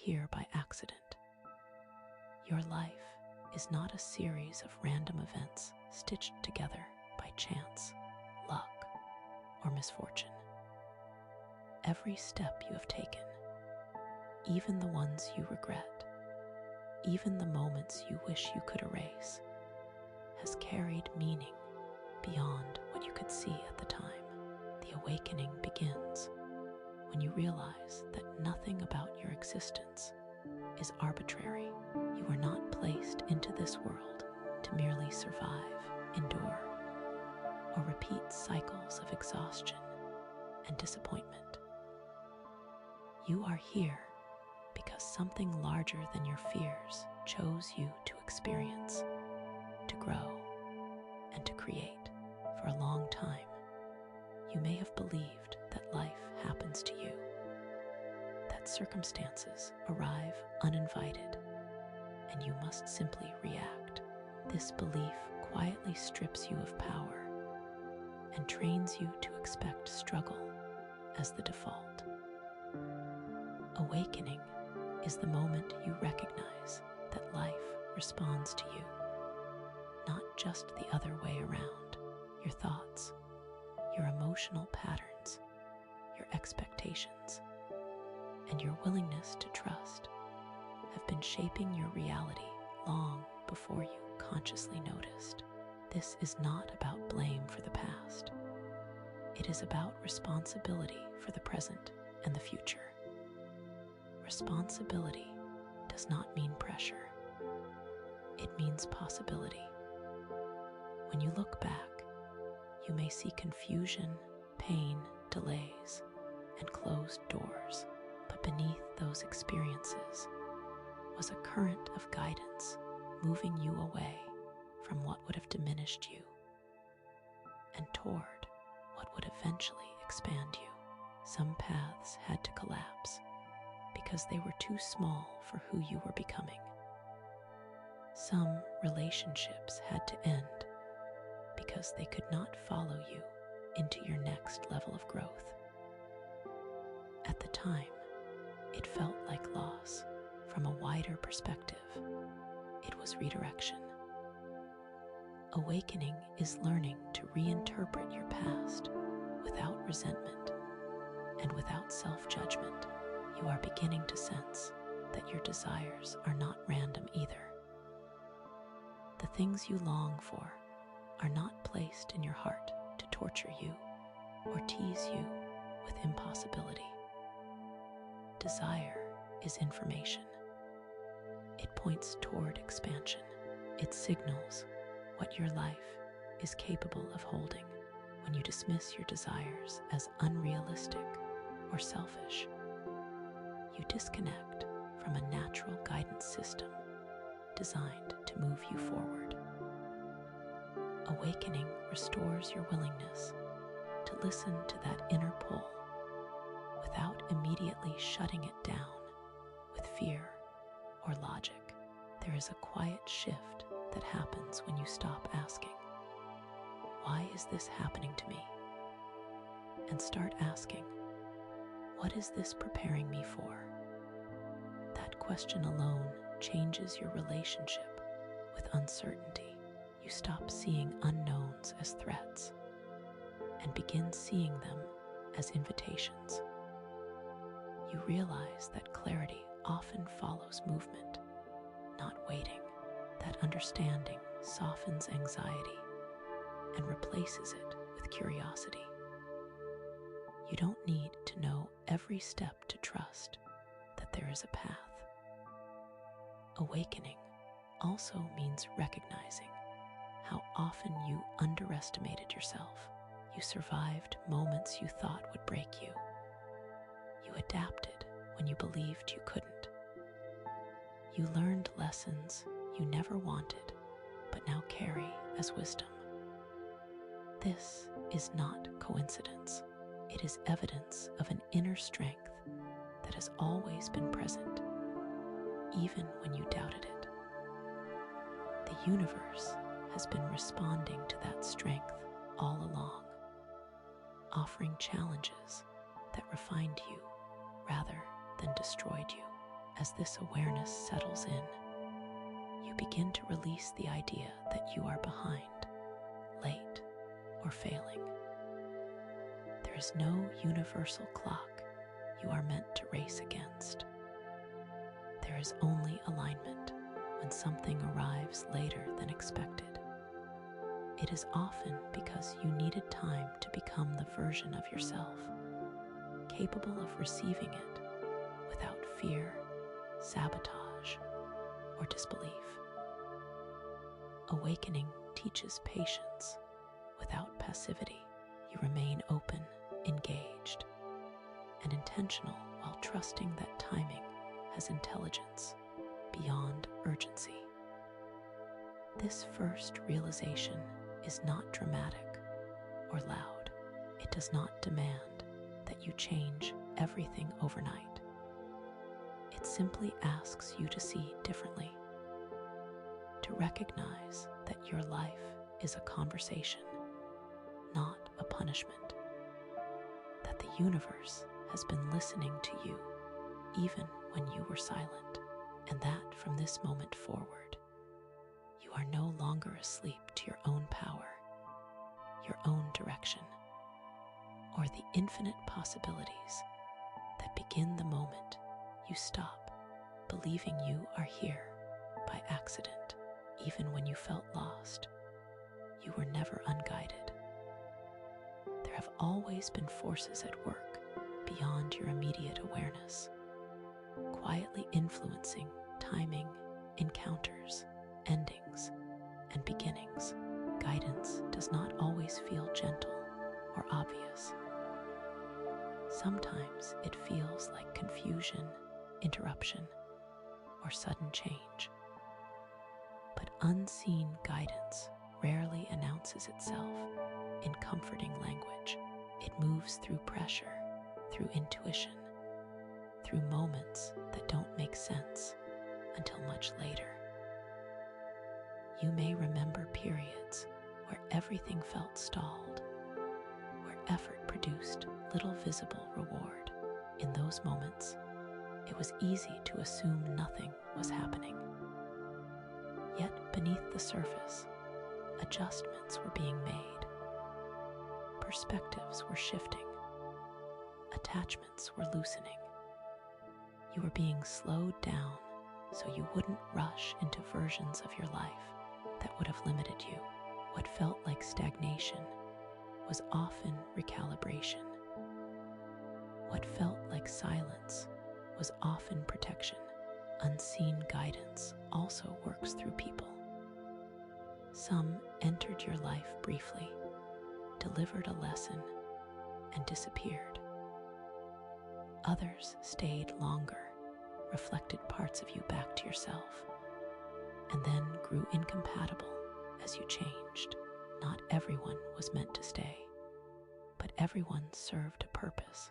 here by accident. Your life is not a series of random events stitched together by chance, luck, or misfortune. Every step you have taken, even the ones you regret, even the moments you wish you could erase, has carried meaning beyond what you could see at the time. The awakening begins when you realize that nothing about your existence is arbitrary. You are not placed into this world to merely survive, endure, or repeat cycles of exhaustion and disappointment. You are here because something larger than your fears chose you to experience, to grow, and to create. For a long time, you may have believed that life happens to you, that circumstances arrive uninvited, and you must simply react. This belief quietly strips you of power and trains you to expect struggle as the default. Awakening is the moment you recognize that life responds to you, not just the other way around. Your thoughts, your emotional patterns, your expectations, and your willingness to trust have been shaping your reality long before you consciously noticed. This is not about blame for the past. It is about responsibility for the present and the future. Responsibility does not mean pressure. It means possibility. When you look back, you may see confusion, pain, delays, and closed doors, but beneath those experiences was a current of guidance moving you away from what would have diminished you and toward what would eventually expand you. Some paths had to collapse because they were too small for who you were becoming. Some relationships had to end because they could not follow you into your next level of growth. At the time, it felt like loss. From a wider perspective, it was redirection. Awakening is learning to reinterpret your past without resentment and without self-judgment. You are beginning to sense that your desires are not random either. The things you long for are not placed in your heart to torture you or tease you with impossibility. Desire is information. It points toward expansion. It signals what your life is capable of holding. When you dismiss your desires as unrealistic or selfish, you disconnect from a natural guidance system designed to move you forward. Awakening restores your willingness to listen to that inner pull without immediately shutting it down with fear or logic. There is a quiet shift that happens when you stop asking, "Why is this happening to me?" and start asking, "What is this preparing me for?" That question alone changes your relationship with uncertainty. You stop seeing unknowns as threats and begin seeing them as invitations. You realize that clarity often follows movement, not waiting. That understanding softens anxiety and replaces it with curiosity. You don't need to know every step to trust that there is a path. Awakening also means recognizing how often you underestimated yourself. You survived moments you thought would break you. You adapted when you believed you couldn't. You learned lessons you never wanted, but now carry as wisdom. This is not coincidence. It is evidence of an inner strength that has always been present, even when you doubted it. The universe has been responding to that strength all along, offering challenges that refined you rather than destroyed you. as this awareness settles in, you begin to release the idea that you are behind, late, or failing. There is no universal clock you are meant to race against. There is only alignment when something arrives later than expected. It is often because you needed time to become the version of yourself capable of receiving it without fear, sabotage, or disbelief. Awakening teaches patience. Without passivity, you remain open, engaged, and intentional while trusting that timing has intelligence beyond urgency. This first realization is not dramatic or loud. It does not demand that you change everything overnight. It simply asks you to see differently, to recognize that your life is a conversation, not a punishment, that the universe has been listening to you even when you were silent, and that from this moment forward, you are no longer asleep to your own power, your own direction, or the infinite possibilities that begin the moment you stop believing you are here by accident. Even when you felt lost, you were never unguided. There have always been forces at work beyond your immediate awareness, quietly influencing timing, encounters, endings, and beginnings. Guidance does not always feel gentle or obvious. Sometimes it feels like confusion, interruption, or sudden change. But unseen guidance rarely announces itself in comforting language. It moves through pressure, through intuition, through moments that don't make sense until much later. You may remember periods where everything felt stalled, where effort produced little visible reward. In those moments, it was easy to assume nothing was happening. Yet beneath the surface, adjustments were being made. Perspectives were shifting. Attachments were loosening. You were being slowed down so you wouldn't rush into versions of your life that would have limited you. What felt like stagnation was often recalibration. What felt like silence was often protection. Unseen guidance also works through people. Some entered your life briefly, delivered a lesson, and disappeared. Others stayed longer, reflected parts of you back to yourself, and then grew incompatible as you changed. Not everyone was meant to stay, but everyone served a purpose.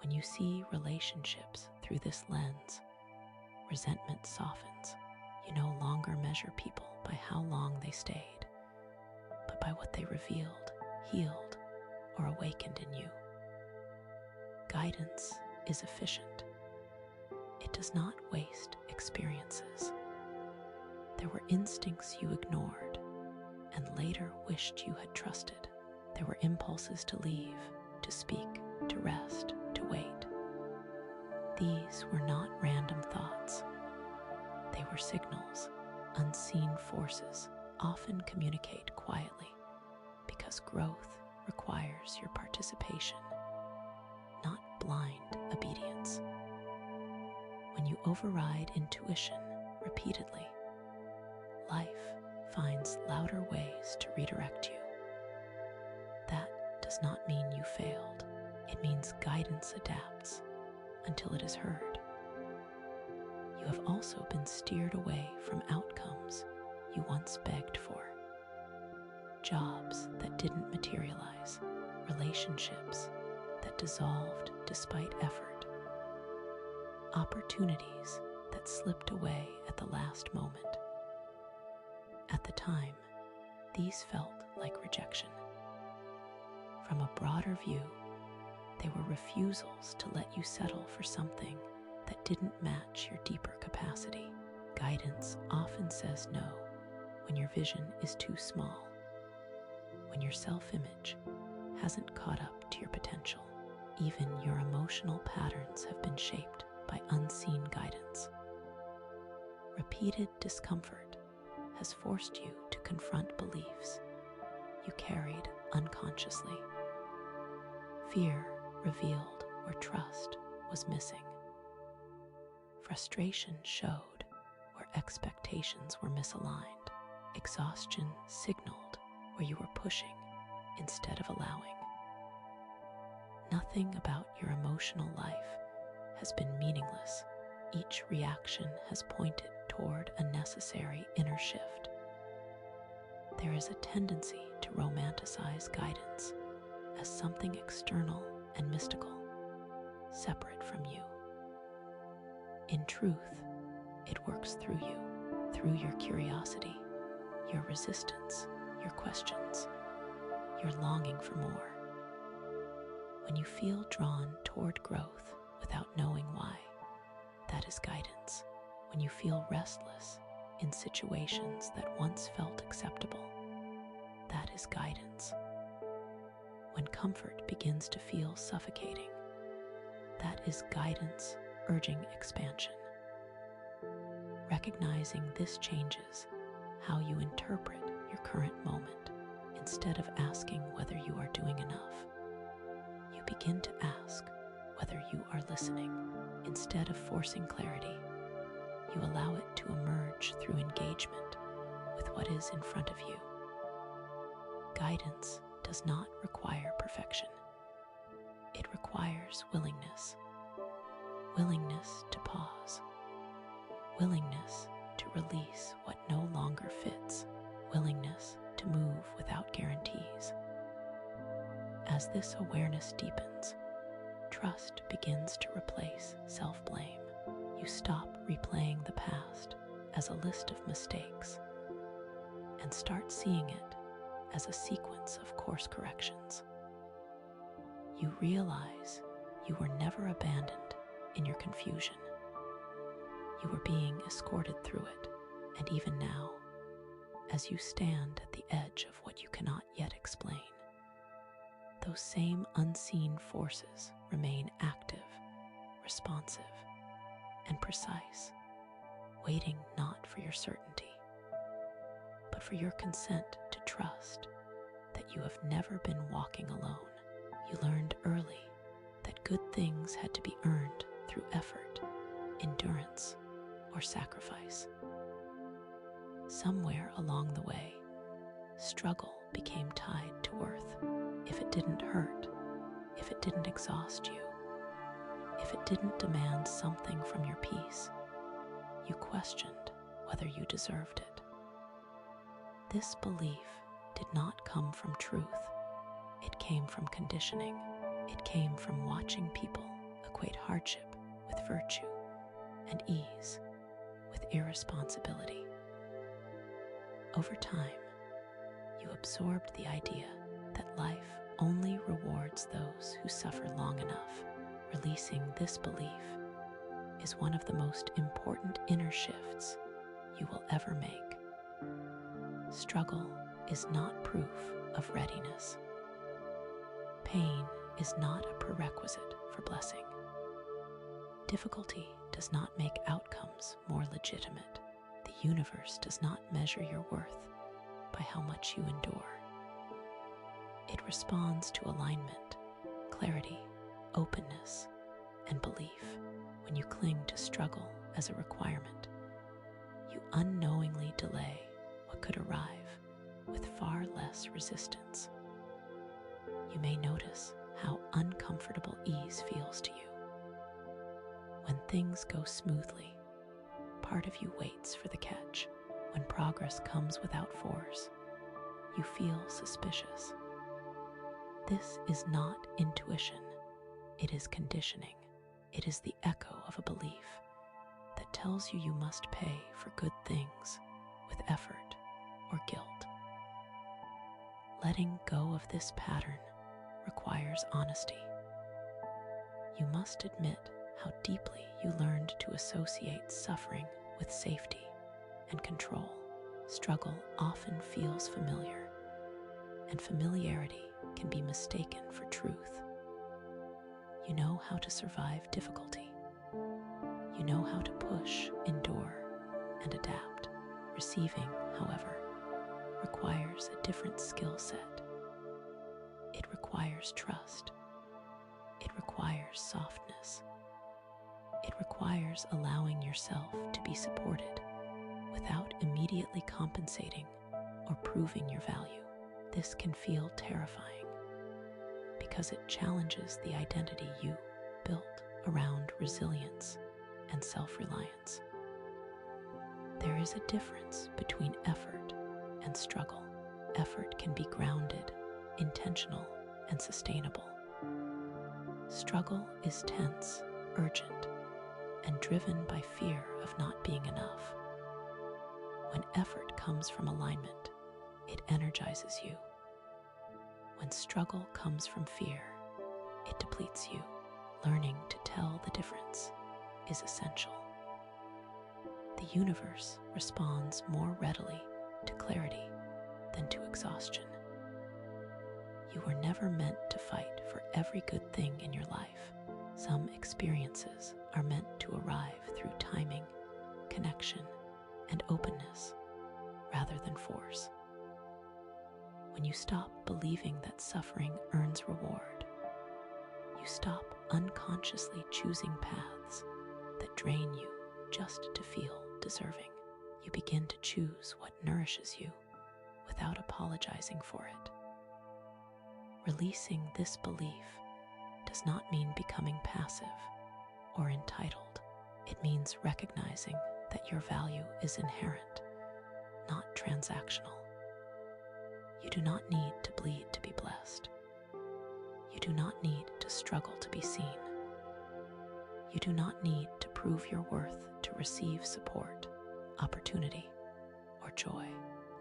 When you see relationships through this lens, resentment softens. You no longer measure people by how long they stayed, but by what they revealed, healed, or awakened in you. Guidance is efficient. It does not waste experiences. There were instincts you ignored and later wished you had trusted. There were impulses to leave, to speak, to rest, to wait. These were not random thoughts. They were signals. Unseen forces often communicate quietly because growth requires your participation, not blind obedience. When you override intuition repeatedly, life finds louder ways to redirect you. That does not mean you failed. It means guidance adapts until it is heard. You have also been steered away from outcomes you once begged for. Jobs that didn't materialize, relationships that dissolved despite effort, opportunities that slipped away at the last moment. At the time, these felt like rejection. From a broader view, they were refusals to let you settle for something that didn't match your deeper capacity. Guidance often says no when your vision is too small, when your self-image hasn't caught up to your potential. Even your emotional patterns have been shaped by unseen guidance. Repeated discomfort has forced you to confront beliefs you carried unconsciously. Fear revealed where trust was missing. Frustration showed where expectations were misaligned. Exhaustion signaled where you were pushing instead of allowing. Nothing about your emotional life has been meaningless. Each reaction has pointed toward a necessary inner shift. There is a tendency to romanticize guidance as something external and mystical, separate from you. In truth, it works through you, through your curiosity, your resistance, your questions, your longing for more. When you feel drawn toward growth without knowing why, that is guidance. When you feel restless in situations that once felt acceptable, that is guidance. When comfort begins to feel suffocating, that is guidance urging expansion. Recognizing this changes how you interpret your current moment. Instead of asking whether you are doing enough, you begin to ask whether you are listening. Instead of forcing clarity, you allow it to emerge through engagement with what is in front of you. Guidance does not require perfection. It requires willingness. Willingness to pause. Willingness to release what no longer fits. Willingness to move without guarantees. As this awareness deepens, trust begins to replace self-blame. You stop replaying the past as a list of mistakes and start seeing it as a sequence of course corrections. You realize you were never abandoned in your confusion. You were being escorted through it, and even now, as you stand at the edge of what you cannot yet explain, those same unseen forces remain active, responsive, and precise, waiting not for your certainty, but for your consent to trust that you have never been walking alone. You learned early that good things had to be earned through effort, endurance, or sacrifice. Somewhere along the way, struggle became tied to worth. If it didn't hurt, if it didn't exhaust you, if it didn't demand something from your peace, you questioned whether you deserved it. This belief did not come from truth. It came from conditioning. It came from watching people equate hardship with virtue and ease with irresponsibility. Over time, you absorbed the idea that life only rewards those who suffer long enough. Releasing this belief is one of the most important inner shifts you will ever make. Struggle is not proof of readiness. Pain is not a prerequisite for blessing. Difficulty does not make outcomes more legitimate. The universe does not measure your worth by how much you endure. It responds to alignment, clarity, openness, and belief. When you cling to struggle as a requirement, you unknowingly delay what could arrive with far less resistance. You may notice how uncomfortable ease feels to you. When things go smoothly, part of you waits for the catch. When progress comes without force, you feel suspicious. This is not intuition. It is conditioning. It is the echo of a belief that tells you you must pay for good things with effort or guilt. Letting go of this pattern requires honesty. You must admit how deeply you learned to associate suffering with safety and control. Struggle often feels familiar, and familiarity can be mistaken for truth. You know how to survive difficulty. You know how to push, endure, and adapt. Receiving, however, requires a different skill set. It requires trust. It requires softness. It requires allowing yourself to be supported without immediately compensating or proving your value. This can feel terrifying because it challenges the identity you built around resilience and self-reliance. There is a difference between effort and struggle. Effort can be grounded, intentional, and sustainable. Struggle is tense, urgent, and driven by fear of not being enough. When effort comes from alignment, it energizes you. When struggle comes from fear, it depletes you. Learning to tell the difference is essential. The universe responds more readily to clarity than to exhaustion. You were never meant to fight for every good thing in your life. Some experiences are meant to arrive through timing, connection, and openness rather than force. When you stop believing that suffering earns reward, you stop unconsciously choosing paths that drain you just to feel deserving. You begin to choose what nourishes you without apologizing for it. Releasing this belief does not mean becoming passive or entitled. It means recognizing that your value is inherent, not transactional. You do not need to bleed to be blessed. You do not need to struggle to be seen. You do not need to prove your worth to receive support, opportunity, or joy.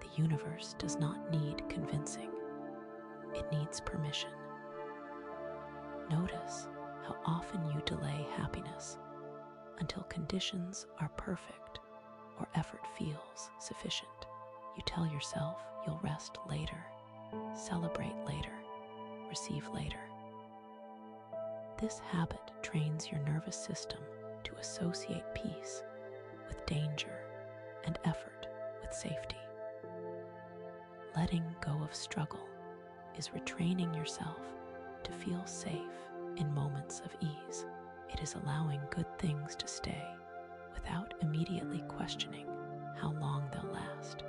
The universe does not need convincing. It needs permission. Notice how often you delay happiness until conditions are perfect or effort feels sufficient. You tell yourself you'll rest later, celebrate later, receive later. This habit trains your nervous system to associate peace with danger and effort with safety. Letting go of struggle is retraining yourself to feel safe in moments of ease. It is allowing good things to stay without immediately questioning how long they'll last.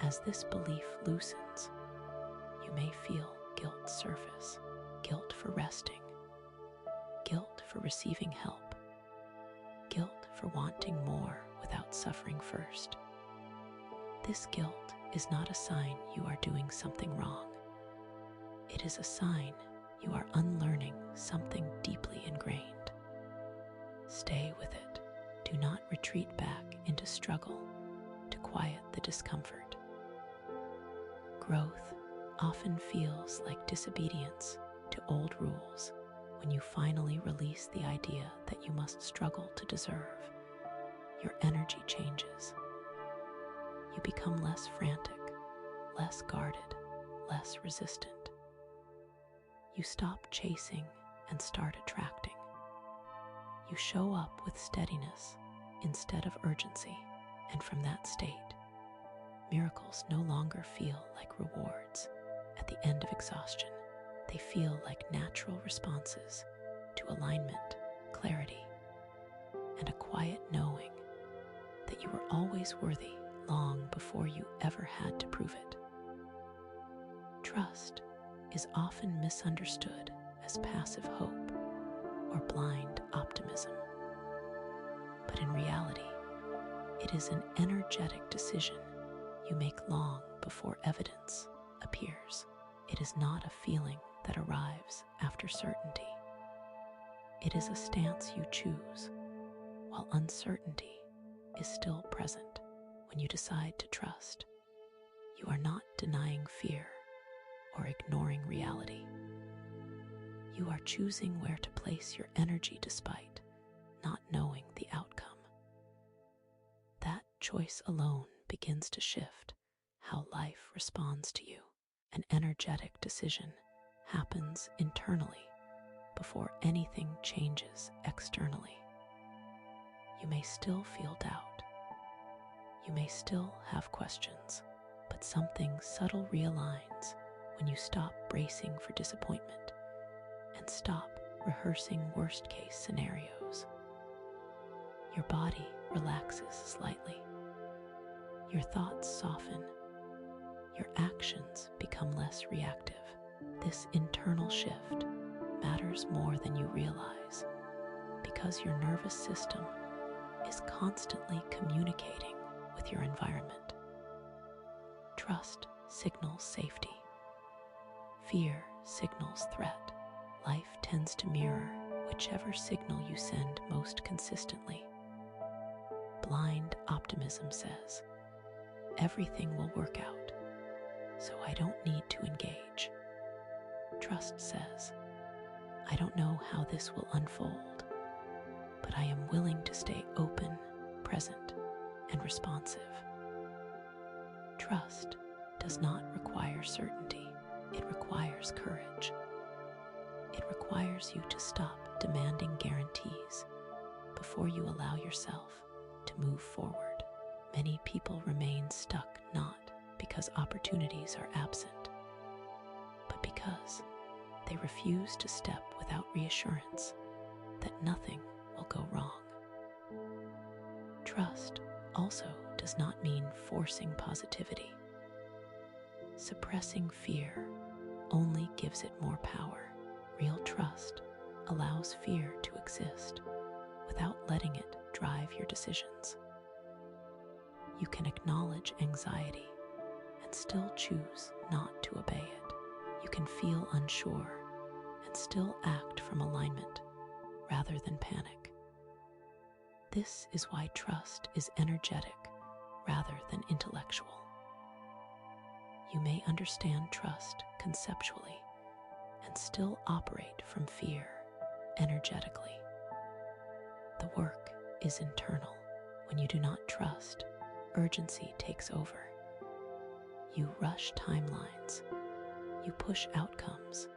As this belief loosens, you may feel guilt surface, guilt for resting, guilt for receiving help, guilt for wanting more without suffering first. This guilt is not a sign you are doing something wrong. It is a sign you are unlearning something deeply ingrained. Stay with it. Do not retreat back into struggle to quiet the discomfort. Growth often feels like disobedience to old rules when you finally release the idea that you must struggle to deserve. Your energy changes. You become less frantic, less guarded, less resistant. You stop chasing and start attracting. You show up with steadiness instead of urgency, and from that state, miracles no longer feel like rewards at the end of exhaustion. They feel like natural responses to alignment, clarity, and a quiet knowing that you were always worthy long before you ever had to prove it. Trust is often misunderstood as passive hope or blind optimism. But in reality, it is an energetic decision you make long before evidence appears. It is not a feeling that arrives after certainty. It is a stance you choose while uncertainty is still present. When you decide to trust, you are not denying fear or ignoring reality. You are choosing where to place your energy despite not knowing the outcome. That choice alone begins to shift how life responds to you. An energetic decision happens internally before anything changes externally. You may still feel doubt. You may still have questions, but something subtle realigns when you stop bracing for disappointment and stop rehearsing worst-case scenarios. Your body relaxes slightly. Your thoughts soften. Your actions become less reactive. This internal shift matters more than you realize because your nervous system is constantly communicating with your environment. Trust signals safety. Fear signals threat. Life tends to mirror whichever signal you send most consistently. Blind optimism says, everything will work out, so I don't need to engage. Trust says, I don't know how this will unfold, but I am willing to stay open, present, and responsive. Trust does not require certainty. It requires courage. It requires you to stop demanding guarantees before you allow yourself to move forward. Many people remain stuck not because opportunities are absent, but because they refuse to step without reassurance that nothing will go wrong. Trust also does not mean forcing positivity. Suppressing fear only gives it more power. Real trust allows fear to exist without letting it drive your decisions. You can acknowledge anxiety and still choose not to obey it. You can feel unsure and still act from alignment rather than panic. This is why trust is energetic rather than intellectual. You may understand trust conceptually and still operate from fear energetically. The work is internal. When you do not trust, urgency takes over. You rush timelines. You push outcomes.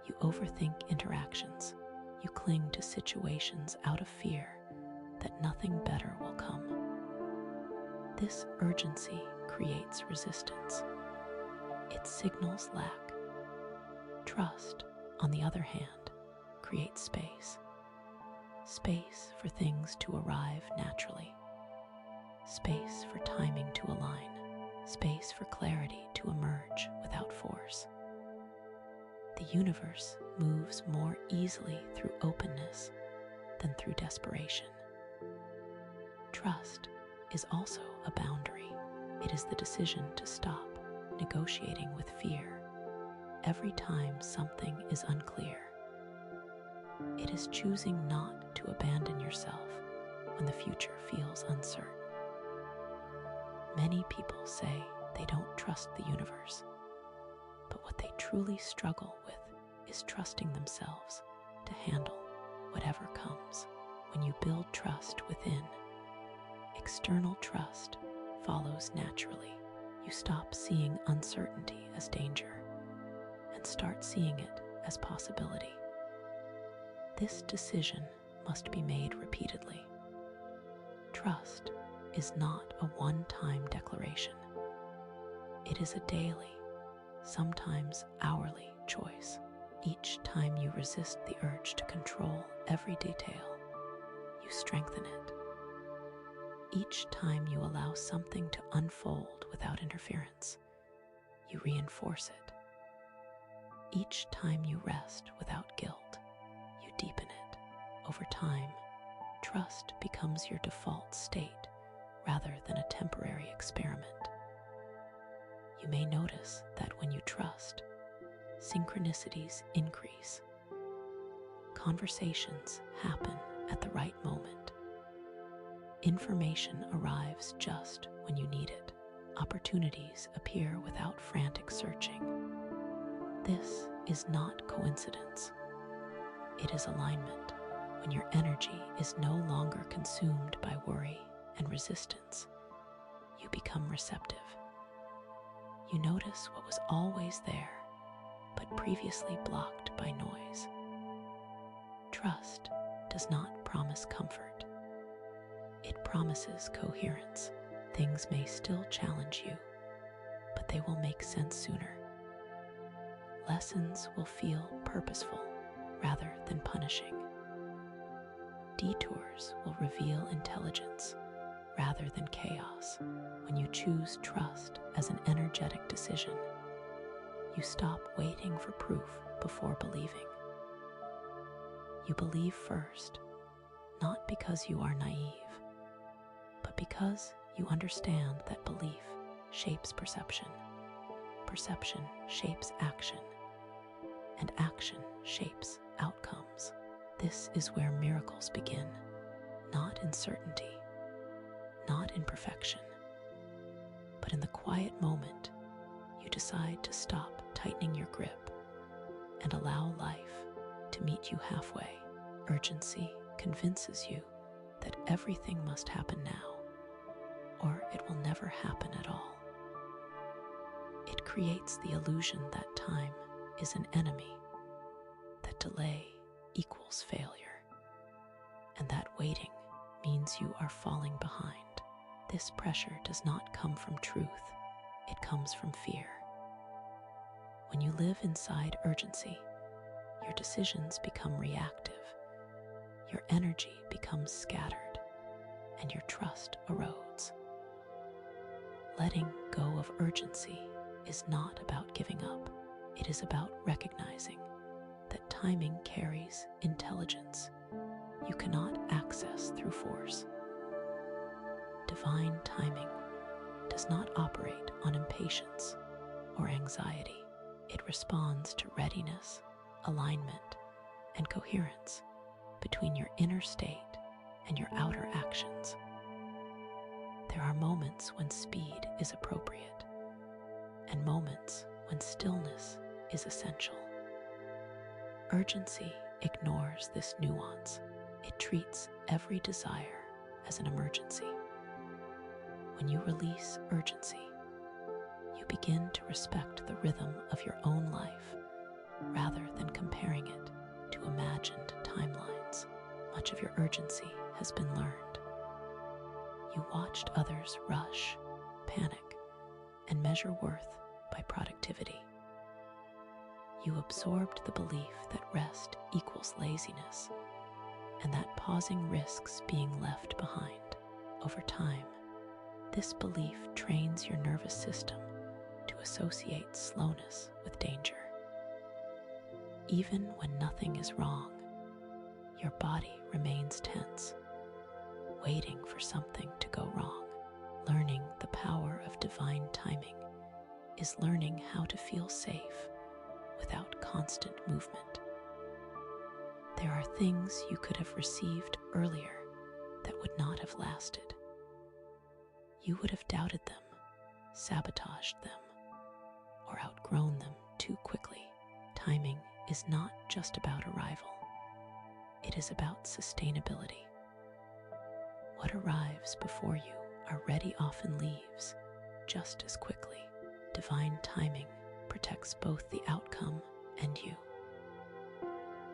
You overthink interactions. You cling to situations out of fear that nothing better will come. This urgency creates resistance. It signals lack. Trust, on the other hand, creates space. Space for things to arrive naturally. Space for timing to align. Space for clarity to emerge without force. The universe moves more easily through openness than through desperation. Trust is also a boundary. It is the decision to stop negotiating with fear every time something is unclear. It is choosing not to abandon yourself when the future feels uncertain. Many people say they don't trust the universe, but what they truly struggle with is trusting themselves to handle whatever comes. When you build trust within, external trust follows naturally. You stop seeing uncertainty as danger and start seeing it as possibility. This decision must be made repeatedly. Trust is not a one-time declaration. It is a daily, sometimes hourly choice. Each time you resist the urge to control every detail, you strengthen it. Each time you allow something to unfold without interference, you reinforce it. Each time you rest without guilt, you deepen it. Over time, trust becomes your default state rather than a temporary experiment. You may notice that when you trust, synchronicities increase. Conversations happen at the right moment. Information arrives just when you need it. Opportunities appear without frantic searching. This is not coincidence. It is alignment, when your energy is no longer consumed by worry and resistance. You become receptive. You notice what was always there, but previously blocked by noise. Trust does not promise comfort. It promises coherence. Things may still challenge you, but they will make sense sooner. Lessons will feel purposeful rather than punishing. Detours will reveal intelligence rather than chaos. When you choose trust as an energetic decision, you stop waiting for proof before believing. You believe first, not because you are naive, but because you understand that belief shapes perception. Perception shapes action, and action shapes outcomes. This is where miracles begin, not in certainty, not in perfection, but in the quiet moment you decide to stop tightening your grip and allow life to meet you halfway. Urgency convinces you that everything must happen now, or it will never happen at all. It creates the illusion that time is an enemy, that delay equals failure, and that waiting means you are falling behind. This pressure does not come from truth, it comes from fear. When you live inside urgency, your decisions become reactive, your energy becomes scattered, and your trust erodes. Letting go of urgency is not about giving up. It is about recognizing that timing carries intelligence you cannot access through force. Divine timing does not operate on impatience or anxiety. It responds to readiness, alignment, and coherence between your inner state and your outer actions. There are moments when speed is appropriate, and moments when stillness is essential. Urgency ignores this nuance. It treats every desire as an emergency. When you release urgency, you begin to respect the rhythm of your own life rather than comparing it to imagined timelines. Much of your urgency has been learned. You watched others rush, panic, and measure worth by productivity. You absorbed the belief that rest equals laziness, and that pausing risks being left behind. Over time, this belief trains your nervous system to associate slowness with danger. Even when nothing is wrong, your body remains tense, waiting for something to go wrong. Learning the power of divine timing is learning how to feel safe without constant movement. There are things you could have received earlier that would not have lasted. You would have doubted them, sabotaged them, or outgrown them too quickly. Timing is not just about arrival. It is about sustainability. What arrives before you already often leaves just as quickly. Divine timing protects both the outcome and you.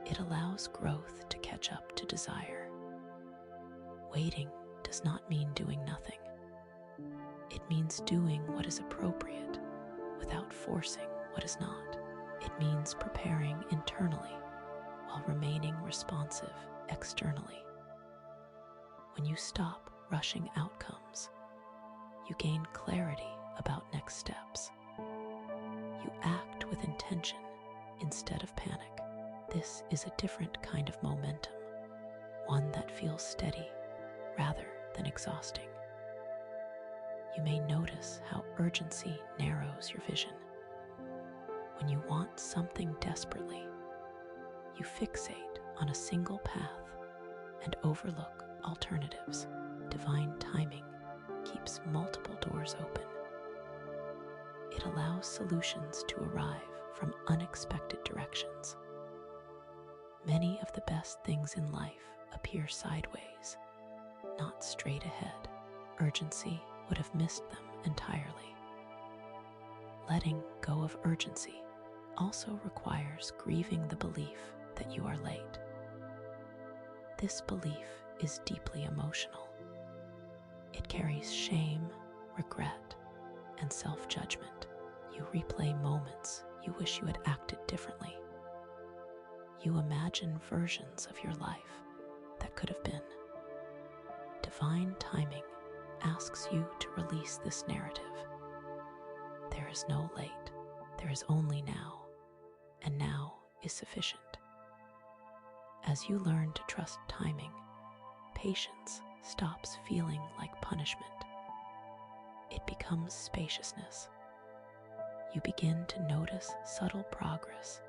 It allows growth to catch up to desire. Waiting does not mean doing nothing. It means doing what is appropriate without forcing what is not. It means preparing internally while remaining responsive externally. When you stop rushing outcomes, you gain clarity about next steps. You act with intention instead of panic. This is a different kind of momentum, one that feels steady rather than exhausting. You may notice how urgency narrows your vision. When you want something desperately, you fixate on a single path and overlook alternatives. Divine timing keeps multiple doors open. It allows solutions to arrive from unexpected directions. Many of the best things in life appear sideways, not straight ahead. Urgency would have missed them entirely. Letting go of urgency also requires grieving the belief that you are late. This belief is deeply emotional. It carries shame, regret, and self-judgment. You replay moments you wish you had acted differently. You imagine versions of your life that could have been. Divine timing asks you to release this narrative. There is no late, there is only now, and now is sufficient. As you learn to trust timing, patience stops feeling like punishment. It becomes spaciousness. You begin to notice subtle progress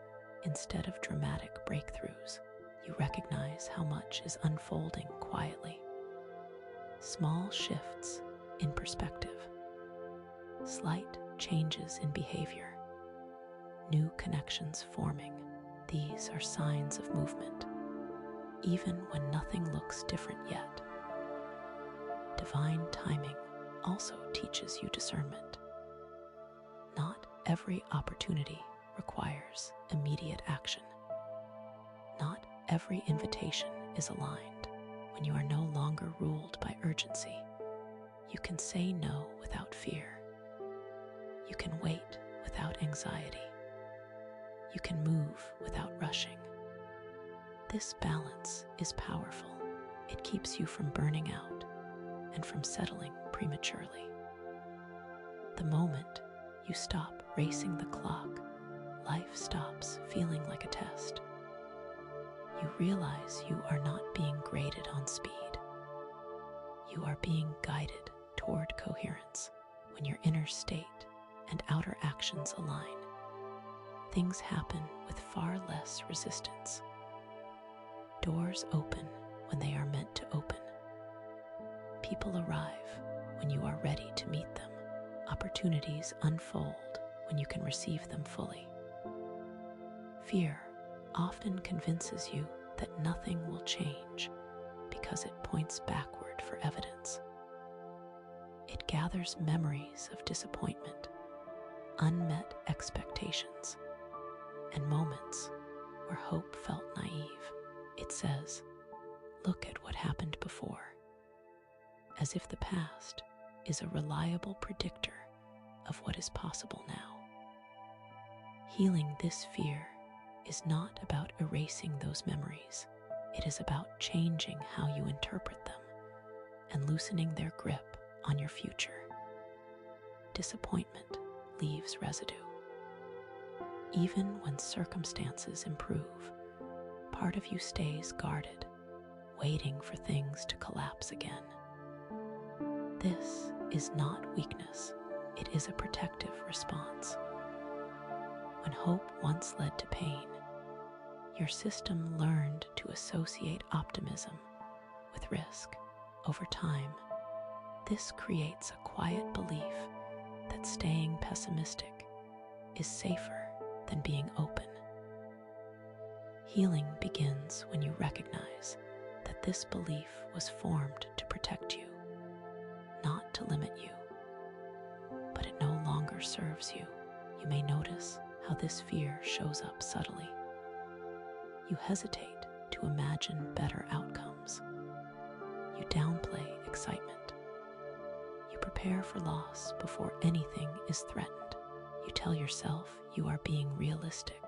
instead of dramatic breakthroughs. You recognize how much is unfolding quietly. Small shifts in perspective, slight changes in behavior, new connections forming. These are signs of movement, even when nothing looks different yet. Divine timing also teaches you discernment. Not every opportunity requires immediate action. Not every invitation is aligned. When you are no longer ruled by urgency, you can say no without fear. You can wait without anxiety. You can move without rushing. This balance is powerful. It keeps you from burning out and from settling prematurely. The moment you stop racing the clock, life stops feeling like a test. You realize you are not being graded on speed. You are being guided toward coherence. When your inner state and outer actions align, things happen with far less resistance. Doors open when they are meant to open. People arrive when you are ready to meet them. Opportunities unfold when you can receive them fully. Fear often convinces you that nothing will change because it points backward for evidence. It gathers memories of disappointment, unmet expectations, and moments where hope felt naive. It says, "Look at what happened before," as if the past is a reliable predictor of what is possible now. Healing this fear is not about erasing those memories. It is about changing how you interpret them and loosening their grip on your future. Disappointment leaves residue. Even when circumstances improve, part of you stays guarded, waiting for things to collapse again. This is not weakness, it is a protective response. When hope once led to pain, your system learned to associate optimism with risk. Over time, this creates a quiet belief that staying pessimistic is safer than being open. Healing begins when you recognize that this belief was formed to protect you, not to limit you. But it no longer serves you. You may notice how this fear shows up subtly. You hesitate to imagine better outcomes. You downplay excitement. You prepare for loss before anything is threatened. You tell yourself you are being realistic.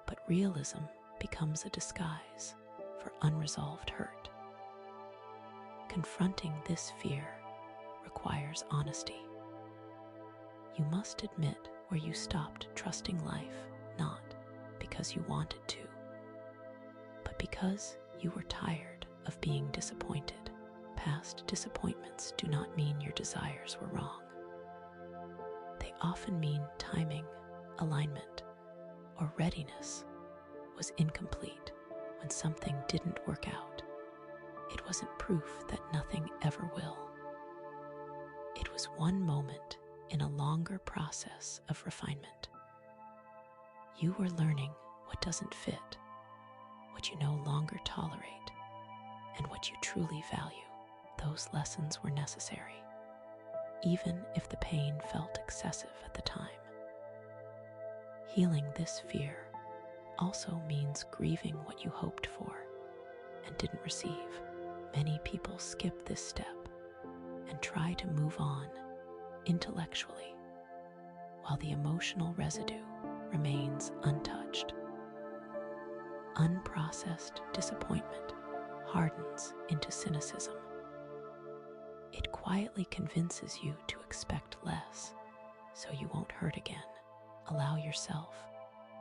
But realism becomes a disguise for unresolved hurt. Confronting this fear requires honesty. You must admit where you stopped trusting life, not because you wanted to, but because you were tired of being disappointed. Past disappointments do not mean your desires were wrong. They often mean timing, alignment, or readiness was incomplete. When something didn't work out, it wasn't proof that nothing ever will. It was one moment in a longer process of refinement. You were learning what doesn't fit what you no longer tolerate, and what you truly value. Those lessons were necessary, even if the pain felt excessive at the time. Healing this fear also means grieving what you hoped for and didn't receive. Many people skip this step and try to move on intellectually, while the emotional residue remains untouched. Unprocessed disappointment hardens into cynicism. It quietly convinces you to expect less so you won't hurt again. Allow yourself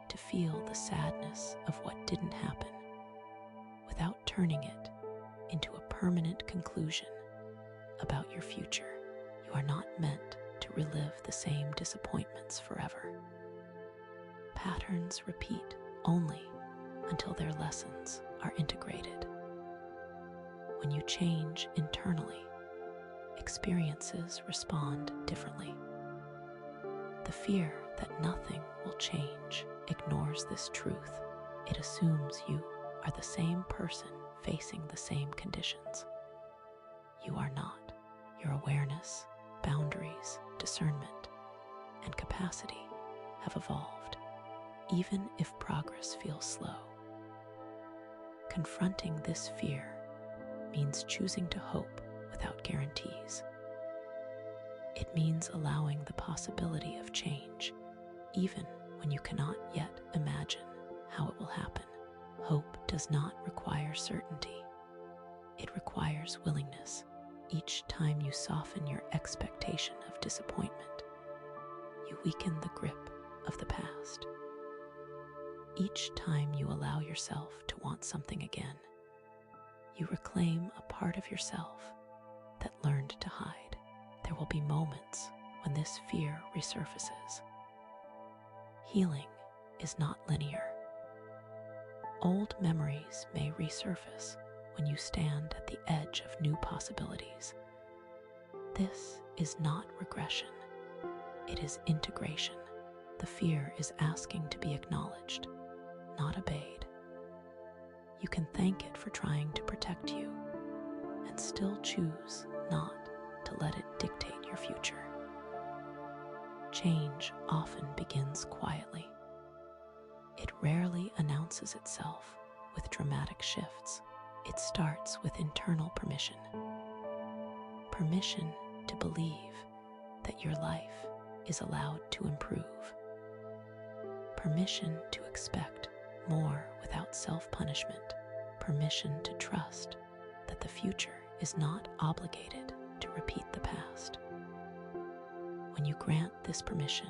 to feel the sadness of what didn't happen without turning it into a permanent conclusion about your future. You are not meant to relive the same disappointments forever. Patterns repeat only until their lessons are integrated. When you change internally, experiences respond differently. The fear that nothing will change ignores this truth. It assumes you are the same person facing the same conditions. You are not. Your awareness, boundaries, discernment, and capacity have evolved, even if progress feels slow. Confronting this fear means choosing to hope without guarantees. It means allowing the possibility of change, even when you cannot yet imagine how it will happen. Hope does not require certainty. It requires willingness. Each time you soften your expectation of disappointment, you weaken the grip of the past. Each time you allow yourself to want something again, you reclaim a part of yourself that learned to hide. There will be moments when this fear resurfaces. Healing is not linear. Old memories may resurface when you stand at the edge of new possibilities. This is not regression. It is integration. The fear is asking to be acknowledged, not obeyed. You can thank it for trying to protect you and still choose not to let it dictate your future. Change often begins quietly. It rarely announces itself with dramatic shifts. It starts with internal permission. Permission to believe that your life is allowed to improve. Permission to expect more without self-punishment. Permission to trust that the future is not obligated to repeat the past. When you grant this permission,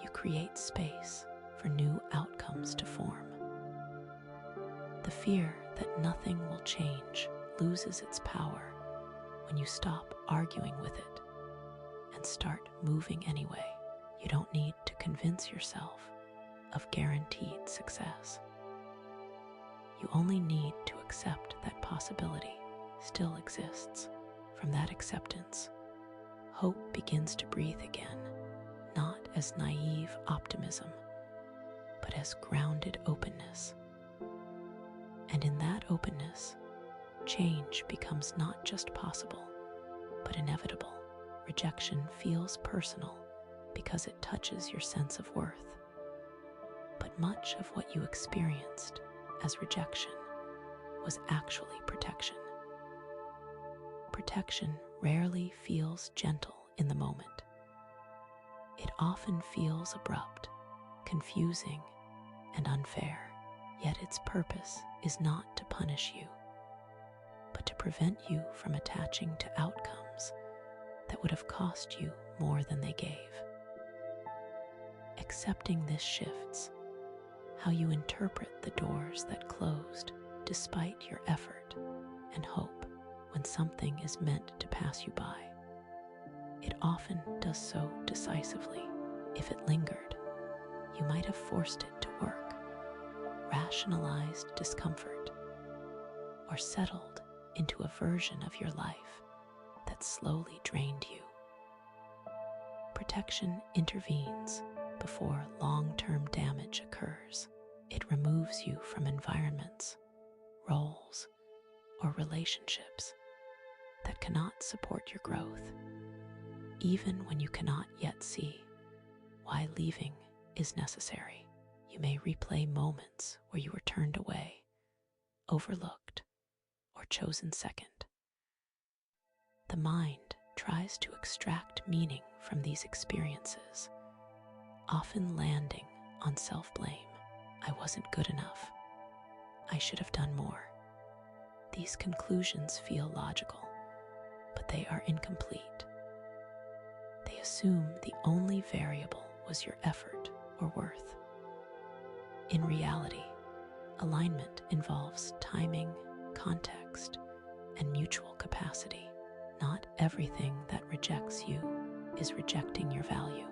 you create space for new outcomes to form. The fear that nothing will change loses its power when you stop arguing with it and start moving anyway. You don't need to convince yourself of guaranteed success. You only need to accept that possibility still exists. From that acceptance, hope begins to breathe again, not as naive optimism, but as grounded openness. And in that openness, change becomes not just possible, but inevitable. Rejection feels personal because it touches your sense of worth. But much of what you experienced as rejection was actually protection. Protection rarely feels gentle in the moment. It often feels abrupt, confusing, and unfair. Yet its purpose is not to punish you, but to prevent you from attaching to outcomes that would have cost you more than they gave. Accepting this shifts how you interpret the doors that closed despite your effort and hope. When something is meant to pass you by, it often does so decisively. If it lingered, you might have forced it to work, rationalized discomfort, or settled into a version of your life that slowly drained you. Protection intervenes before long-term damage occurs. It removes you from environments, roles, or relationships that cannot support your growth, even when you cannot yet see why leaving is necessary. You may replay moments where you were turned away, overlooked, or chosen second. The mind tries to extract meaning from these experiences, often landing on self-blame. I wasn't good enough. I should have done more. These conclusions feel logical, but they are incomplete. They assume the only variable was your effort or worth. In reality, alignment involves timing, context, and mutual capacity. Not everything that rejects you is rejecting your value.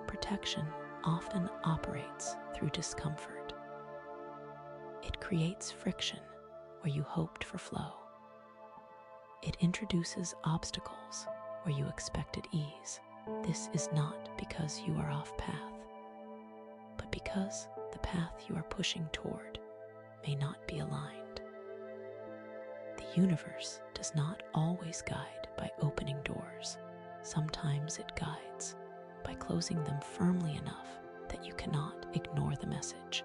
Protection often operates through discomfort. It creates friction where you hoped for flow. It introduces obstacles where you expected ease. This is not because you are off path, but because the path you are pushing toward may not be aligned. The universe does not always guide by opening doors. Sometimes it guides by closing them firmly enough that you cannot ignore the message.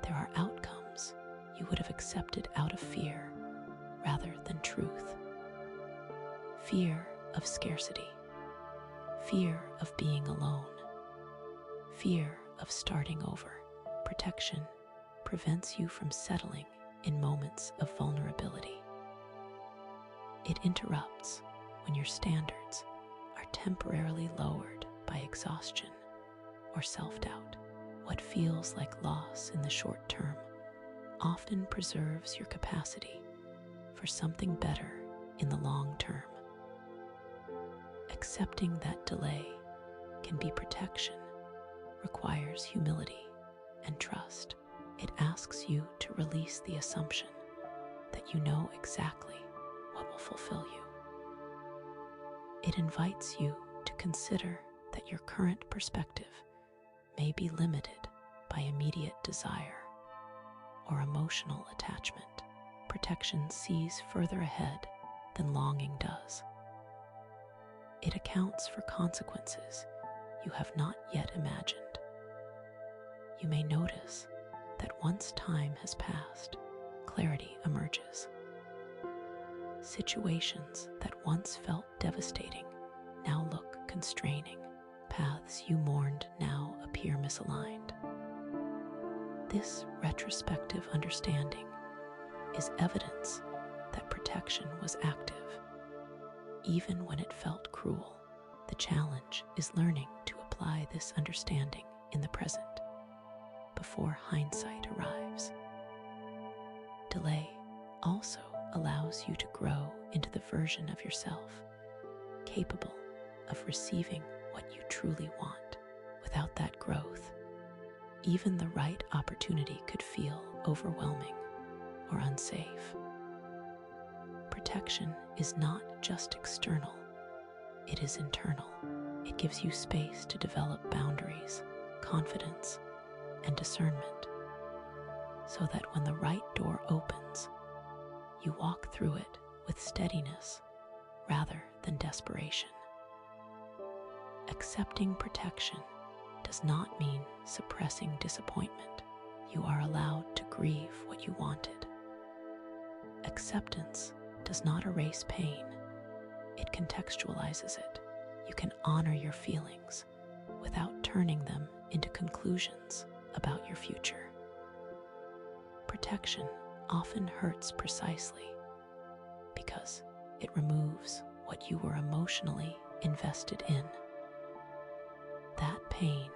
There are outcomes you would have accepted out of fear rather than truth. Fear of scarcity, fear of being alone, fear of starting over. Protection prevents you from settling in moments of vulnerability. It interrupts when your standards are temporarily lowered by exhaustion or self-doubt. What feels like loss in the short term often preserves your capacity for something better in the long term. Accepting that delay can be protection requires humility and trust. It asks you to release the assumption that you know exactly what will fulfill you. It invites you to consider that your current perspective may be limited by immediate desire or emotional attachment. Protection sees further ahead than longing does. It accounts for consequences you have not yet imagined. You may notice that once time has passed, clarity emerges. Situations that once felt devastating now look constraining. Paths you mourned now appear misaligned. This retrospective understanding is evidence that protection was active, even when it felt cruel. The challenge is learning to apply this understanding in the present before hindsight arrives. Delay also allows you to grow into the version of yourself capable of receiving what you truly want. Without that growth, even the right opportunity could feel overwhelming or unsafe. Protection is not just external, it is internal. It gives you space to develop boundaries, confidence, and discernment, so that when the right door opens, you walk through it with steadiness rather than desperation. Accepting protection does not mean suppressing disappointment. You are allowed to grieve what you wanted. Acceptance does not erase pain, it contextualizes it. You can honor your feelings without turning them into conclusions about your future. Protection often hurts precisely because it removes what you were emotionally invested in. That pain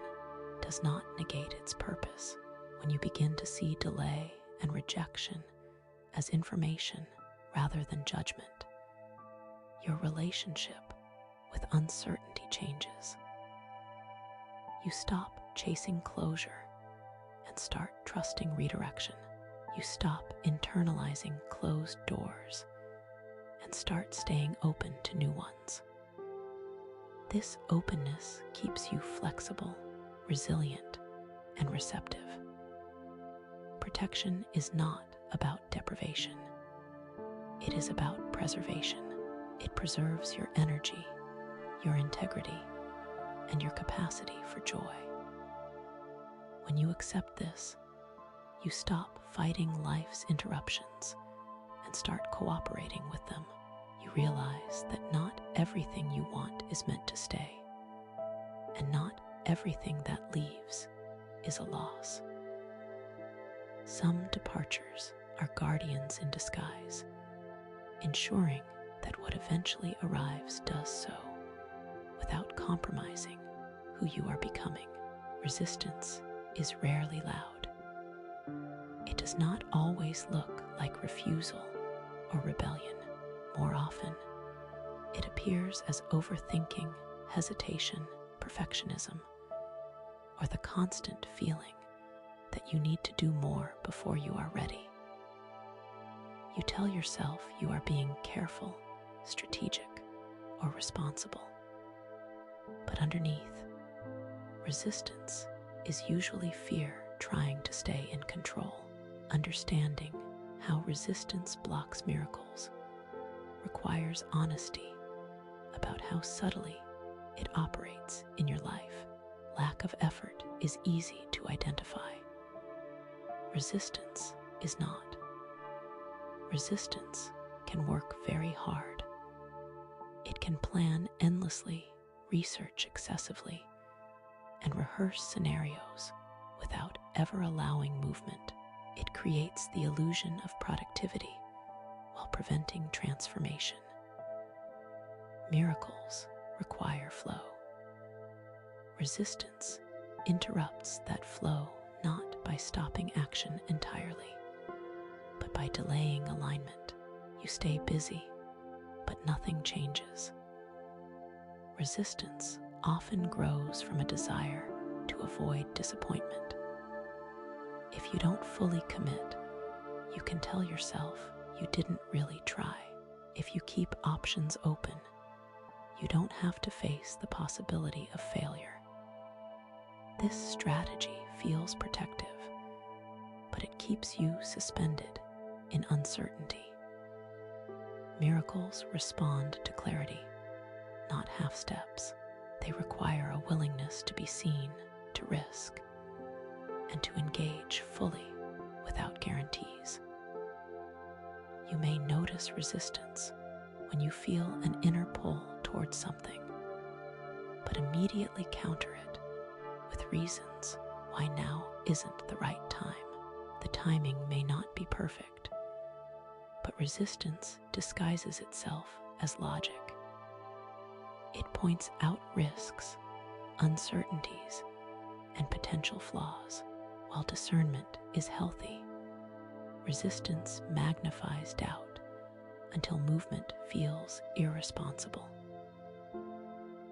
does not negate its purpose. When you begin to see delay and rejection as information rather than judgment, your relationship with uncertainty changes. You stop chasing closure and start trusting redirection. You stop internalizing closed doors and start staying open to new ones. This openness keeps you flexible, resilient, and receptive. Protection is not about deprivation. It is about preservation. It preserves your energy, your integrity, and your capacity for joy. When you accept this, you stop fighting life's interruptions and start cooperating with them. You realize that not everything you want is meant to stay, and not everything that leaves is a loss. Some departures are guardians in disguise, ensuring that what eventually arrives does so without compromising who you are becoming. Resistance is rarely loud. It does not always look like refusal or rebellion. More often, it appears as overthinking, hesitation, perfectionism, or the constant feeling that you need to do more before you are ready. You tell yourself you are being careful, strategic, or responsible. But underneath, resistance is usually fear trying to stay in control. Understanding how resistance blocks miracles requires honesty about how subtly it operates in your life. Lack of effort is easy to identify. Resistance is not. Resistance can work very hard. It can plan endlessly, research excessively, and rehearse scenarios without ever allowing movement. It creates the illusion of productivity while preventing transformation. Miracles require flow. Resistance interrupts that flow not by stopping action entirely, but by delaying alignment. You stay busy, but nothing changes. Resistance often grows from a desire to avoid disappointment. If you don't fully commit, you can tell yourself you didn't really try. If you keep options open, you don't have to face the possibility of failure. This strategy feels protective, but it keeps you suspended in uncertainty. Miracles respond to clarity, not half steps. They require a willingness to be seen, to risk, and to engage fully without guarantees. You may notice resistance when you feel an inner pull towards something, but immediately counter it with reasons why now isn't the right time. The timing may not be perfect, but resistance disguises itself as logic. It points out risks, uncertainties, and potential flaws. While discernment is healthy, resistance magnifies doubt until movement feels irresponsible.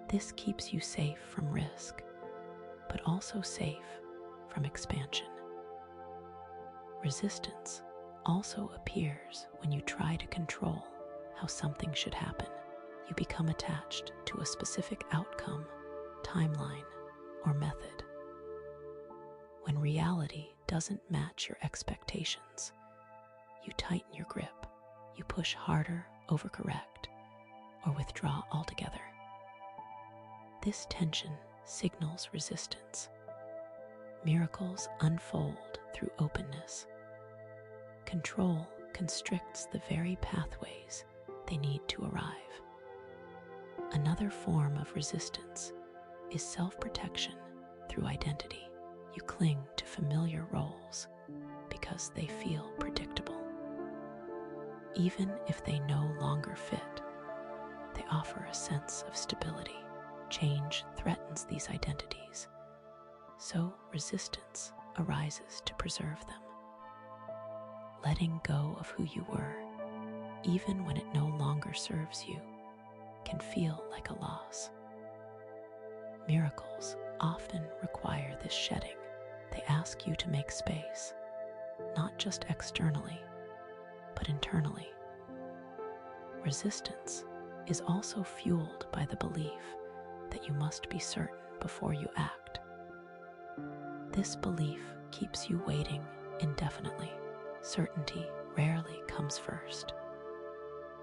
This keeps you safe from risk, but also safe from expansion. Resistance also appears when you try to control how something should happen. You become attached to a specific outcome, timeline, or method. When reality doesn't match your expectations, you tighten your grip, you push harder, overcorrect, or withdraw altogether. This tension signals resistance. Miracles unfold through openness. Control constricts the very pathways they need to arrive. Another form of resistance is self-protection through identity. You cling to familiar roles because they feel predictable. Even if they no longer fit, they offer a sense of stability. Change threatens these identities, so resistance arises to preserve them. Letting go of who you were, even when it no longer serves you, can feel like a loss. Miracles often require this shedding. They ask you to make space, not just externally, but internally. Resistance is also fueled by the belief that you must be certain before you act. This belief keeps you waiting indefinitely. Certainty rarely comes first.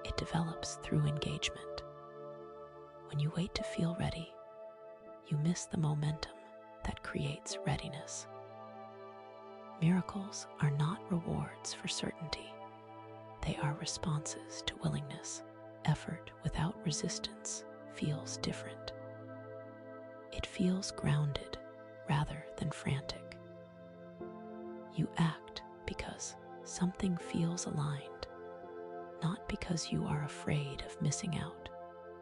It develops through engagement. When you wait to feel ready, you miss the momentum that creates readiness. Miracles are not rewards for certainty. They are responses to willingness. Effort without resistance feels different. It feels grounded rather than frantic. You act because something feels aligned, not because you are afraid of missing out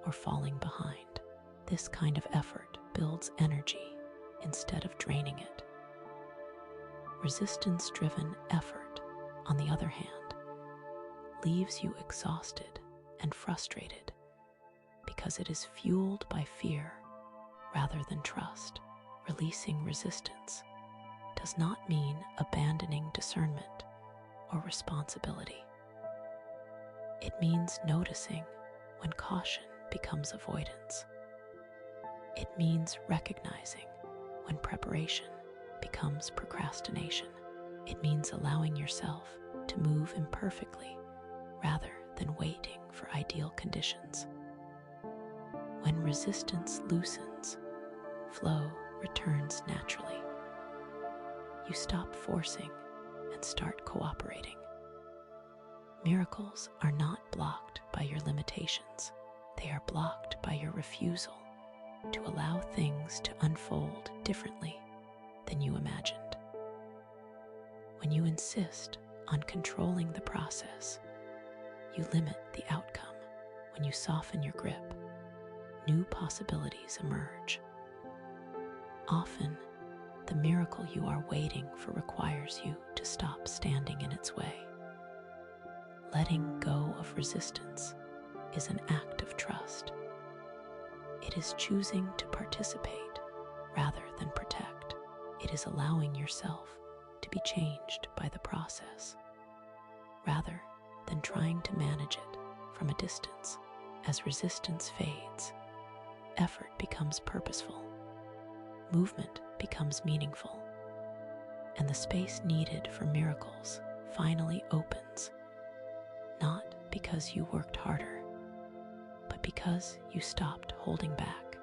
or falling behind. This kind of effort builds energy instead of draining it. Resistance-driven effort, on the other hand, leaves you exhausted and frustrated because it is fueled by fear rather than trust. Releasing resistance does not mean abandoning discernment or responsibility. It means noticing when caution becomes avoidance. It means recognizing when preparation becomes procrastination. It means allowing yourself to move imperfectly rather than waiting for ideal conditions. When resistance loosens, flow returns naturally. You stop forcing and start cooperating. Miracles are not blocked by your limitations. They are blocked by your refusal to allow things to unfold differently than you imagined. When you insist on controlling the process, you limit the outcome. When you soften your grip, new possibilities emerge. Often, the miracle you are waiting for requires you to stop standing in its way. Letting go of resistance is an act of trust. It is choosing to participate rather than protect. It is allowing yourself to be changed by the process, rather than trying to manage it from a distance. As resistance fades, effort becomes purposeful, movement becomes meaningful, and the space needed for miracles finally opens, not because you worked harder, but because you stopped holding back.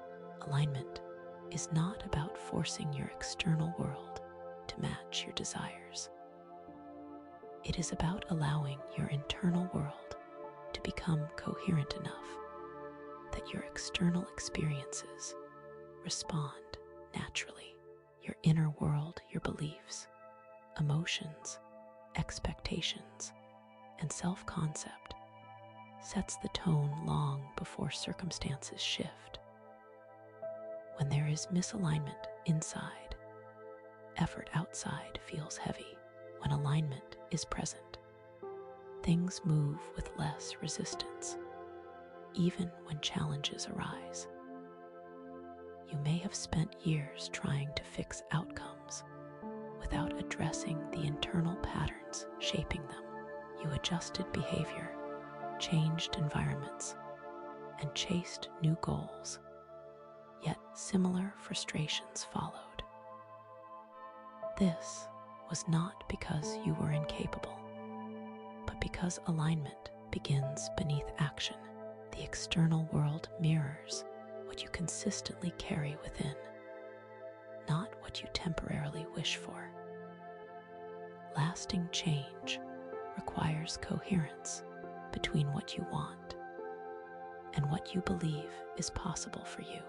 Alignment is not about forcing your external world to match your desires. It is about allowing your internal world to become coherent enough that your external experiences respond naturally. Your inner world, your beliefs, emotions, expectations, and self-concept sets the tone long before circumstances shift. When there is misalignment inside, effort outside feels heavy. When alignment is present, things move with less resistance, even when challenges arise. You may have spent years trying to fix outcomes without addressing the internal patterns shaping them. You adjusted behavior, changed environments, and chased new goals, yet similar frustrations followed. This was not because you were incapable, but because alignment begins beneath action. The external world mirrors what you consistently carry within, not what you temporarily wish for. Lasting change requires coherence between what you want and what you believe is possible for you.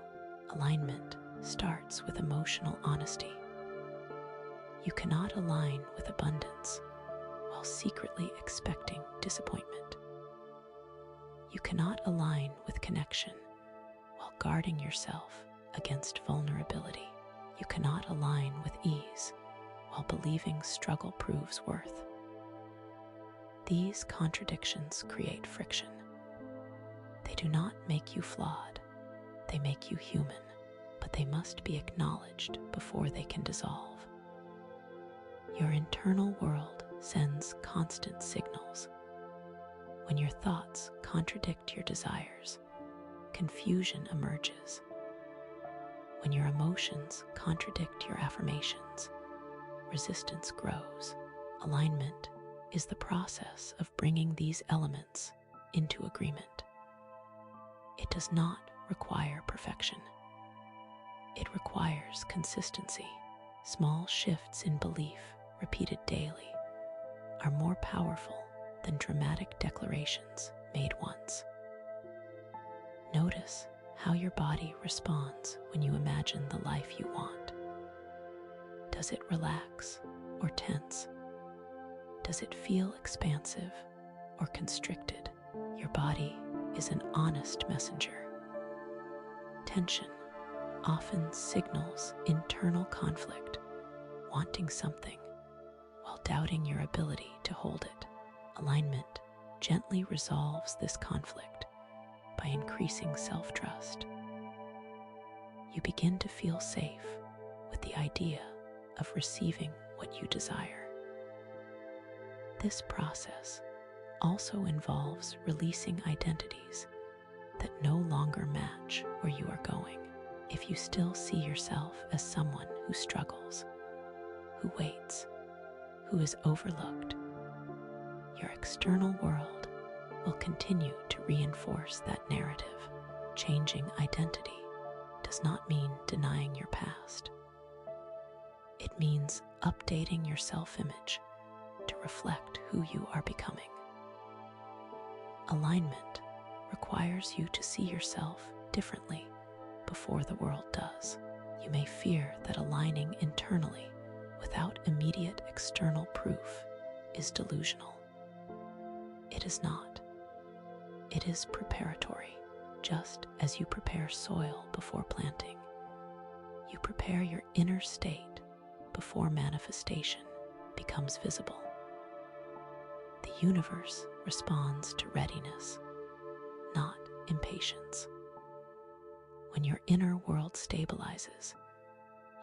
Alignment starts with emotional honesty. You cannot align with abundance while secretly expecting disappointment. You cannot align with connection while guarding yourself against vulnerability. You cannot align with ease while believing struggle proves worth. These contradictions create friction. They do not make you flawed, they make you human, but they must be acknowledged before they can dissolve. Your internal world sends constant signals. When your thoughts contradict your desires, confusion emerges. When your emotions contradict your affirmations, resistance grows. Alignment is the process of bringing these elements into agreement. It does not require perfection. It requires consistency. Small shifts in belief, repeated daily, are more powerful than dramatic declarations made once. Notice how your body responds when you imagine the life you want. Does it relax or tense? Does it feel expansive or constricted? Your body is an honest messenger. Tension often signals internal conflict, wanting something while doubting your ability to hold it. Alignment gently resolves this conflict by increasing self-trust. You begin to feel safe with the idea of receiving what you desire. This process also involves releasing identities that no longer match where you are going. If you still see yourself as someone who struggles, who waits, who is overlooked, your external world will continue to reinforce that narrative. Changing identity does not mean denying your past. It means updating your self-image to reflect who you are becoming. Alignment requires you to see yourself differently before the world does. You may fear that aligning internally without immediate external proof is delusional. It is not. It is preparatory. Just as you prepare soil before planting, you prepare your inner state before manifestation becomes visible. The universe responds to readiness, not impatience. When your inner world stabilizes,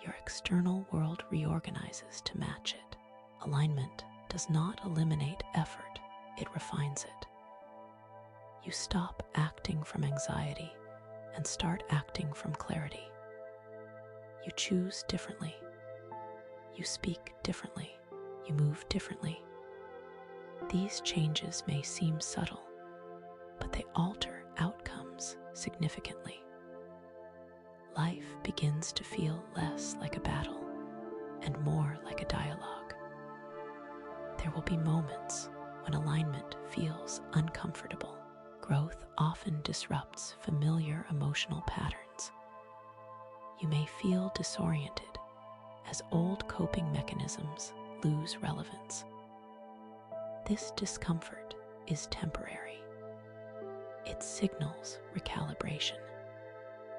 your external world reorganizes to match it. Alignment does not eliminate effort, it refines it. You stop acting from anxiety and start acting from clarity. You choose differently. You speak differently. You move differently. These changes may seem subtle, but they alter outcomes significantly. Life begins to feel less like a battle and more like a dialogue. There will be moments when alignment feels uncomfortable. Growth often disrupts familiar emotional patterns. You may feel disoriented as old coping mechanisms lose relevance. This discomfort is temporary. It signals recalibration.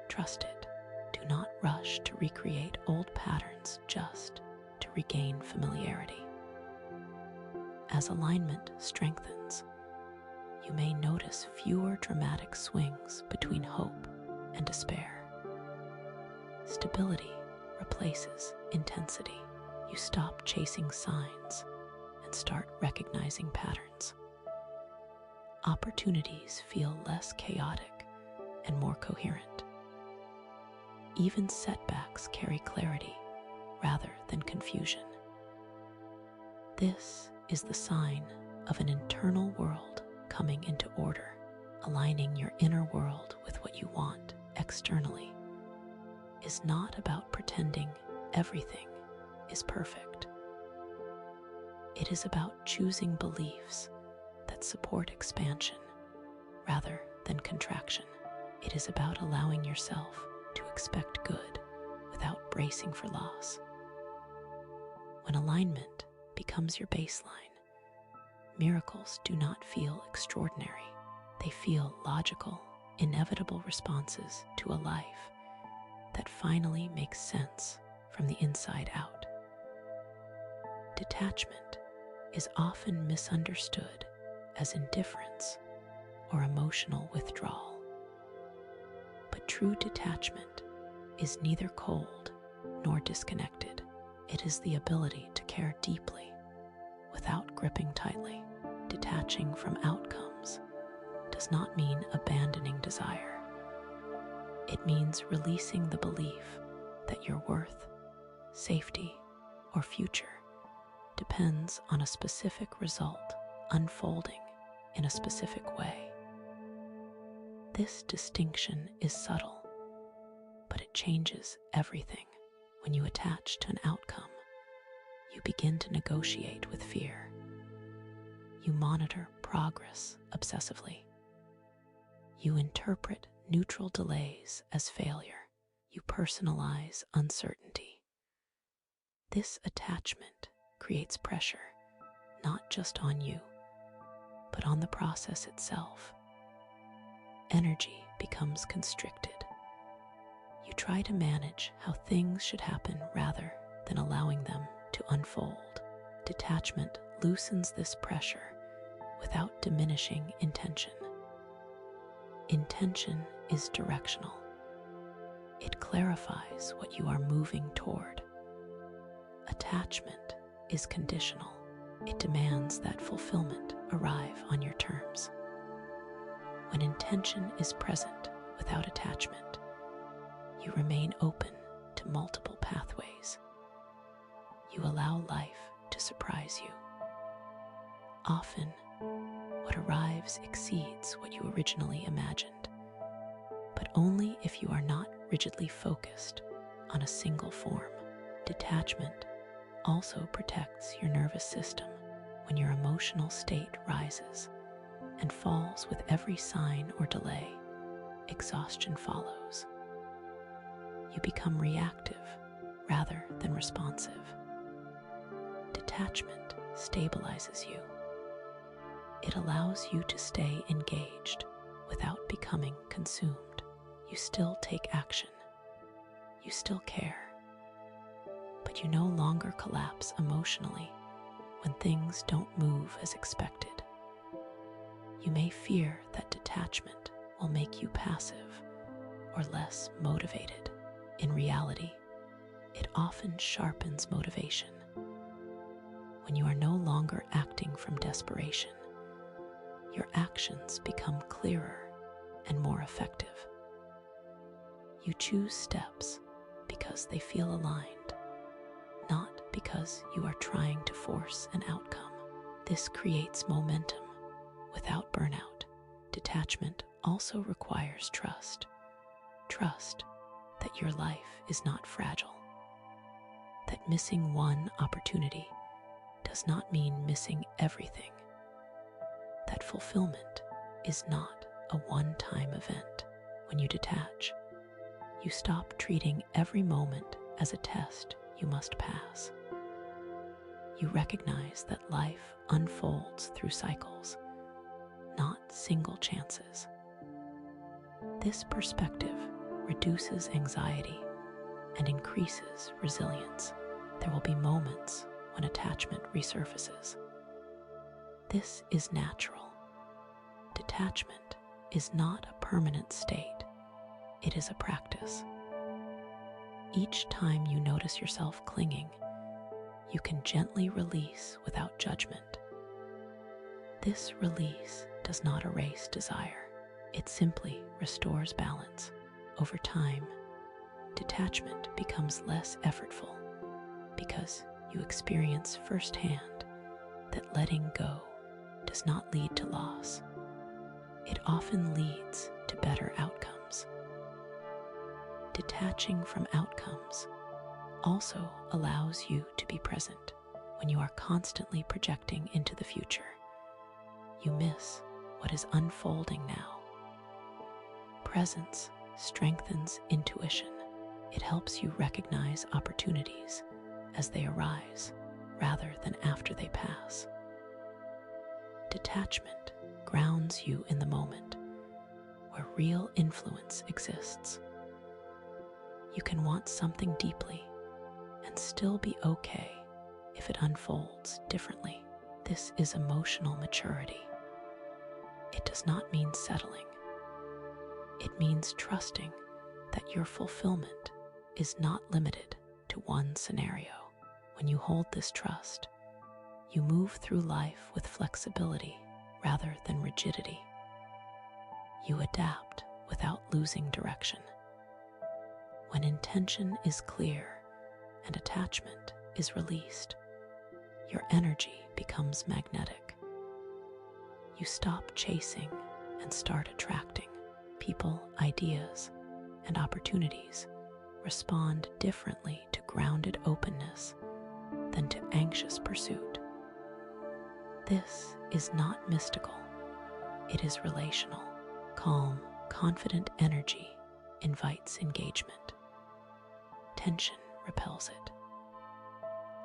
Trust it. Do not rush to recreate old patterns just to regain familiarity. As alignment strengthens, you may notice fewer dramatic swings between hope and despair. Stability replaces intensity. You stop chasing signs and start recognizing patterns. Opportunities feel less chaotic and more coherent. Even setbacks carry clarity rather than confusion. This is the sign of an internal world coming into order. Aligning your inner world with what you want externally is not about pretending everything is perfect. It is about choosing beliefs that support expansion rather than contraction. It is about allowing yourself to expect good without bracing for loss. When alignment becomes your baseline, miracles do not feel extraordinary. They feel logical, inevitable responses to a life that finally makes sense from the inside out. Detachment is often misunderstood as indifference or emotional withdrawal. But true detachment is neither cold nor disconnected. It is the ability to care deeply without gripping tightly. Detaching from outcomes does not mean abandoning desire. It means releasing the belief that your worth, safety, or future depends on a specific result unfolding in a specific way. This distinction is subtle, but it changes everything. When you attach to an outcome, you begin to negotiate with fear. You monitor progress obsessively. You interpret neutral delays as failure. You personalize uncertainty. This attachment creates pressure, not just on you, but on the process itself. Energy becomes constricted. You try to manage how things should happen rather than allowing them to unfold. Detachment loosens this pressure without diminishing intention. Intention is directional. It clarifies what you are moving toward. Attachment is conditional. It demands that fulfillment arrive on your terms. When intention is present without attachment, you remain open to multiple pathways. You allow life to surprise you. Often, what arrives exceeds what you originally imagined, but only if you are not rigidly focused on a single form. Detachment also protects your nervous system. When your emotional state rises and falls with every sign or delay, exhaustion follows. You become reactive rather than responsive. Detachment stabilizes you. It allows you to stay engaged without becoming consumed. You still take action. You still care. But you no longer collapse emotionally when things don't move as expected. You may fear that detachment will make you passive or less motivated. In reality, it often sharpens motivation. When you are no longer acting from desperation, your actions become clearer and more effective. You choose steps because they feel aligned, not because you are trying to force an outcome. This creates momentum without burnout. Detachment also requires trust. Trust that your life is not fragile, that missing one opportunity does not mean missing everything, that fulfillment is not a one-time event. When you detach, you stop treating every moment as a test you must pass. You recognize that life unfolds through cycles, not single chances. This perspective reduces anxiety and increases resilience. There will be moments when attachment resurfaces. This is natural. Detachment is not a permanent state. It is a practice. Each time you notice yourself clinging, you can gently release without judgment. This release does not erase desire. It simply restores balance. Over time, detachment becomes less effortful because you experience firsthand that letting go does not lead to loss. It often leads to better outcomes. Detaching from outcomes also allows you to be present. When you are constantly projecting into the future, you miss what is unfolding now. Presence strengthens intuition. It helps you recognize opportunities as they arise rather than after they pass. Detachment grounds you in the moment where real influence exists. You can want something deeply and still be okay if it unfolds differently. This is emotional maturity. It does not mean settling. It means trusting that your fulfillment is not limited to one scenario. When you hold this trust, you move through life with flexibility rather than rigidity. You adapt without losing direction. When intention is clear and attachment is released, your energy becomes magnetic. You stop chasing and start attracting. People, ideas, and opportunities respond differently to grounded openness than to anxious pursuit. This is not mystical, it is relational. Calm, confident energy invites engagement. Tension repels it.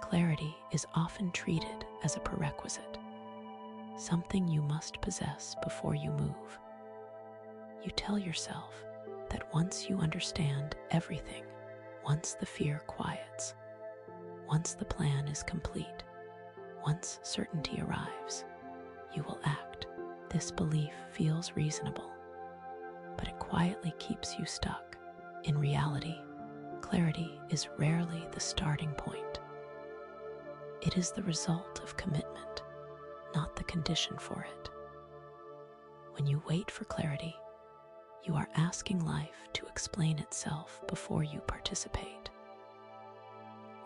Clarity is often treated as a prerequisite, something you must possess before you move. You tell yourself that once you understand everything, once the fear quiets, once the plan is complete, once certainty arrives, you will act. This belief feels reasonable, but it quietly keeps you stuck. In reality, clarity is rarely the starting point. It is the result of commitment, not the condition for it. When you wait for clarity, you are asking life to explain itself before you participate.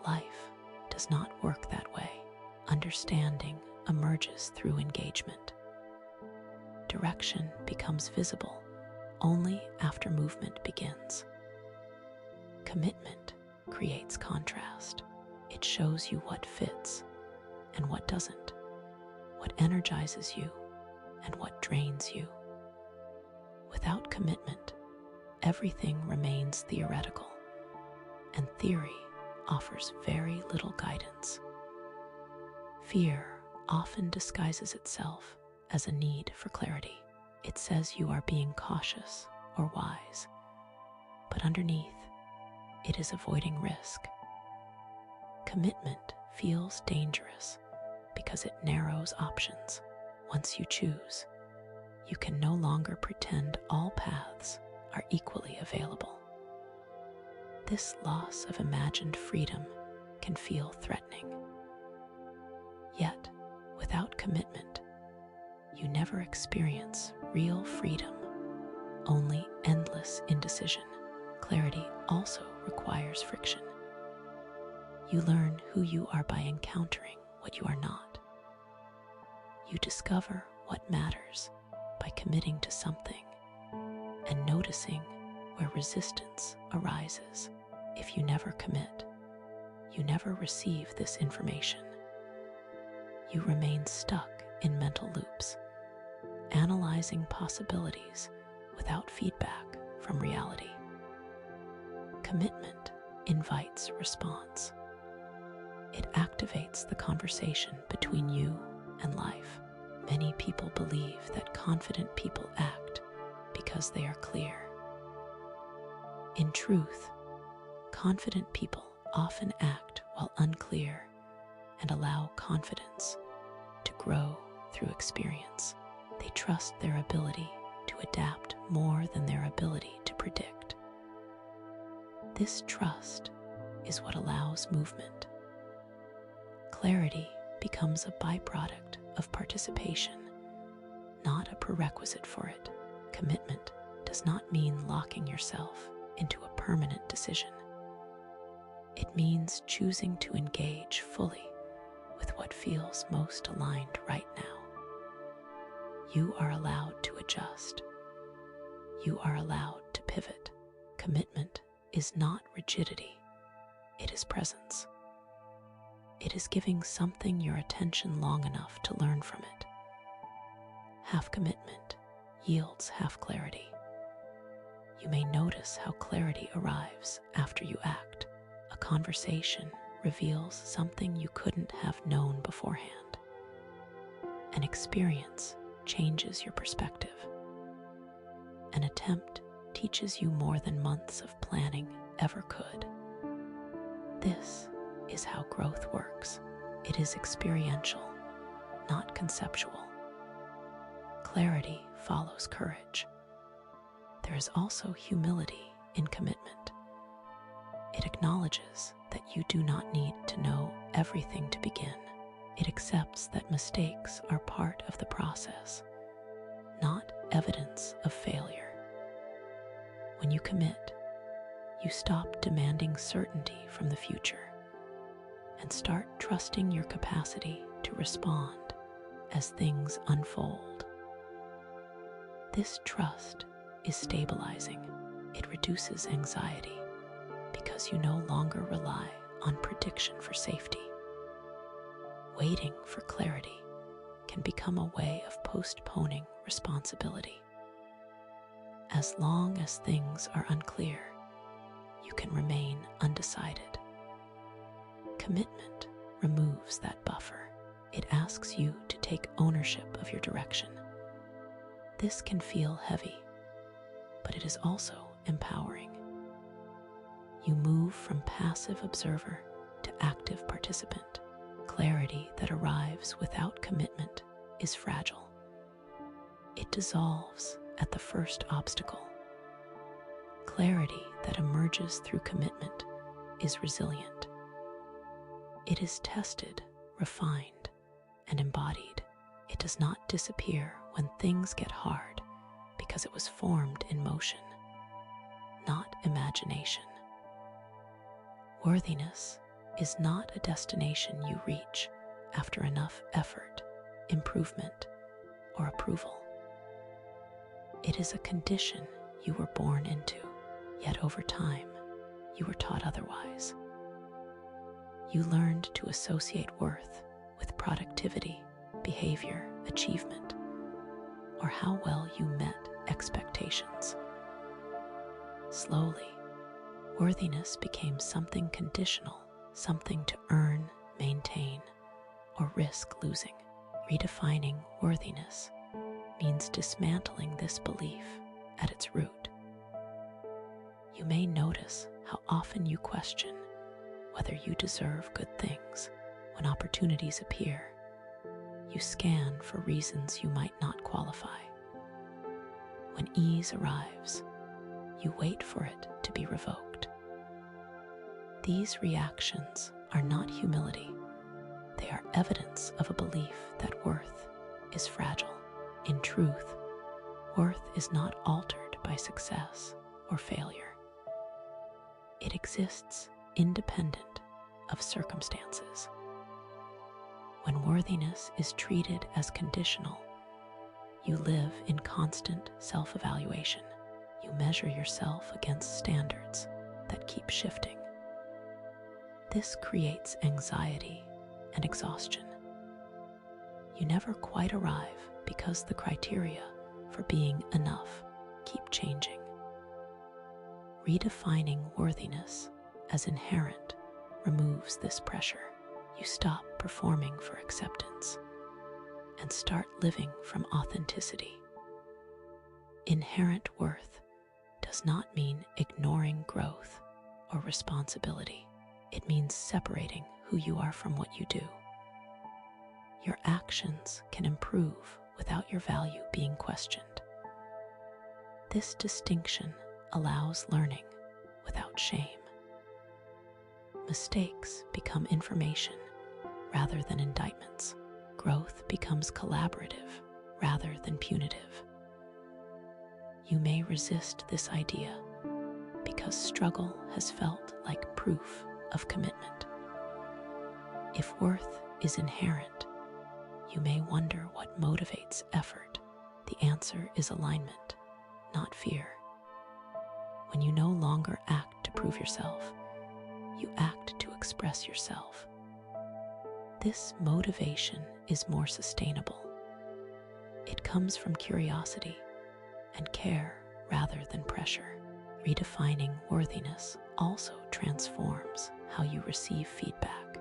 Life does not work that way. Understanding emerges through engagement. Direction becomes visible only after movement begins. Commitment creates contrast. It shows you what fits and what doesn't, what energizes you and what drains you. Without commitment, everything remains theoretical, and theory offers very little guidance. Fear often disguises itself as a need for clarity. It says you are being cautious or wise, but underneath, it is avoiding risk. Commitment feels dangerous because it narrows options. Once you choose, you can no longer pretend all paths are equally available. This loss of imagined freedom can feel threatening. Yet, without commitment, you never experience real freedom, only endless indecision. Clarity also requires friction. You learn who you are by encountering what you are not. You discover what matters by committing to something and noticing where resistance arises. If you never commit, you never receive this information. You remain stuck in mental loops, analyzing possibilities without feedback from reality. Commitment invites response. It activates the conversation between you and life. Many people believe that confident people act because they are clear. In truth, confident people often act while unclear and allow confidence to grow through experience. They trust their ability to adapt more than their ability to predict. This trust is what allows movement. Clarity becomes a byproduct of participation, not a prerequisite for it. Commitment does not mean locking yourself into a permanent decision. It means choosing to engage fully with what feels most aligned right now. You are allowed to adjust. You are allowed to pivot. Commitment is not rigidity, it is presence. It is giving something your attention long enough to learn from it. Half commitment yields half clarity. You may notice how clarity arrives after you act. A conversation reveals something you couldn't have known beforehand. An experience changes your perspective. An attempt teaches you more than months of planning ever could. This is how growth works. It is experiential, not conceptual. Clarity follows courage. There is also humility in commitment. It acknowledges that you do not need to know everything to begin. It accepts that mistakes are part of the process, not evidence of failure. When you commit, you stop demanding certainty from the future and start trusting your capacity to respond as things unfold. This trust is stabilizing. It reduces anxiety because you no longer rely on prediction for safety. Waiting for clarity can become a way of postponing responsibility. As long as things are unclear, you can remain undecided. Commitment removes that buffer. It asks you to take ownership of your direction. This can feel heavy, but it is also empowering. You move from passive observer to active participant. Clarity that arrives without commitment is fragile. It dissolves at the first obstacle. Clarity that emerges through commitment is resilient. It is tested, refined, and embodied. It does not disappear when things get hard because it was formed in motion, not imagination. Worthiness is not a destination you reach after enough effort, improvement, or approval. It is a condition you were born into, yet over time, you were taught otherwise. You learned to associate worth with productivity, behavior, achievement, or how well you met expectations. Slowly, worthiness became something conditional, something to earn, maintain, or risk losing. Redefining worthiness means dismantling this belief at its root. You may notice how often you question whether you deserve good things. When opportunities appear, you scan for reasons you might not qualify. When ease arrives, you wait for it to be revoked. These reactions are not humility. They are evidence of a belief that worth is fragile. In truth, worth is not altered by success or failure. It exists independent of circumstances. When worthiness is treated as conditional, you live in constant self-evaluation. You measure yourself against standards that keep shifting. This creates anxiety and exhaustion. You never quite arrive because the criteria for being enough keep changing. Redefining worthiness as inherent removes this pressure. You stop performing for acceptance and start living from authenticity. Inherent worth does not mean ignoring growth or responsibility. It means separating who you are from what you do. Your actions can improve without your value being questioned. This distinction allows learning without shame. Mistakes become information rather than indictments. Growth becomes collaborative rather than punitive. You may resist this idea because struggle has felt like proof of commitment. If worth is inherent, you may wonder what motivates effort. The answer is alignment, not fear. When you no longer act to prove yourself, you act to express yourself. This motivation is more sustainable. It comes from curiosity and care rather than pressure. Redefining worthiness also transforms how you receive feedback.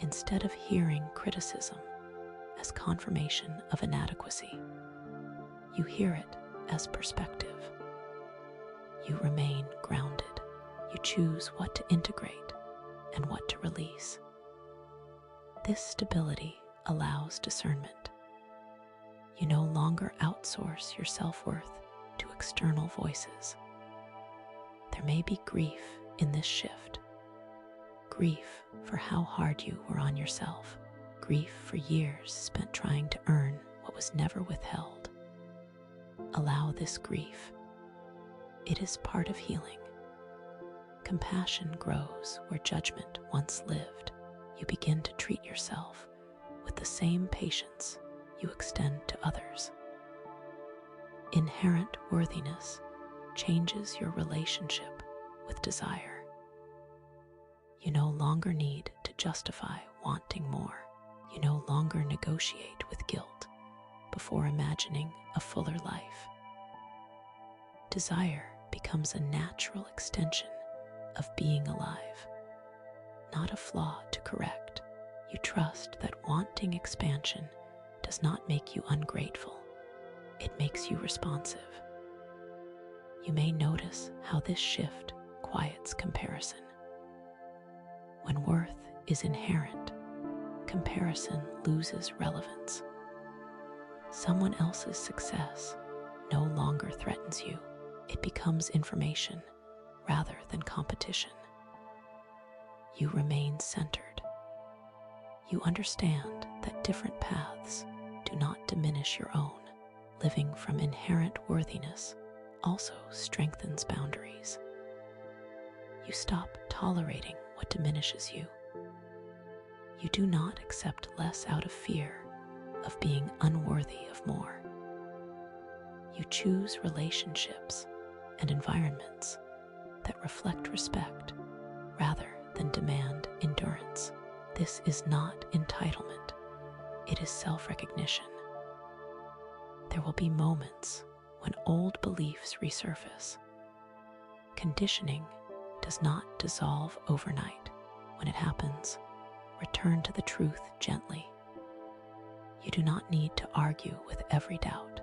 Instead of hearing criticism as confirmation of inadequacy, you hear it as perspective. You remain grounded. You choose what to integrate and what to release. This stability allows discernment. You no longer outsource your self-worth to external voices. There may be grief in this shift. Grief for how hard you were on yourself. Grief for years spent trying to earn what was never withheld. Allow this grief. It is part of healing. Compassion grows where judgment once lived. You begin to treat yourself with the same patience you extend to others. Inherent worthiness changes your relationship with desire. You no longer need to justify wanting more. You no longer negotiate with guilt before imagining a fuller life. Desire becomes a natural extension of being alive, not a flaw to correct. You trust that wanting expansion does not make you ungrateful. It makes you responsive. You may notice how this shift quiets comparison. When worth is inherent, comparison loses relevance. Someone else's success no longer threatens you. It becomes information rather than competition. You remain centered. You understand that different paths do not diminish your own. Living from inherent worthiness also strengthens boundaries. You stop tolerating what diminishes you. You do not accept less out of fear of being unworthy of more. You choose relationships and environments that reflect respect rather than demand endurance. This is not entitlement. It is self-recognition. There will be moments when old beliefs resurface. Conditioning does not dissolve overnight. When it happens, return to the truth gently. You do not need to argue with every doubt.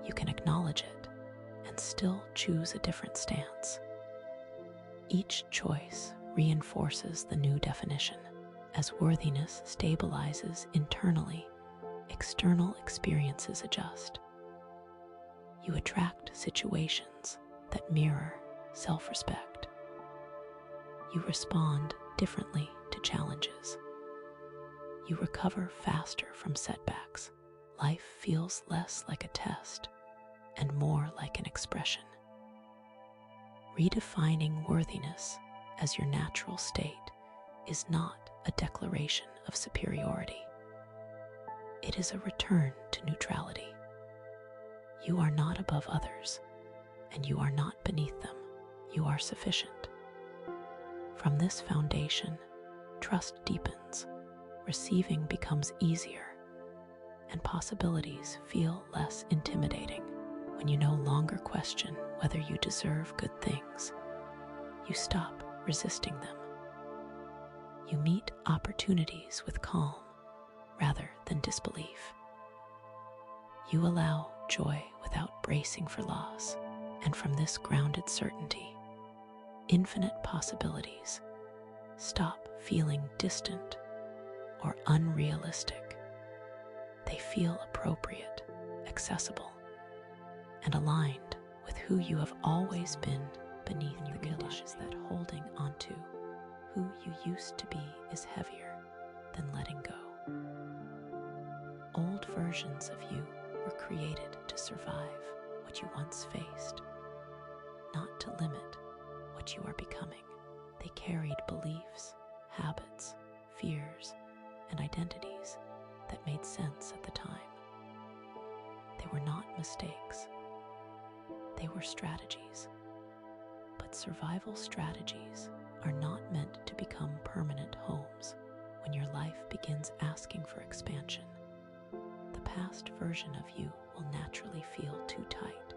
You can acknowledge it and still choose a different stance. Each choice reinforces the new definition. As worthiness stabilizes internally, external experiences adjust. You attract situations that mirror self-respect. You respond differently to challenges. You recover faster from setbacks. Life feels less like a test and more like an expression. Redefining worthiness as your natural state is not a declaration of superiority. It is a return to neutrality. You are not above others, and you are not beneath them. You are sufficient. From this foundation, trust deepens, receiving becomes easier, and possibilities feel less intimidating. When you no longer question whether you deserve good things, you stop resisting them. You meet opportunities with calm rather than disbelief. You allow joy without bracing for loss, and from this grounded certainty, infinite possibilities stop feeling distant or unrealistic. They feel appropriate, accessible, and aligned with who you have always been beneath the conditions. That holding onto who you used to be is heavier than letting go. Old versions of you were created to survive what you once faced, not to limit what you are becoming. They carried beliefs, habits, fears, and identities that made sense at the time. They were not mistakes. They were strategies. But survival strategies are not meant to become permanent homes. When your life begins asking for expansion, the past version of you will naturally feel too tight,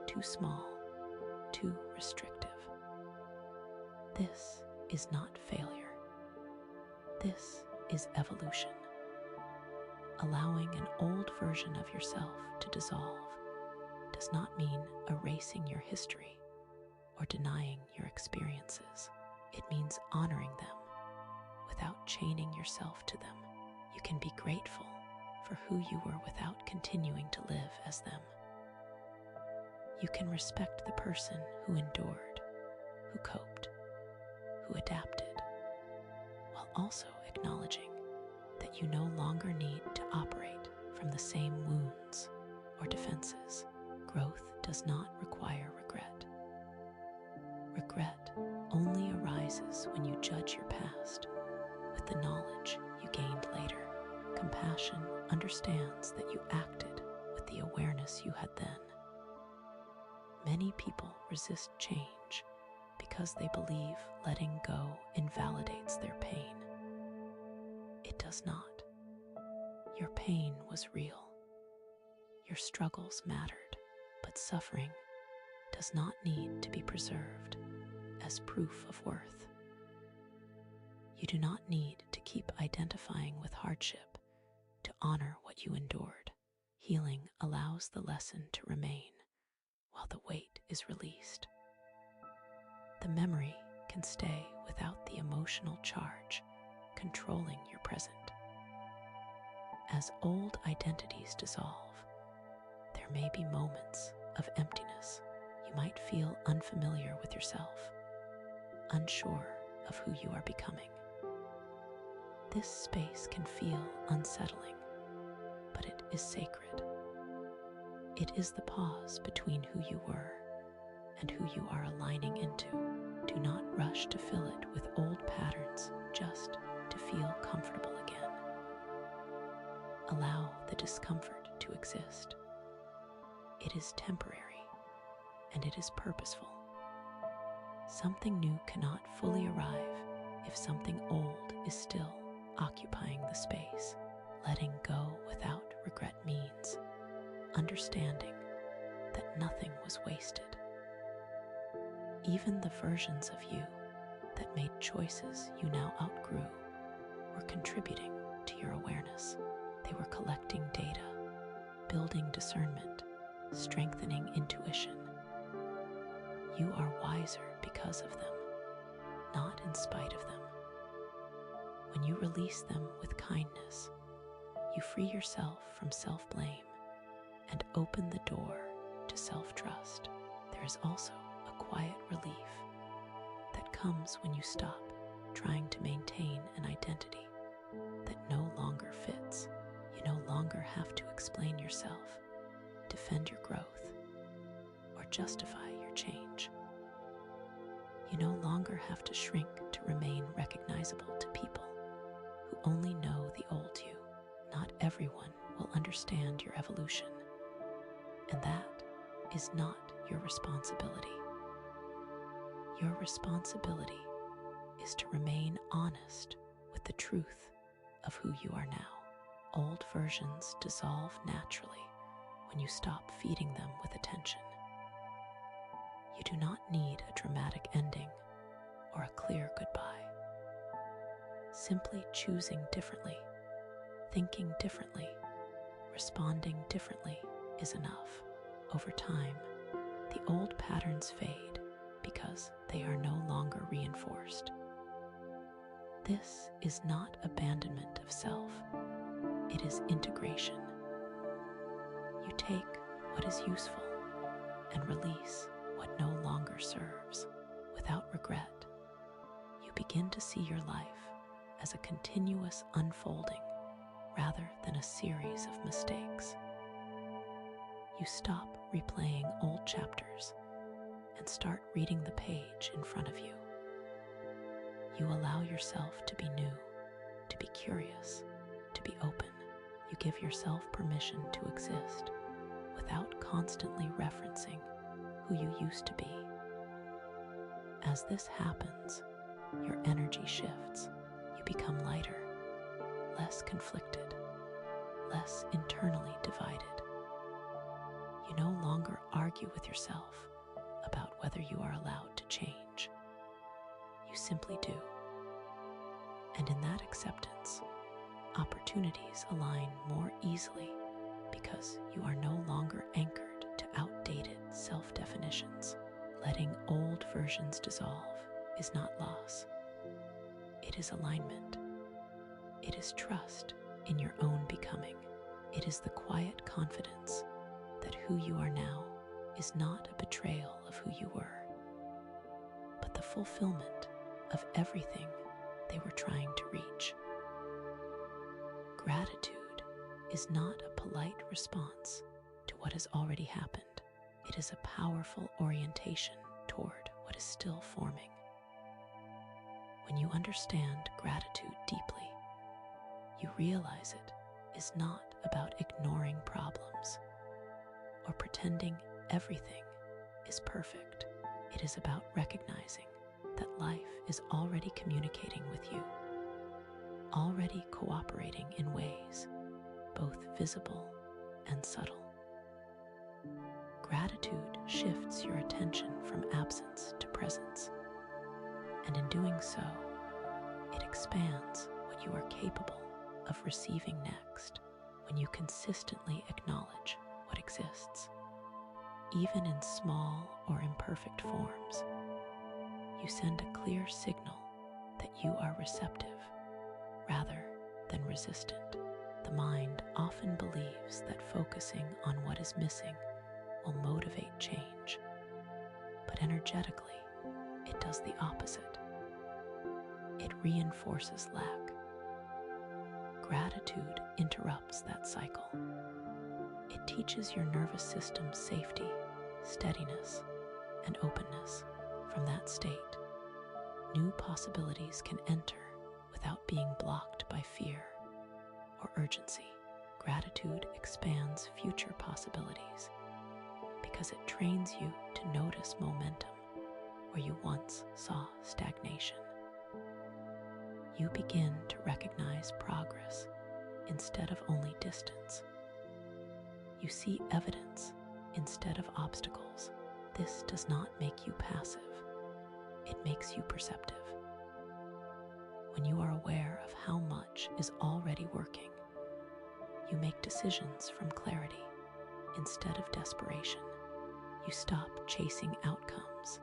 too small, too restrictive. This is not failure. This is evolution. Allowing an old version of yourself to dissolve does not mean erasing your history or denying your experiences. It means honoring them without chaining yourself to them. You can be grateful for who you were without continuing to live as them. You can respect the person who endured, who coped, who adapted, while also acknowledging that you no longer need to operate from the same wounds or defenses. Growth does not require regret. Regret only arises when you judge your past with the knowledge you gained later. Compassion understands that you acted with the awareness you had then. Many people resist change because they believe letting go invalidates their pain. It does not. Your pain was real. Your struggles mattered, but suffering does not need to be preserved as proof of worth. You do not need to keep identifying with hardship to honor what you endured. Healing allows the lesson to remain while the weight is released. The memory can stay without the emotional charge controlling your present. As old identities dissolve, there may be moments of emptiness. You might feel unfamiliar with yourself, unsure of who you are becoming. This space can feel unsettling, but it is sacred. It is the pause between who you were and who you are aligning into. Do not rush to fill it with old patterns just to feel comfortable again. Allow the discomfort to exist. It is temporary, and it is purposeful. Something new cannot fully arrive if something old is still occupying the space. Letting go without regret means understanding that nothing was wasted. Even the versions of you that made choices you now outgrew were contributing to your awareness. They were collecting data, building discernment, strengthening intuition. You are wiser because of them, not in spite of them. When you release them with kindness, you free yourself from self-blame and open the door to self-trust. There is also a quiet relief that comes when you stop trying to maintain an identity that no longer fits. You no longer have to explain yourself, defend your growth, or justify your change. You no longer have to shrink to remain recognizable to people who only know the old you. Not everyone will understand your evolution, and that is not your responsibility. Your responsibility is to remain honest with the truth of who you are now. Old versions dissolve naturally when you stop feeding them with attention. You do not need a dramatic ending or a clear goodbye. Simply choosing differently, thinking differently, responding differently is enough. Over time, the old patterns fade because they are no longer reinforced. This is not abandonment of self, it is integration. You take what is useful and release what no longer serves. Without regret, you begin to see your life as a continuous unfolding rather than a series of mistakes. You stop replaying old chapters and start reading the page in front of you. You allow yourself to be new, to be curious, to be open. You give yourself permission to exist without constantly referencing who you used to be. As this happens, your energy shifts. You become lighter, less conflicted, less internally divided. You no longer argue with yourself about whether you are allowed to change. You simply do. And in that acceptance, opportunities align more easily because you are no longer anchored to outdated self-definitions. Letting old versions dissolve is not loss. It is alignment. It is trust in your own becoming. It is the quiet confidence that who you are now is not a betrayal of who you were, but the fulfillment of everything they were trying to reach. Gratitude is not a polite response to what has already happened. It is a powerful orientation toward what is still forming. When you understand gratitude deeply, you realize it is not about ignoring problems or pretending everything is perfect. It is about recognizing that life is already communicating with you, already cooperating in ways both visible and subtle. Gratitude shifts your attention from absence to presence, and in doing so, it expands what you are capable of receiving next. When you consistently acknowledge what exists, even in small or imperfect forms, you send a clear signal that you are receptive rather than resistant. The mind often believes that focusing on what is missing will motivate change, but energetically, it does the opposite. It reinforces lack. Gratitude interrupts that cycle. It teaches your nervous system safety, steadiness, and openness. From that state, new possibilities can enter without being blocked by fear or urgency. Gratitude expands future possibilities because it trains you to notice momentum where you once saw stagnation. You begin to recognize progress instead of only distance. You see evidence instead of obstacles. This does not make you passive. It makes you perceptive. When you are aware of how much is already working, you make decisions from clarity instead of desperation. You stop chasing outcomes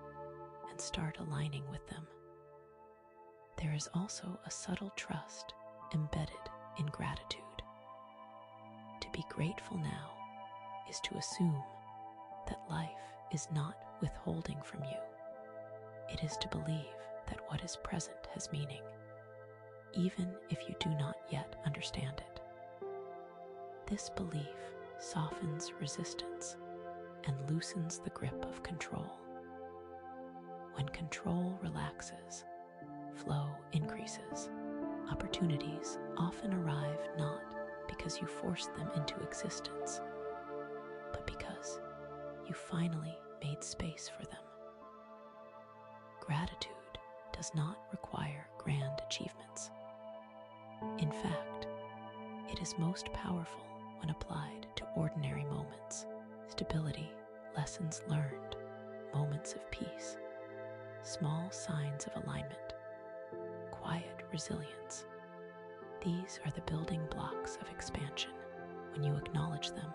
and start aligning with them. There is also a subtle trust embedded in gratitude. To be grateful now is to assume that life is not withholding from you. It is to believe that what is present has meaning, even if you do not yet understand it. This belief softens resistance and loosens the grip of control. When control relaxes, flow increases. Opportunities often arrive not because you forced them into existence, but because you finally made space for them. Gratitude does not require grand achievements. In fact, it is most powerful when applied to ordinary moments. Stability, lessons learned, moments of peace, small signs of alignment, quiet resilience. These are the building blocks of expansion. When you acknowledge them,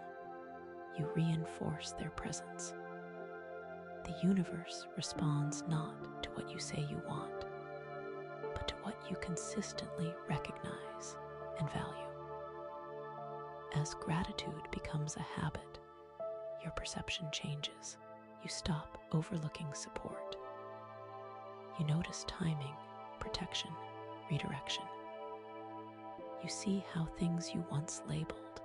you reinforce their presence. The universe responds not to what you say you want, but to what you consistently recognize and value. As gratitude becomes a habit, your perception changes. You stop overlooking support. You notice timing, protection, redirection. You see how things you once labeled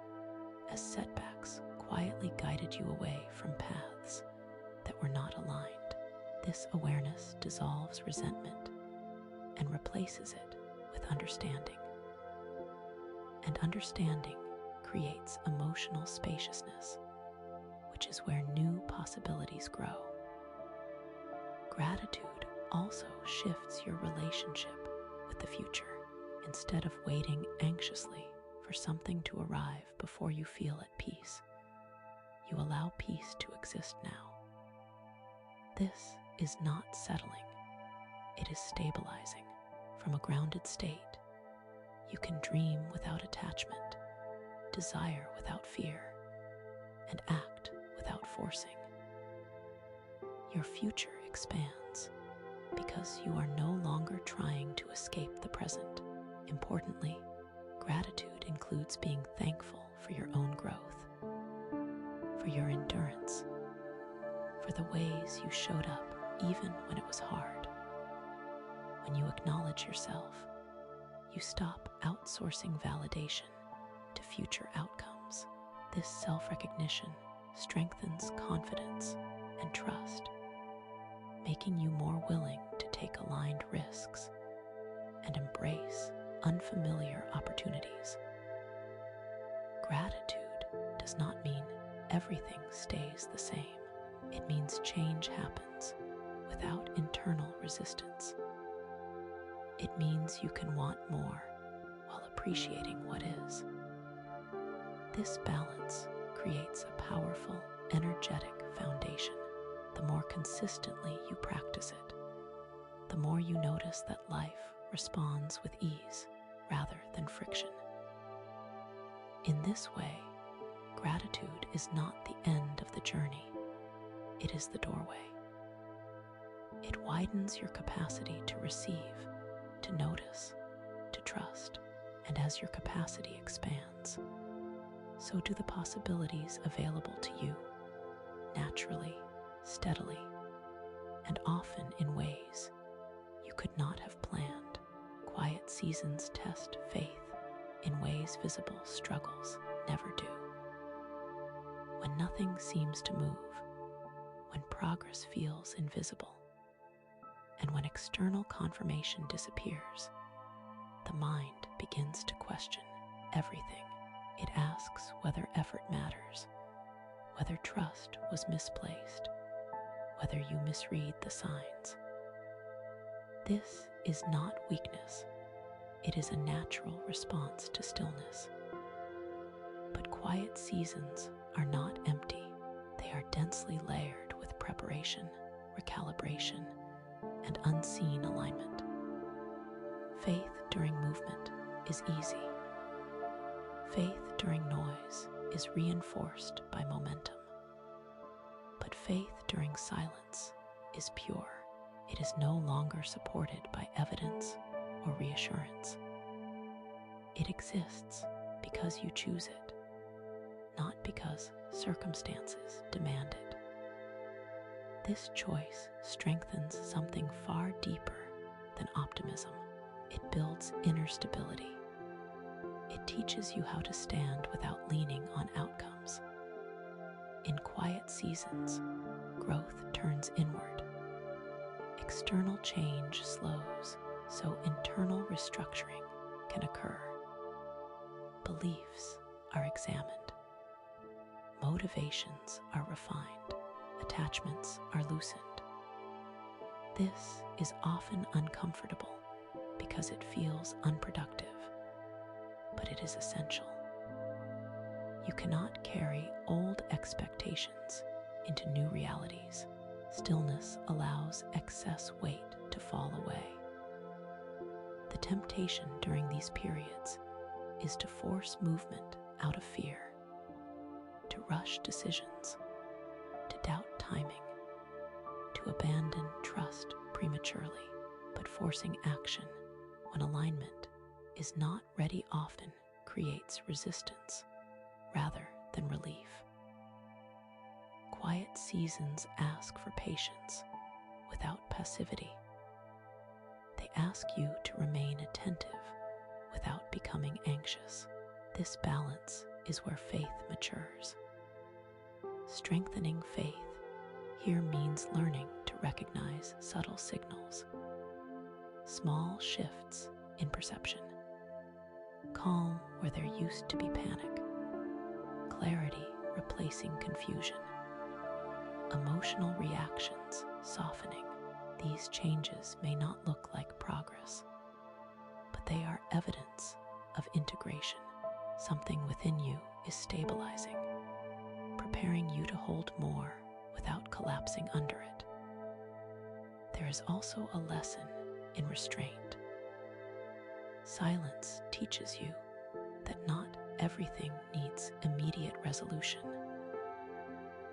as setbacks quietly guided you away from paths that were not aligned. This awareness dissolves resentment and replaces it with understanding. And understanding creates emotional spaciousness, which is where new possibilities grow. Gratitude also shifts your relationship with the future. Instead of waiting anxiously for something to arrive before you feel at peace, you allow peace to exist now. This is not settling, it is stabilizing. From a grounded state, you can dream without attachment, desire without fear, and act without forcing. Your future expands because you are no longer trying to escape the present. Importantly, gratitude includes being thankful for your own growth, for your endurance, for the ways you showed up even when it was hard. When you acknowledge yourself, you stop outsourcing validation to future outcomes. This self-recognition strengthens confidence and trust. making you more willing to take aligned risks and embrace unfamiliar opportunities. Gratitude does not mean everything stays the same. It means change happens without internal resistance. It means you can want more while appreciating what is. This balance creates a powerful, energetic foundation. The more consistently you practice it, the more you notice that life responds with ease rather than friction. In this way, gratitude is not the end of the journey, it is the doorway. It widens your capacity to receive, to notice, to trust, and as your capacity expands, so do the possibilities available to you, naturally, steadily, and often in ways you could not have planned. Quiet seasons test faith in ways visible struggles never do. When nothing seems to move, when progress feels invisible, and when external confirmation disappears, the mind begins to question everything. It asks whether effort matters, whether trust was misplaced, whether you misread the signs. This is not weakness. It is a natural response to stillness. But quiet seasons are not empty. They are densely layered with preparation, recalibration, and unseen alignment. Faith during movement is easy. Faith during noise is reinforced by momentum. But faith during silence is pure. It is no longer supported by evidence or reassurance. It exists because you choose it, not because circumstances demand it. This choice strengthens something far deeper than optimism. It builds inner stability. It teaches you how to stand without leaning on outcomes. In quiet seasons, growth turns inward. External change slows, so internal restructuring can occur. Beliefs are examined. Motivations are refined. Attachments are loosened. This is often uncomfortable because it feels unproductive, but it is essential. You cannot carry old expectations into new realities. Stillness allows excess weight to fall away. The temptation during these periods is to force movement out of fear, to rush decisions, to doubt timing, to abandon trust prematurely. But forcing action when alignment is not ready often creates resistance rather than relief. Quiet seasons ask for patience without passivity. They ask you to remain attentive without becoming anxious. This balance is where faith matures. Strengthening faith here means learning to recognize subtle signals, small shifts in perception, calm where there used to be panic, clarity replacing confusion, emotional reactions softening. These changes may not look like progress, but they are evidence of integration. Something within you is stabilizing, preparing you to hold more without collapsing under it. There is also a lesson in restraint. Silence teaches you that not everything needs immediate resolution.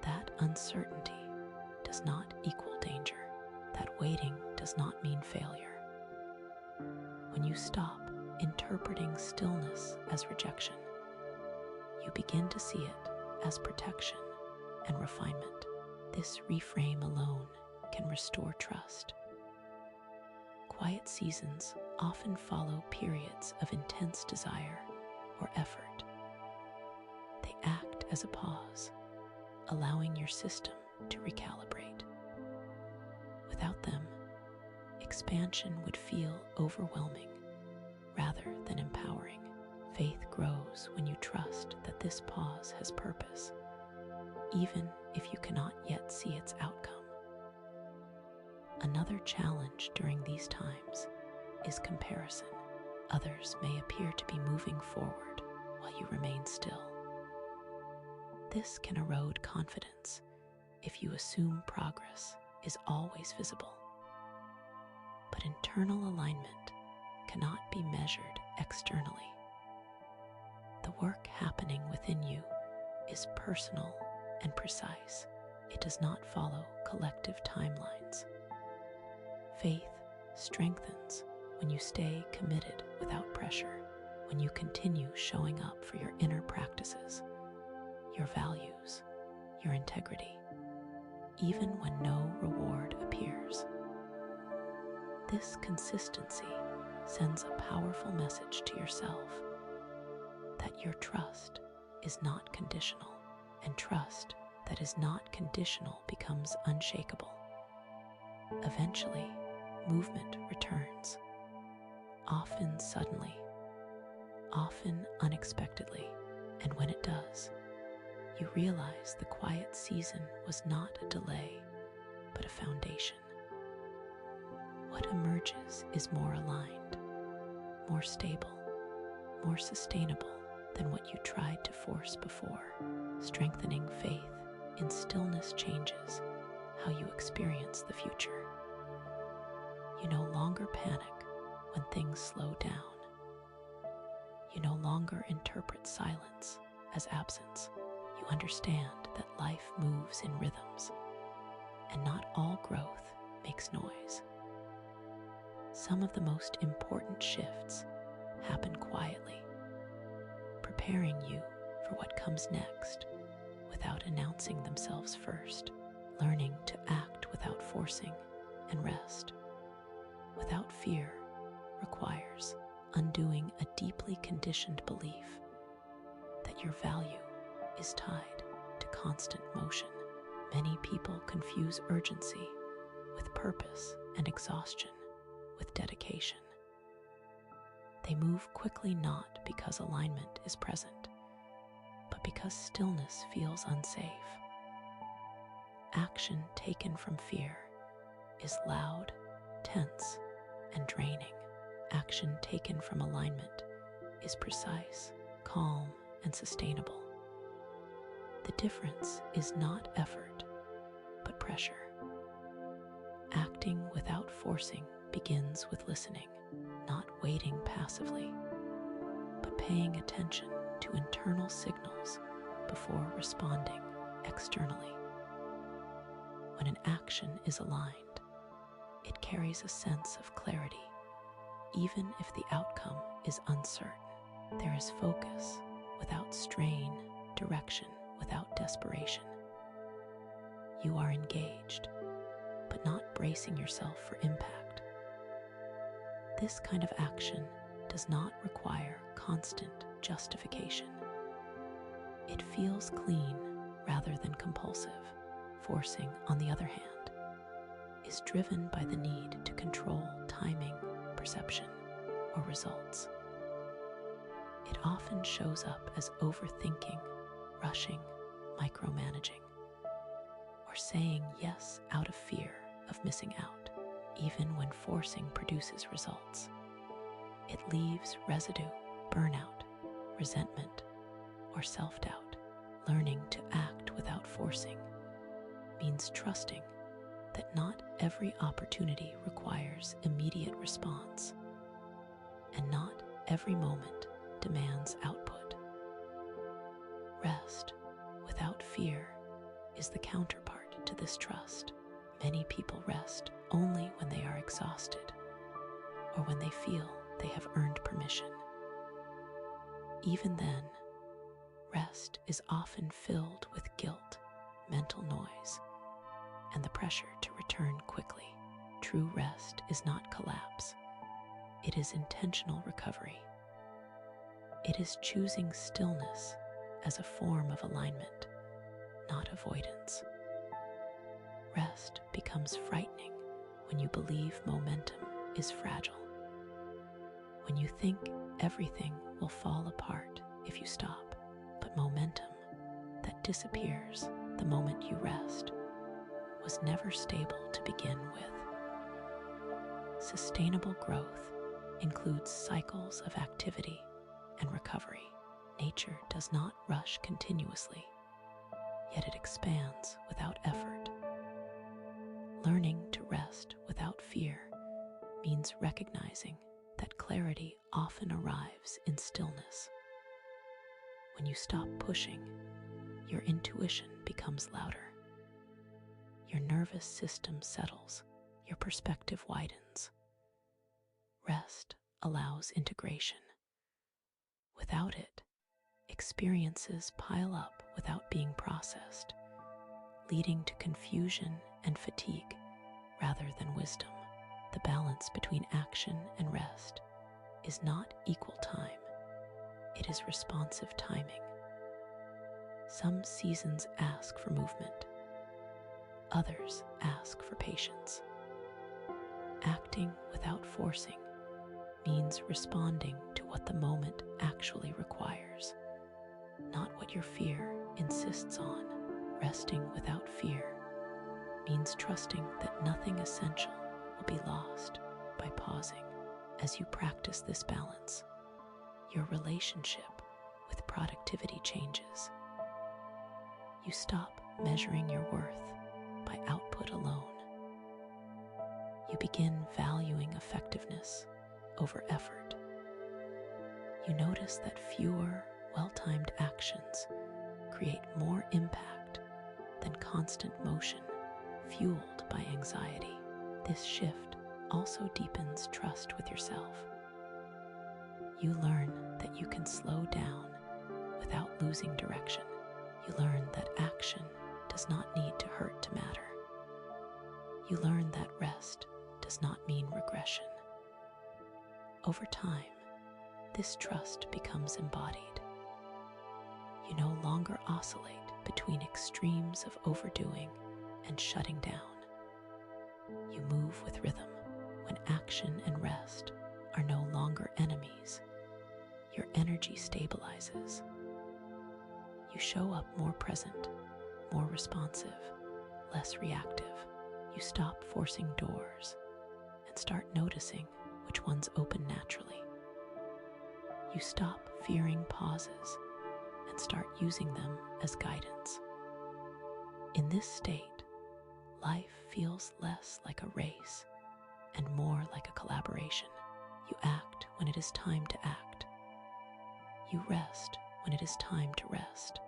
That uncertainty does not equal danger. That waiting does not mean failure. When you stop interpreting stillness as rejection, you begin to see it as protection and refinement. This reframe alone can restore trust. Quiet seasons often follow periods of intense desire or effort. They act as a pause, allowing your system to recalibrate. Without them, expansion would feel overwhelming rather than empowering. Faith grows when you trust that this pause has purpose, even if you cannot yet see its outcome. Another challenge during these times is comparison. Others may appear to be moving forward while you remain still. This can erode confidence if you assume progress is always visible. But internal alignment cannot be measured externally. The work happening within you is personal and precise. It does not follow collective timelines. Faith strengthens when you stay committed without pressure, when you continue showing up for your inner practices, your values, your integrity, even when no reward appears. This consistency sends a powerful message to yourself that your trust is not conditional, and trust that is not conditional becomes unshakable. Eventually, movement returns, often suddenly, often unexpectedly, and when it does, you realize the quiet season was not a delay, but a foundation. What emerges is more aligned, more stable, more sustainable than what you tried to force before. Strengthening faith in stillness changes how you experience the future. You no longer panic when things slow down. You no longer interpret silence as absence. You understand that life moves in rhythms, and not all growth makes noise. Some of the most important shifts happen quietly, preparing you for what comes next without announcing themselves first. Learning to act without forcing and rest without fear requires undoing a deeply conditioned belief that your value is tied to constant motion. Many people confuse urgency with purpose and exhaustion with dedication. They move quickly not because alignment is present, but because stillness feels unsafe. Action taken from fear is loud, tense, and draining. Action taken from alignment is precise, calm, and sustainable. The difference is not effort, but pressure. Acting without forcing begins with listening, not waiting passively, but paying attention to internal signals before responding externally. When an action is aligned, it carries a sense of clarity, even if the outcome is uncertain. There is focus without strain, direction without desperation. You are engaged, but not bracing yourself for impact. This kind of action does not require constant justification. It feels clean rather than compulsive. Forcing, on the other hand, is driven by the need to control timing, perception, or results. It often shows up as overthinking, rushing, micromanaging, or saying yes out of fear of missing out. Even when forcing produces results, it leaves residue, burnout, resentment, or self-doubt. Learning to act without forcing means trusting that not every opportunity requires immediate response, and not every moment demands output. Rest without fear is the counterpart to this trust. Many people rest only when they are exhausted or when they feel they have earned permission. Even then, rest is often filled with guilt, mental noise, and the pressure to return quickly. True rest is not collapse. It is intentional recovery. It is choosing stillness as a form of alignment, not avoidance. Rest becomes frightening when you believe momentum is fragile. When you think everything will fall apart if you stop, but momentum that disappears the moment you rest was never stable to begin with. Sustainable growth includes cycles of activity and recovery. Nature does not rush continuously, yet it expands without effort. Learning to rest without fear means recognizing that clarity often arrives in stillness. When you stop pushing, your intuition becomes louder. Your nervous system settles, your perspective widens. Rest allows integration. Without it, experiences pile up without being processed, leading to confusion and fatigue rather than wisdom. The balance between action and rest is not equal time, it is responsive timing. Some seasons ask for movement, others ask for patience. Acting without forcing means responding to what the moment actually requires, not what your fear insists on. Resting without fear means trusting that nothing essential will be lost by pausing. As you practice this balance, your relationship with productivity changes. You stop measuring your worth by output alone. You begin valuing effectiveness over effort. You notice that fewer well-timed actions create more impact than constant motion fueled by anxiety. This shift also deepens trust with yourself. You learn that you can slow down without losing direction. You learn that action does not need to hurt to matter. You learn that rest does not mean regression. Over time, this trust becomes embodied. You no longer oscillate between extremes of overdoing and shutting down. You move with rhythm when action and rest are no longer enemies. Your energy stabilizes. You show up more present, more responsive, less reactive. You stop forcing doors and start noticing which ones open naturally. You stop fearing pauses and start using them as guidance. In this state, life feels less like a race and more like a collaboration. You act when it is time to act. You rest when it is time to rest.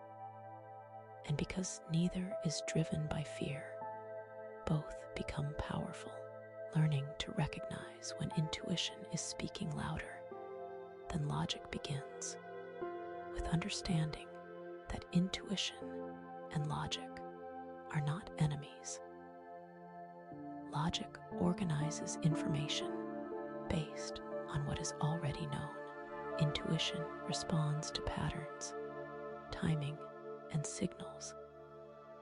And because neither is driven by fear, both become powerful. Learning to recognize when intuition is speaking louder than logic begins, with understanding that intuition and logic are not enemies. Logic organizes information based on what is already known. Intuition responds to patterns, timing, and signals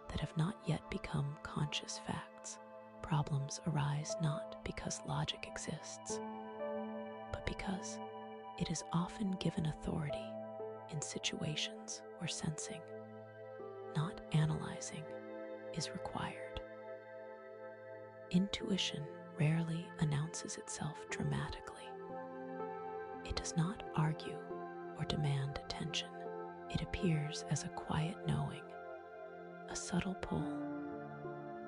that have not yet become conscious facts. Problems arise not because logic exists, but because it is often given authority in situations where sensing, not analyzing, is required. Intuition rarely announces itself dramatically. It does not argue or demand attention. It appears as a quiet knowing, a subtle pull,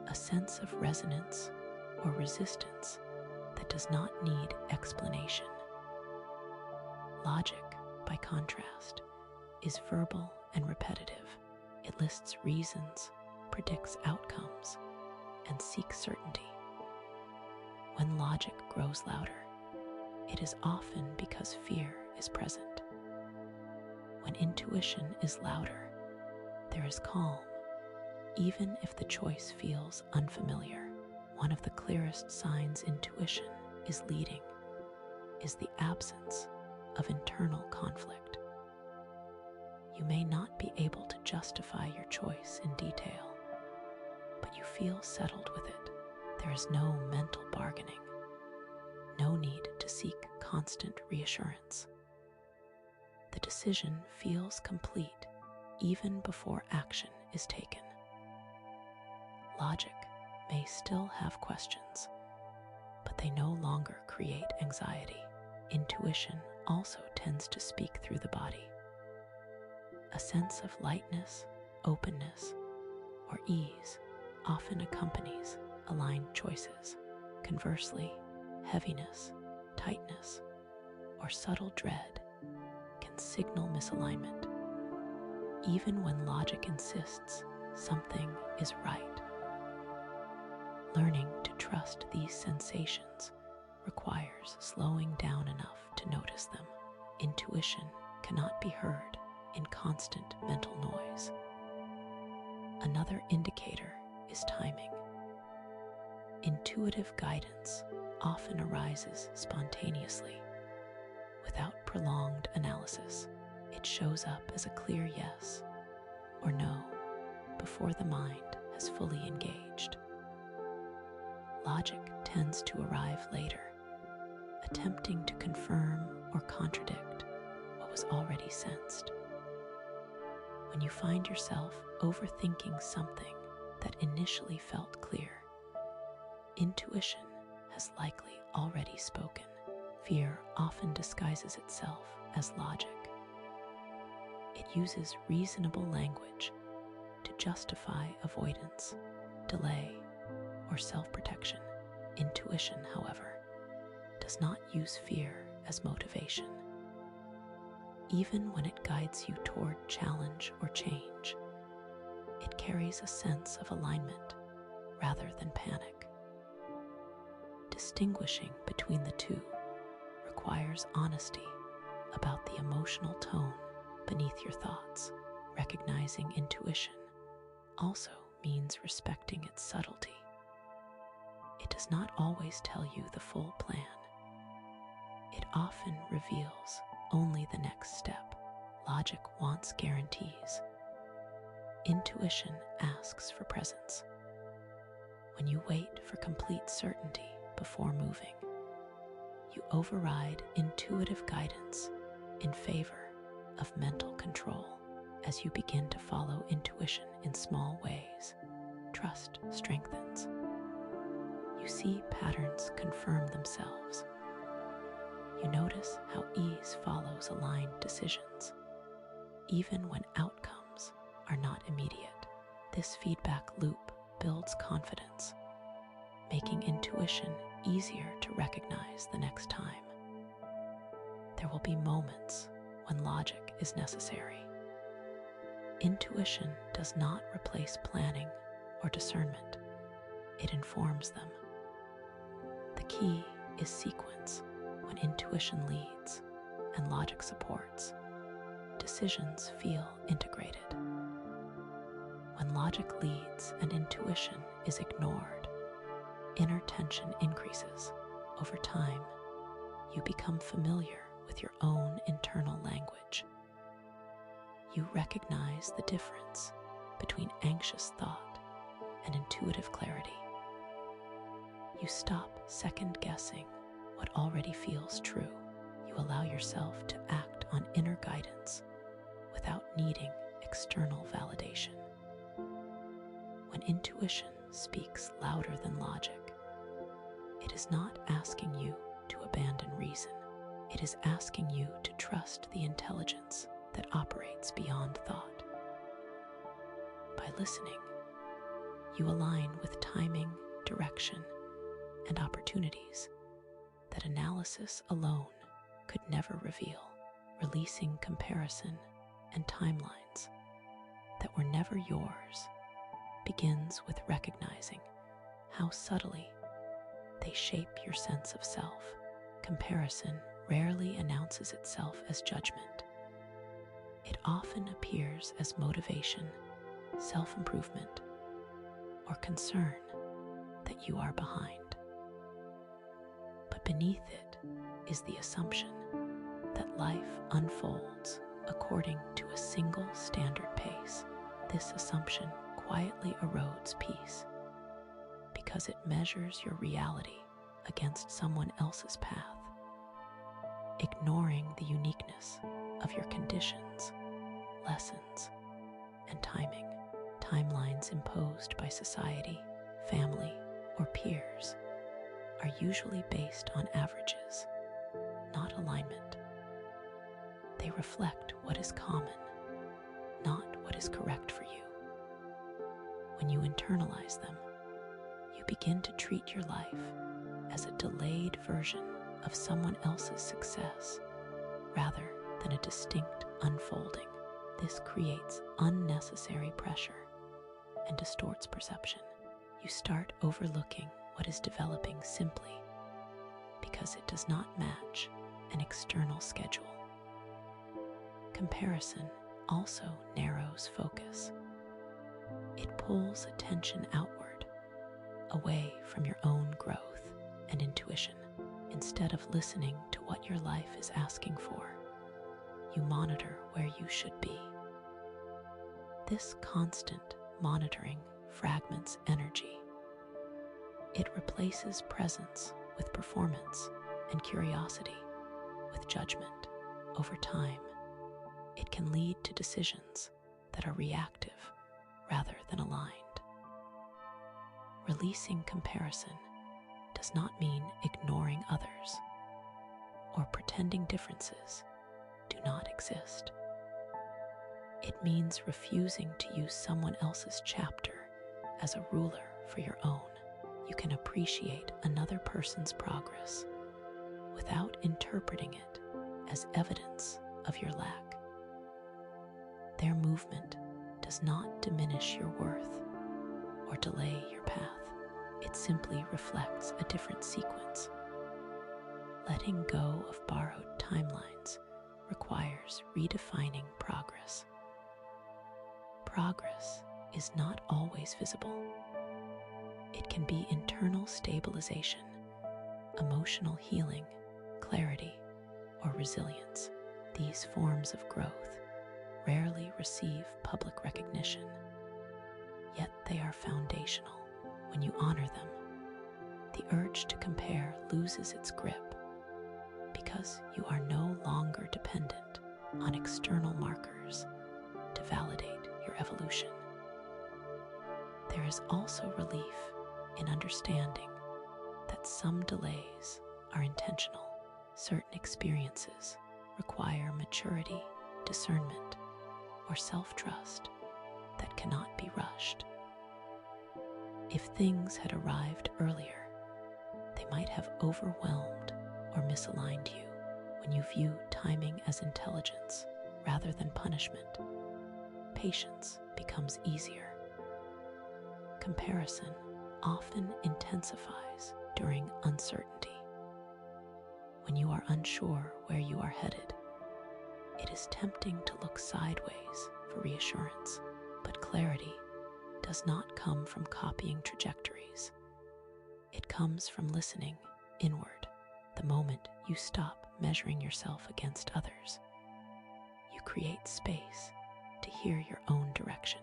a sense of resonance or resistance that does not need explanation. Logic, by contrast, is verbal and repetitive. It lists reasons, predicts outcomes, and seeks certainty. When logic grows louder, it is often because fear is present. When intuition is louder, there is calm, even if the choice feels unfamiliar. One of the clearest signs intuition is leading is the absence of internal conflict. You may not be able to justify your choice in detail, but you feel settled with it. There is no mental bargaining, no need to seek constant reassurance. The decision feels complete even before action is taken. Logic may still have questions, but they no longer create anxiety. Intuition also tends to speak through the body. A sense of lightness, openness, or ease often accompanies aligned choices. Conversely, heaviness, tightness, or subtle dread can signal misalignment, even when logic insists something is right. Learning to trust these sensations requires slowing down enough to notice them. Intuition cannot be heard in constant mental noise. Another indicator is timing. Intuitive guidance often arises spontaneously, without prolonged analysis. It shows up as a clear yes or no before the mind has fully engaged. Logic tends to arrive later, attempting to confirm or contradict what was already sensed. When you find yourself overthinking something that initially felt clear, intuition has likely already spoken. Fear often disguises itself as logic. It uses reasonable language to justify avoidance, delay, or self-protection. Intuition, however, does not use fear as motivation. Even when it guides you toward challenge or change, it carries a sense of alignment rather than panic. Distinguishing between the two requires honesty about the emotional tone beneath your thoughts. Recognizing intuition also means respecting its subtlety. It does not always tell you the full plan. It often reveals only the next step. Logic wants guarantees. Intuition asks for presence. When you wait for complete certainty before moving, you override intuitive guidance in favor of mental control. As you begin to follow intuition in small ways, trust strengthens. You see patterns confirm themselves. You notice how ease follows aligned decisions, even when outcomes are not immediate. This feedback loop builds confidence, making intuition easier to recognize the next time. There will be moments when logic is necessary. Intuition does not replace planning or discernment. It informs them. The key is sequence. When intuition leads and logic supports, decisions feel integrated. When logic leads and intuition is ignored, inner tension increases. Over time, you become familiar with your own internal language. You recognize the difference between anxious thought and intuitive clarity. You stop second-guessing what already feels true. You allow yourself to act on inner guidance without needing external validation. When intuition speaks louder than logic, it is not asking you to abandon reason. It is asking you to trust the intelligence that operates beyond thought. By listening, you align with timing, direction, and opportunities that analysis alone could never reveal. Releasing comparison and timelines that were never yours begins with recognizing how subtly they shape your sense of self. Comparison rarely announces itself as judgment. It often appears as motivation, self-improvement, or concern that you are behind. But beneath it is the assumption that life unfolds according to a single standard pace. This assumption quietly erodes peace, because it measures your reality against someone else's path, ignoring the uniqueness of your conditions, lessons, and timing. Timelines imposed by society, family, or peers are usually based on averages, not alignment. They reflect what is common, not what is correct for you. When you internalize them, you begin to treat your life as a delayed version of someone else's success rather than a distinct unfolding. This creates unnecessary pressure and distorts perception. You start overlooking what is developing simply because it does not match an external schedule. Comparison also narrows focus. It pulls attention outward, away from your own growth and intuition. Instead of listening to what your life is asking for, you monitor where you should be. This constant monitoring fragments energy. It replaces presence with performance and curiosity with judgment. Over time, it can lead to decisions that are reactive rather than aligned. Releasing comparison does not mean ignoring others or pretending differences do not exist. It means refusing to use someone else's chapter as a ruler for your own. You can appreciate another person's progress without interpreting it as evidence of your lack. Their movement does not diminish your worth or delay your path. It simply reflects a different sequence. Letting go of borrowed timelines requires redefining progress. Progress is not always visible. It can be internal stabilization, emotional healing, clarity, or resilience. These forms of growth rarely receive public recognition, yet they are foundational. When you honor them, the urge to compare loses its grip because you are no longer dependent on external markers to validate your evolution. There is also relief in understanding that some delays are intentional. Certain experiences require maturity, discernment, or self-trust that cannot be rushed. If things had arrived earlier, they might have overwhelmed or misaligned you. When you view timing as intelligence rather than punishment, patience becomes easier. Comparison often intensifies during uncertainty. When you are unsure where you are headed, it is tempting to look sideways for reassurance, but clarity does not come from copying trajectories. It comes from listening inward. The moment you stop measuring yourself against others, you create space to hear your own direction.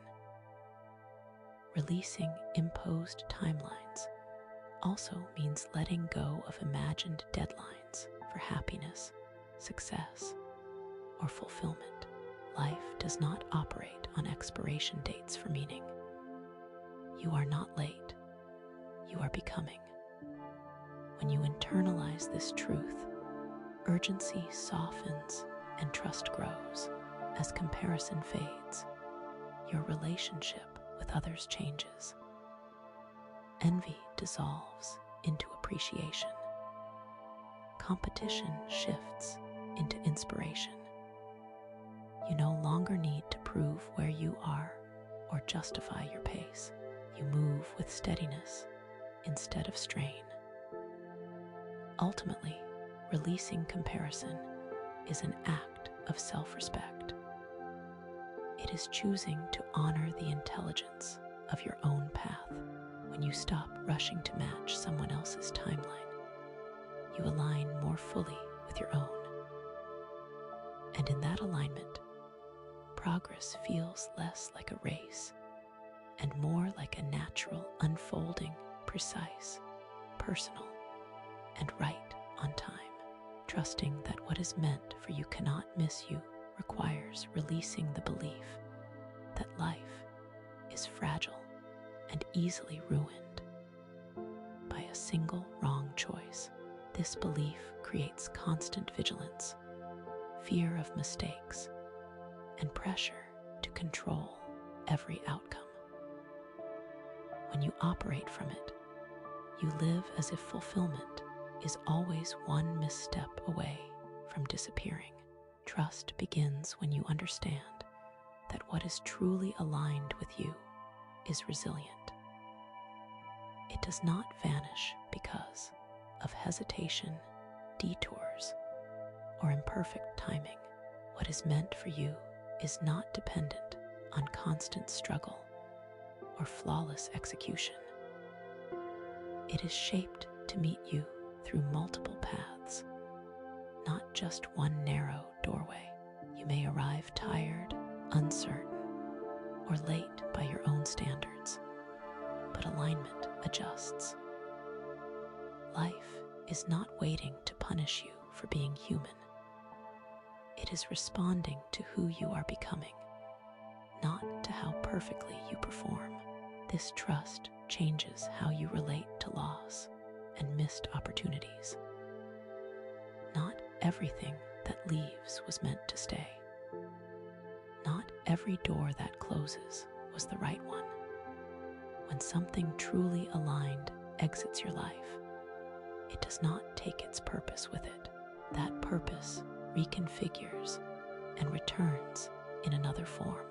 Releasing imposed timelines also means letting go of imagined deadlines for happiness, success, or fulfillment. Life does not operate on expiration dates for meaning. You are not late. You are becoming. When you internalize this truth, urgency softens and trust grows. As comparison fades, your relationship with others changes. Envy dissolves into appreciation. Competition shifts into inspiration. You no longer need to prove where you are or justify your pace. You move with steadiness instead of strain. Ultimately, releasing comparison is an act of self-respect. It is choosing to honor the intelligence of your own path. When you stop rushing to match someone else's timeline, you align more fully with your own. And in that alignment, progress feels less like a race and more like a natural unfolding precisely personal and right on time. Trusting that what is meant for you cannot miss you requires releasing the belief that life is fragile and easily ruined by a single wrong choice. This belief creates constant vigilance, fear of mistakes, and pressure to control every outcome. When you operate from it, you live as if fulfillment is always one misstep away from disappearing. Trust begins when you understand that what is truly aligned with you is resilient. It does not vanish because of hesitation, detours, or imperfect timing. What is meant for you is not dependent on constant struggle or flawless execution. It is shaped to meet you through multiple paths, not just one narrow doorway. You may arrive tired, uncertain, or late by your own standards, but alignment adjusts. Life is not waiting to punish you for being human. It is responding to who you are becoming, not to how perfectly you perform. This trust changes how you relate to loss and missed opportunities. Not everything that leaves was meant to stay. Not every door that closes was the right one. When something truly aligned exits your life, it does not take its purpose with it. That purpose reconfigures and returns in another form.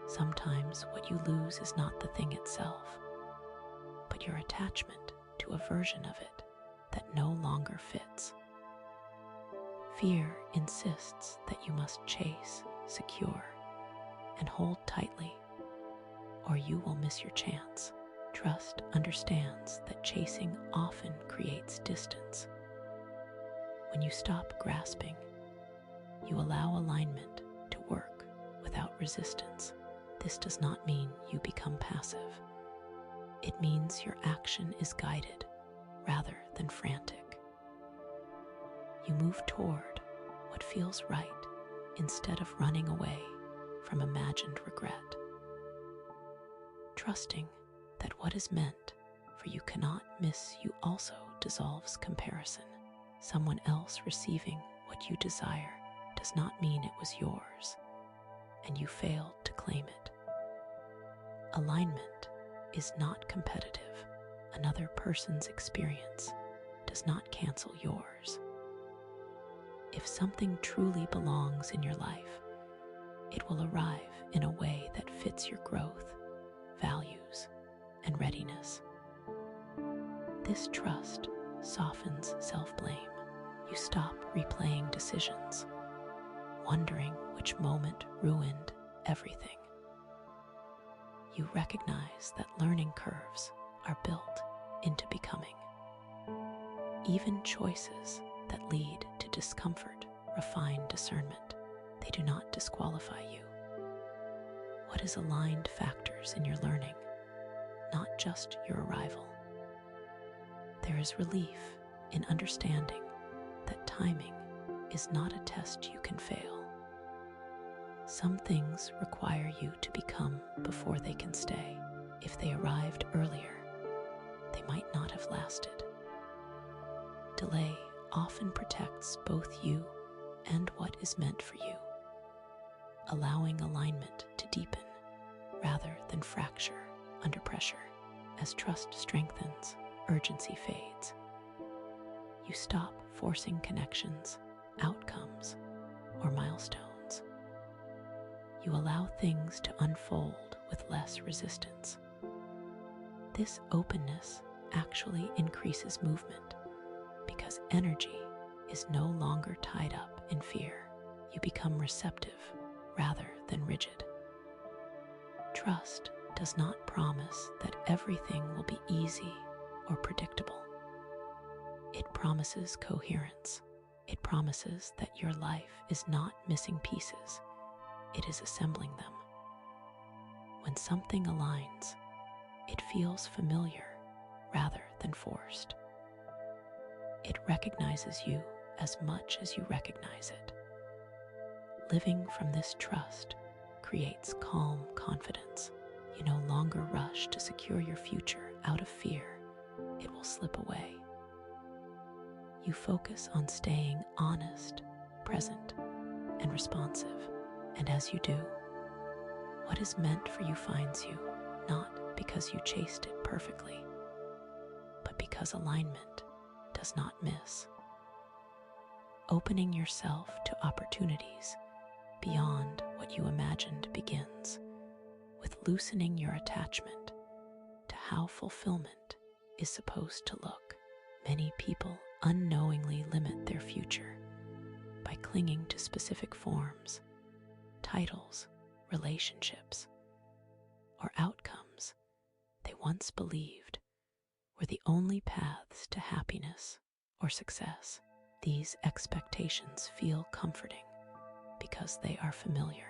Sometimes what you lose is not the thing itself, but your attachment to a version of it that no longer fits. Fear insists that you must chase, secure, and hold tightly, or you will miss your chance. Trust understands that chasing often creates distance. When you stop grasping, you allow alignment to work without resistance. This does not mean you become passive. It means your action is guided rather than frantic. You move toward what feels right instead of running away from imagined regret. Trusting that what is meant for you cannot miss you also dissolves comparison. Someone else receiving what you desire does not mean it was yours, and you failed to claim it. Alignment is not competitive. Another person's experience does not cancel yours. If something truly belongs in your life, it will arrive in a way that fits your growth, values, and readiness. This trust softens self-blame. You stop replaying decisions, wondering which moment ruined everything. You recognize that learning curves are built into becoming. Even choices that lead to discomfort refine discernment. They do not disqualify you. What is aligned factors in your learning, not just your arrival. There is relief in understanding that timing is not a test you can fail. Some things require you to become before they can stay. If they arrived earlier, they might not have lasted. Delay often protects both you and what is meant for you, allowing alignment to deepen rather than fracture under pressure. As trust strengthens, urgency fades. You stop forcing connections, outcomes, or milestones. You allow things to unfold with less resistance. This openness actually increases movement because energy is no longer tied up in fear. You become receptive rather than rigid. Trust does not promise that everything will be easy or predictable. It promises coherence. It promises that your life is not missing pieces, it is assembling them. When something aligns, it feels familiar rather than forced. It recognizes you as much as you recognize it. Living from this trust creates calm confidence. You no longer rush to secure your future out of fear it will slip away. You focus on staying honest, present, and responsive. And as you do, what is meant for you finds you, not because you chased it perfectly, but because alignment does not miss. Opening yourself to opportunities beyond what you imagined begins with loosening your attachment to how fulfillment is supposed to look. Many people unknowingly limit their future by clinging to specific forms, titles, relationships, or outcomes they once believed were the only paths to happiness or success. These expectations feel comforting because they are familiar,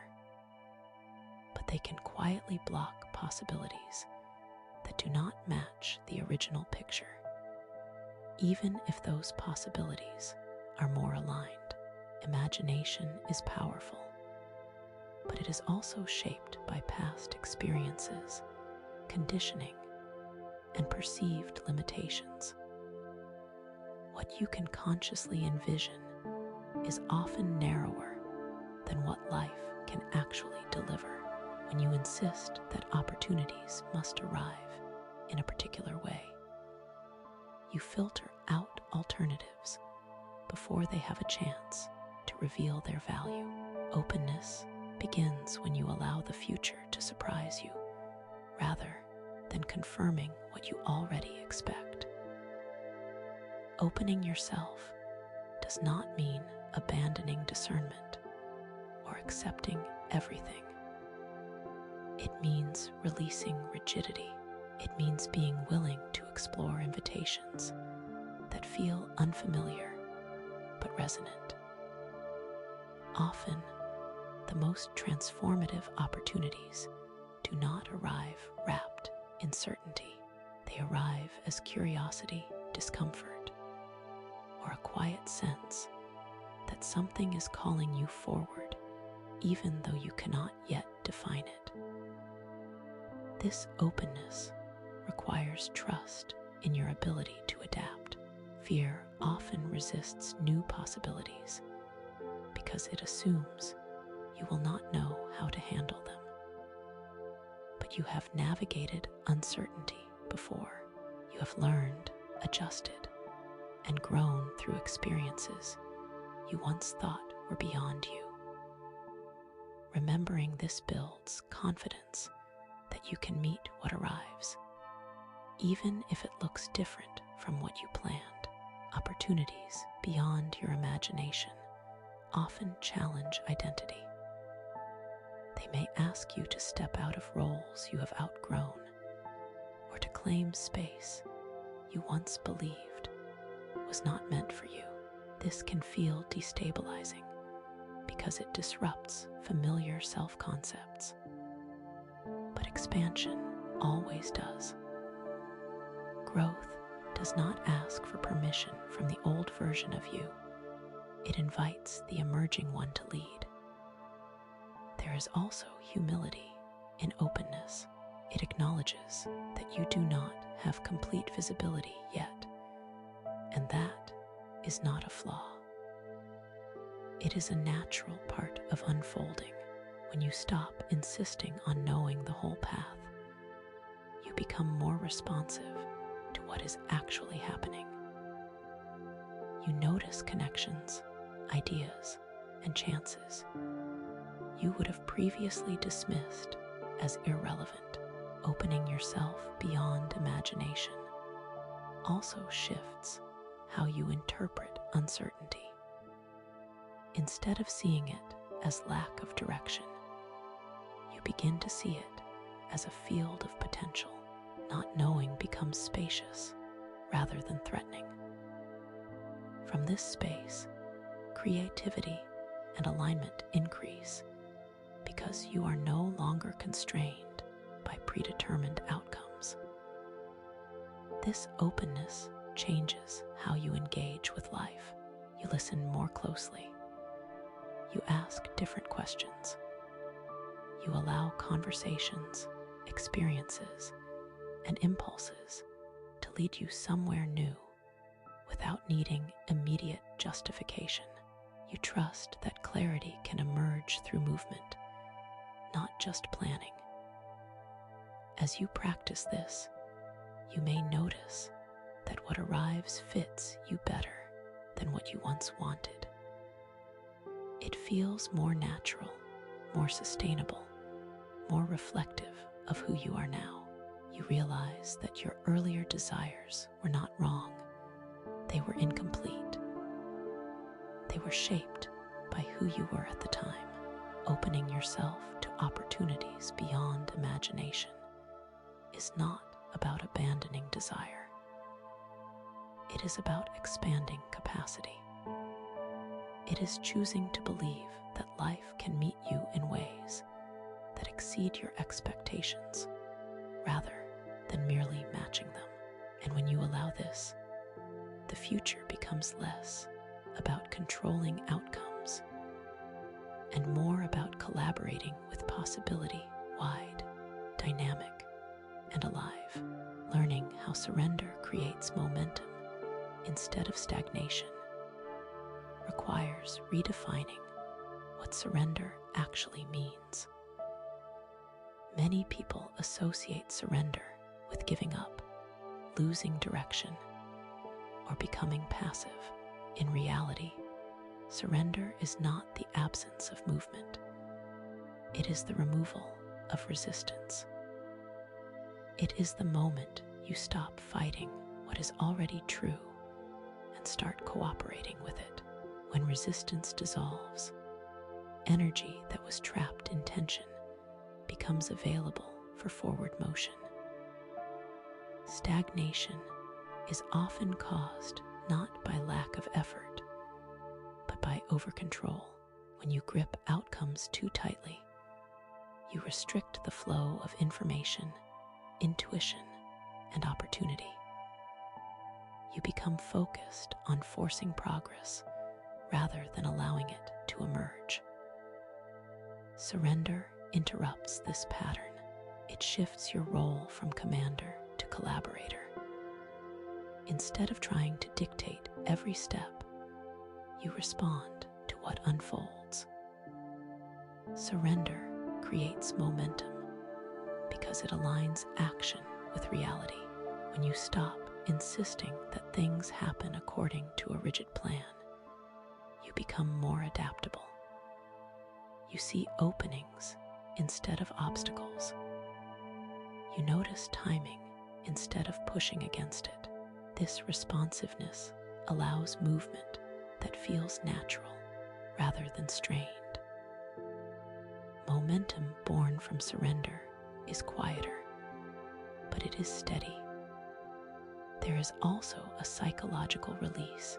but they can quietly block possibilities that do not match the original picture, even if those possibilities are more aligned. Imagination is powerful, but it is also shaped by past experiences, conditioning, and perceived limitations. What you can consciously envision is often narrower than what life can actually deliver. When you insist that opportunities must arrive in a particular way, you filter out alternatives before they have a chance to reveal their value. Openness begins when you allow the future to surprise you, rather than confirming what you already expect. Opening yourself does not mean abandoning discernment or accepting everything. It means releasing rigidity. It means being willing to explore invitations that feel unfamiliar but resonant. Often, the most transformative opportunities do not arrive wrapped in certainty. They arrive as curiosity, discomfort, or a quiet sense that something is calling you forward, even though you cannot yet define it. This openness requires trust in your ability to adapt. Fear often resists new possibilities because it assumes you will not know how to handle them. But you have navigated uncertainty before. You have learned, adjusted, and grown through experiences you once thought were beyond you. Remembering this builds confidence that you can meet what arrives, even if it looks different from what you planned. Opportunities beyond your imagination often challenge identity. They may ask you to step out of roles you have outgrown, or to claim space you once believed was not meant for you. This can feel destabilizing because it disrupts familiar self-concepts. But expansion always does. Growth does not ask for permission from the old version of you. It invites the emerging one to lead. There is also humility in openness. It acknowledges that you do not have complete visibility yet, and that is not a flaw. It is a natural part of unfolding. When you stop insisting on knowing the whole path, you become more responsive to what is actually happening. You notice connections, ideas, and chances you would have previously dismissed as irrelevant. Opening yourself beyond imagination also shifts how you interpret uncertainty. Instead of seeing it as lack of direction, you begin to see it as a field of potential. Not knowing becomes spacious rather than threatening. From this space, creativity and alignment increase because you are no longer constrained by predetermined outcomes. This openness changes how you engage with life. You listen more closely. You ask different questions. You allow conversations, experiences, and impulses to lead you somewhere new without needing immediate justification. You trust that clarity can emerge through movement, not just planning. As you practice this, you may notice that what arrives fits you better than what you once wanted. It feels more natural, more sustainable, more reflective of who you are now. You realize that your earlier desires were not wrong. They were incomplete. They were shaped by who you were at the time. Opening yourself to opportunities beyond imagination is not about abandoning desire. It is about expanding capacity. It is choosing to believe that life can meet you in ways that exceed your expectations, rather than merely matching them. And when you allow this, the future becomes less about controlling outcomes and more about collaborating with possibility, wide, dynamic, and alive. Learning how surrender creates momentum instead of stagnation requires redefining what surrender actually means. Many people associate surrender with giving up, losing direction, or becoming passive. In reality, surrender is not the absence of movement. It is the removal of resistance. It is the moment you stop fighting what is already true and start cooperating with it. When resistance dissolves, energy that was trapped in tension becomes available for forward motion. Stagnation is often caused not by lack of effort, but by over-control. When you grip outcomes too tightly, you restrict the flow of information, intuition, and opportunity. You become focused on forcing progress rather than allowing it to emerge. Surrender interrupts this pattern. It shifts your role from commander to collaborator. Instead of trying to dictate every step, you respond to what unfolds. Surrender creates momentum because it aligns action with reality. When you stop insisting that things happen according to a rigid plan, you become more adaptable. You see openings instead of obstacles. You notice timing instead of pushing against it. This responsiveness allows movement that feels natural rather than strained. Momentum born from surrender is quieter, but it is steady. There is also a psychological release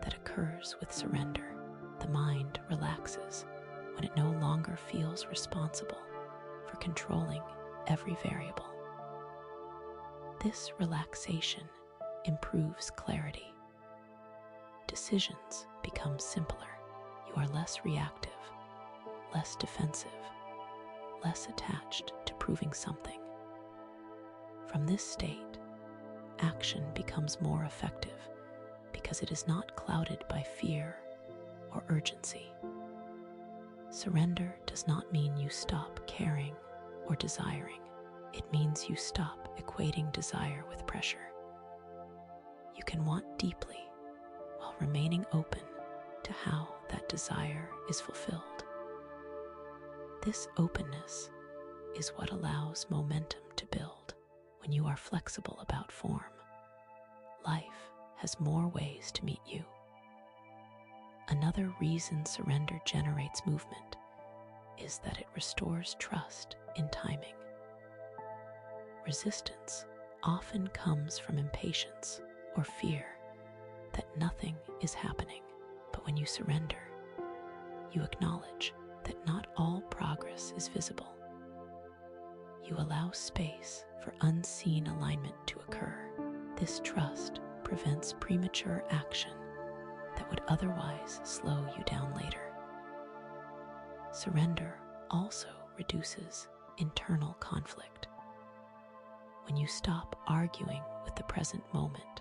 that occurs with surrender. The mind relaxes when it no longer feels responsible for controlling every variable. This relaxation improves clarity. Decisions become simpler. You are less reactive, less defensive, less attached to proving something. From this state, action becomes more effective because it is not clouded by fear or urgency. Surrender does not mean you stop caring or desiring. It means you stop equating desire with pressure. You can want deeply while remaining open to how that desire is fulfilled. This openness is what allows momentum to build. When you are flexible about form, life has more ways to meet you. Another reason surrender generates movement is that it restores trust in timing. Resistance often comes from impatience or fear that nothing is happening. But when you surrender, you acknowledge that not all progress is visible. You allow space for unseen alignment to occur. This trust prevents premature action that would otherwise slow you down later. Surrender also reduces internal conflict. When you stop arguing with the present moment,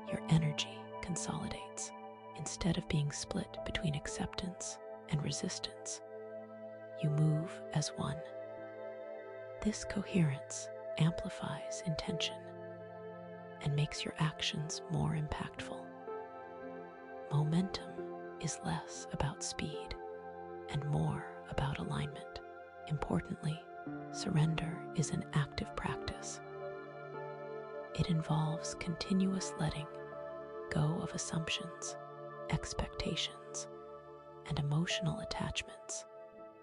your energy consolidates. Instead of being split between acceptance and resistance, you move as one. This coherence amplifies intention and makes your actions more impactful. Momentum is less about speed and more about alignment. Importantly, surrender is an active practice. It involves continuous letting go of assumptions, expectations, and emotional attachments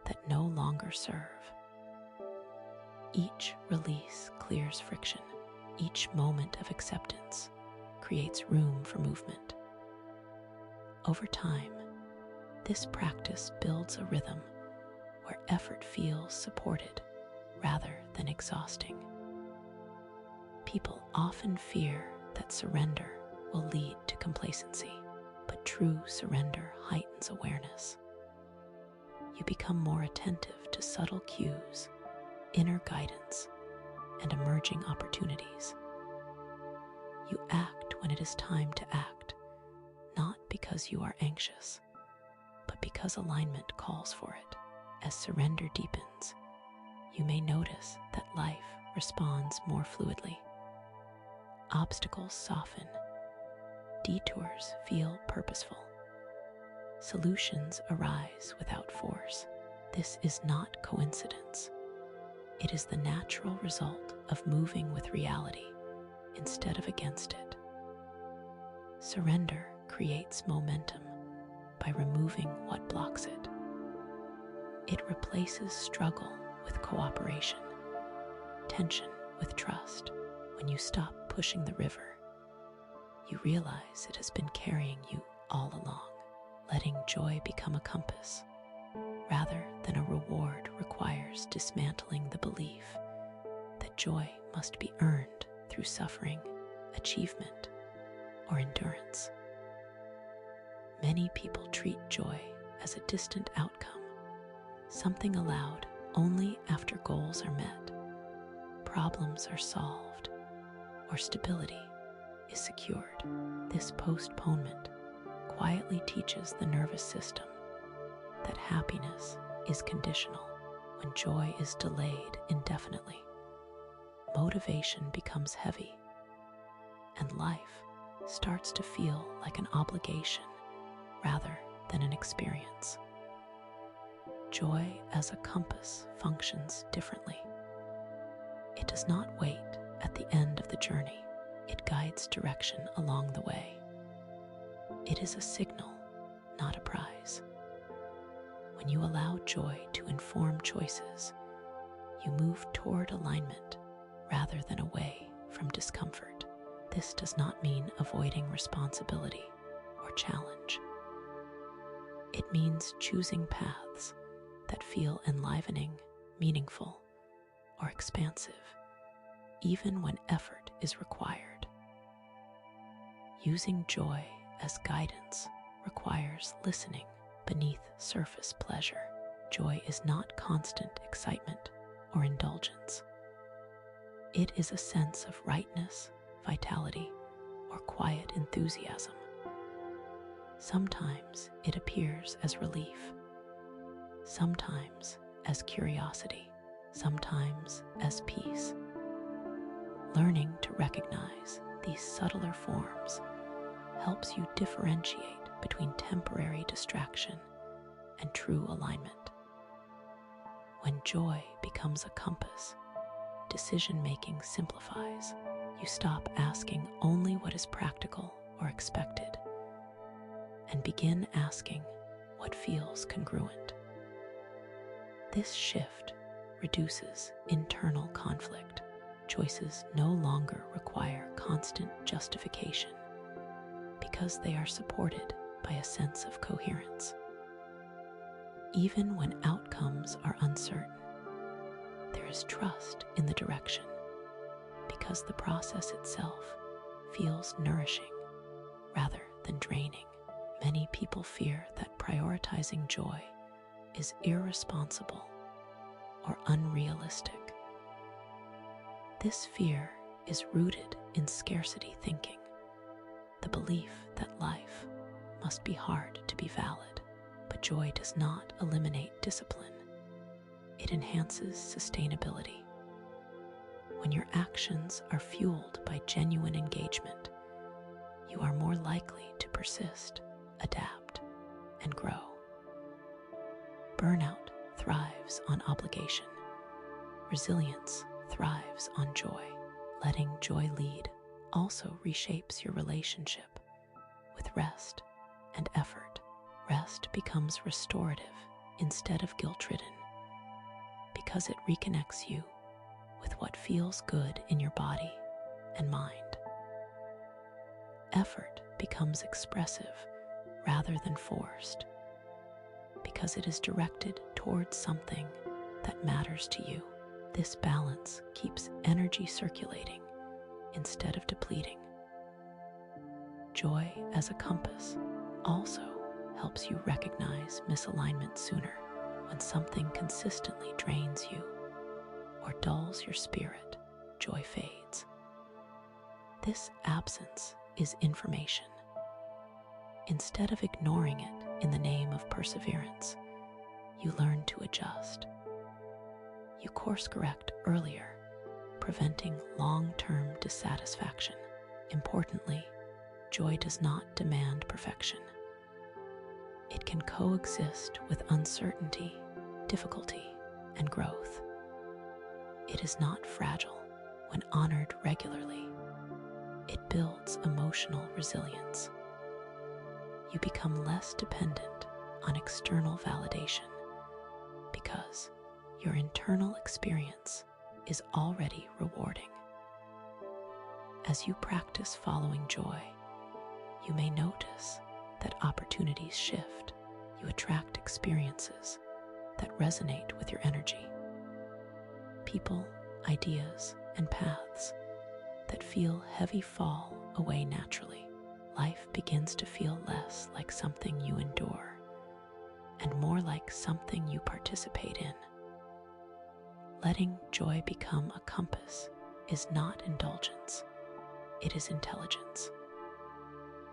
that no longer serve. Each release clears friction. Each moment of acceptance creates room for movement. Over time, this practice builds a rhythm where effort feels supported rather than exhausting. People often fear that surrender will lead to complacency, but true surrender heightens awareness. You become more attentive to subtle cues, inner guidance, and emerging opportunities. You act when it is time to act, not because you are anxious, but because alignment calls for it. As surrender deepens, you may notice that life responds more fluidly. Obstacles soften, detours feel purposeful, solutions arise without force. This is not coincidence. It is the natural result of moving with reality instead of against it. Surrender creates momentum by removing what blocks it. It replaces struggle with cooperation, tension with trust. When you stop pushing the river, you realize it has been carrying you all along. Letting joy become a compass rather than a reward requires dismantling the belief that joy must be earned through suffering, achievement, or endurance. Many people treat joy as a distant outcome, something allowed only after goals are met, problems are solved, or stability is secured. This postponement quietly teaches the nervous system that happiness is conditional. When joy is delayed indefinitely, motivation becomes heavy, and life starts to feel like an obligation rather than an experience. Joy as a compass functions differently. It does not wait at the end of the journey. It guides direction along the way. It is a signal, not a prize. When you allow joy to inform choices, you move toward alignment rather than away from discomfort. This does not mean avoiding responsibility or challenge. It means choosing paths that feel enlivening, meaningful, or expansive, even when effort is required. Using joy as guidance requires listening beneath surface pleasure. Joy is not constant excitement or indulgence. It is a sense of rightness, vitality, or quiet enthusiasm. Sometimes it appears as relief, sometimes as curiosity, sometimes as peace. Learning to recognize these subtler forms helps you differentiate between temporary distraction and true alignment. When joy becomes a compass, decision-making simplifies. You stop asking only what is practical or expected and begin asking what feels congruent. This shift reduces internal conflict. Choices no longer require constant justification because they are supported by a sense of coherence. Even when outcomes are uncertain, there is trust in the direction because the process itself feels nourishing rather than draining. Many people fear that prioritizing joy is irresponsible or unrealistic. This fear is rooted in scarcity thinking, the belief that life must be hard to be valid. But joy does not eliminate discipline. It enhances sustainability. When your actions are fueled by genuine engagement, you are more likely to persist, adapt, and grow. Burnout thrives on obligation. Resilience thrives on joy. Letting joy lead also reshapes your relationship with rest and effort. Rest becomes restorative instead of guilt-ridden because it reconnects you with what feels good in your body and mind. Effort becomes expressive rather than forced because it is directed towards something that matters to you. This balance keeps energy circulating instead of depleting. Joy as a compass also helps you recognize misalignment sooner. When something consistently drains you or dulls your spirit, joy fades. This absence is information. Instead of ignoring it in the name of perseverance, you learn to adjust. You course correct earlier, preventing long-term dissatisfaction. Importantly, joy does not demand perfection. It can coexist with uncertainty, difficulty, and growth. It is not fragile when honored regularly. It builds emotional resilience. You become less dependent on external validation because your internal experience is already rewarding. As you practice following joy, you may notice that opportunities shift. You attract experiences that resonate with your energy. People, ideas, and paths that feel heavy fall away naturally. Life begins to feel less like something you endure and more like something you participate in. Letting joy become a compass is not indulgence, it is intelligence.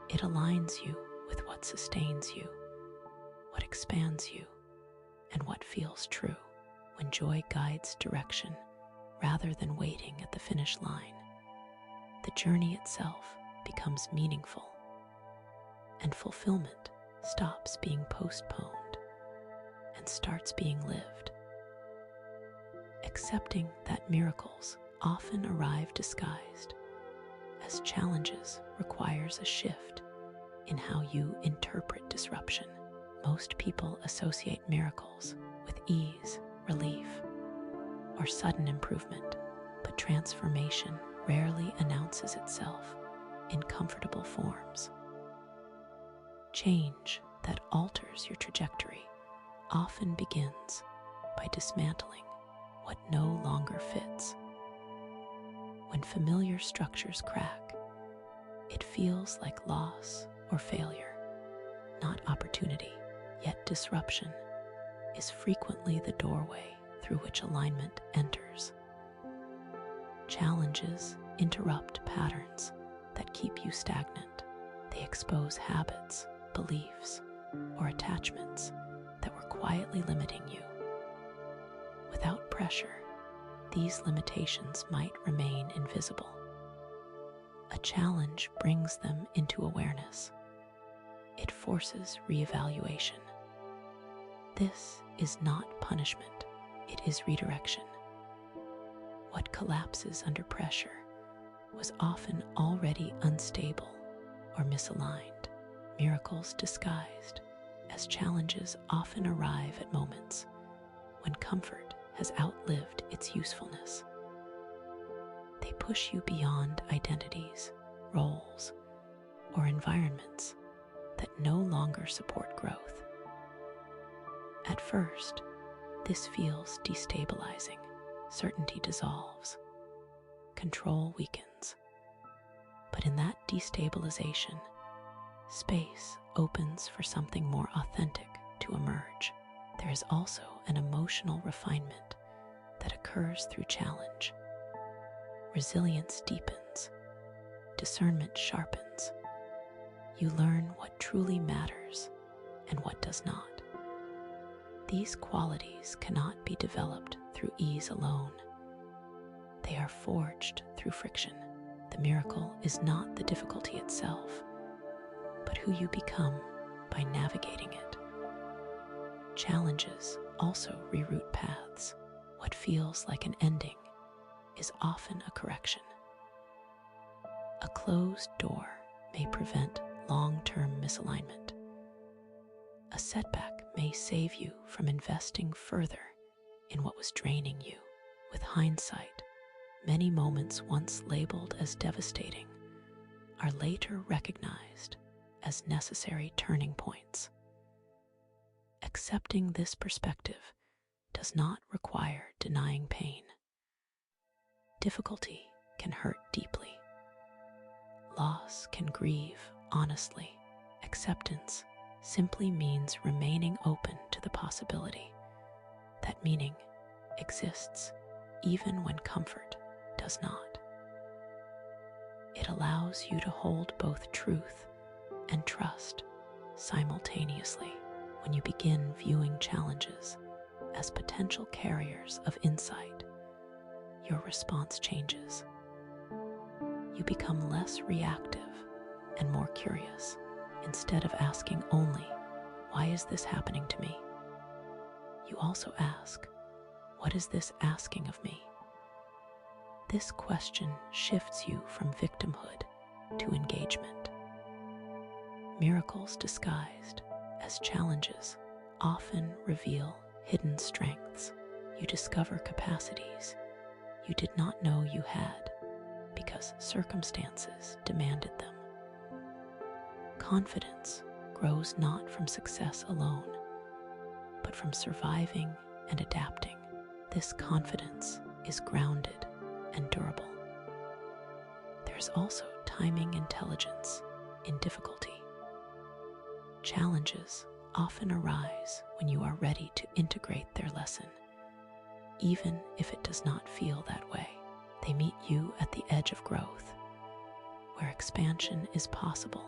It aligns you with what sustains you, what expands you, and what feels true. When joy guides direction rather than waiting at the finish line, the journey itself becomes meaningful, and fulfillment stops being postponed and starts being lived. Accepting that miracles often arrive disguised as challenges requires a shift in how you interpret disruption. Most people associate miracles with ease, relief, or sudden improvement, but transformation rarely announces itself in comfortable forms. Change that alters your trajectory often begins by dismantling what no longer fits. When familiar structures crack, it feels like loss or failure, not opportunity. Yet disruption is frequently the doorway through which alignment enters. Challenges interrupt patterns that keep you stagnant. They expose habits, beliefs, or attachments that were quietly limiting you. Without pressure, these limitations might remain invisible. A challenge brings them into awareness. It forces reevaluation. This is not punishment, it is redirection. What collapses under pressure was often already unstable or misaligned. Miracles disguised as challenges often arrive at moments when comfort has outlived its usefulness. They push you beyond identities, roles, or environments that no longer support growth. At first, this feels destabilizing. Certainty dissolves, control weakens. But in that destabilization, space opens for something more authentic to emerge. There is also an emotional refinement that occurs through challenge. Resilience deepens, discernment sharpens. You learn what truly matters and what does not. These qualities cannot be developed through ease alone. They are forged through friction. The miracle is not the difficulty itself, but who you become by navigating it. Challenges also reroute paths. What feels like an ending is often a correction. A closed door may prevent long-term misalignment. A setback may save you from investing further in what was draining you. With hindsight, many moments once labeled as devastating are later recognized as necessary turning points. Accepting this perspective does not require denying pain. Difficulty can hurt deeply. Loss can grieve honestly. Acceptance simply means remaining open to the possibility that meaning exists even when comfort does not. It allows you to hold both truth and trust simultaneously. When you begin viewing challenges as potential carriers of insight, your response changes. You become less reactive and more curious. Instead of asking only, "Why is this happening to me?" you also ask, "What is this asking of me?" This question shifts you from victimhood to engagement. Miracles disguised as challenges often reveal hidden strengths. You discover capacities you did not know you had because circumstances demanded them. Confidence grows not from success alone, but from surviving and adapting. This confidence is grounded and durable. There's also timing intelligence in difficulty. Challenges often arise when you are ready to integrate their lesson, even if it does not feel that way. They meet you at the edge of growth, where expansion is possible,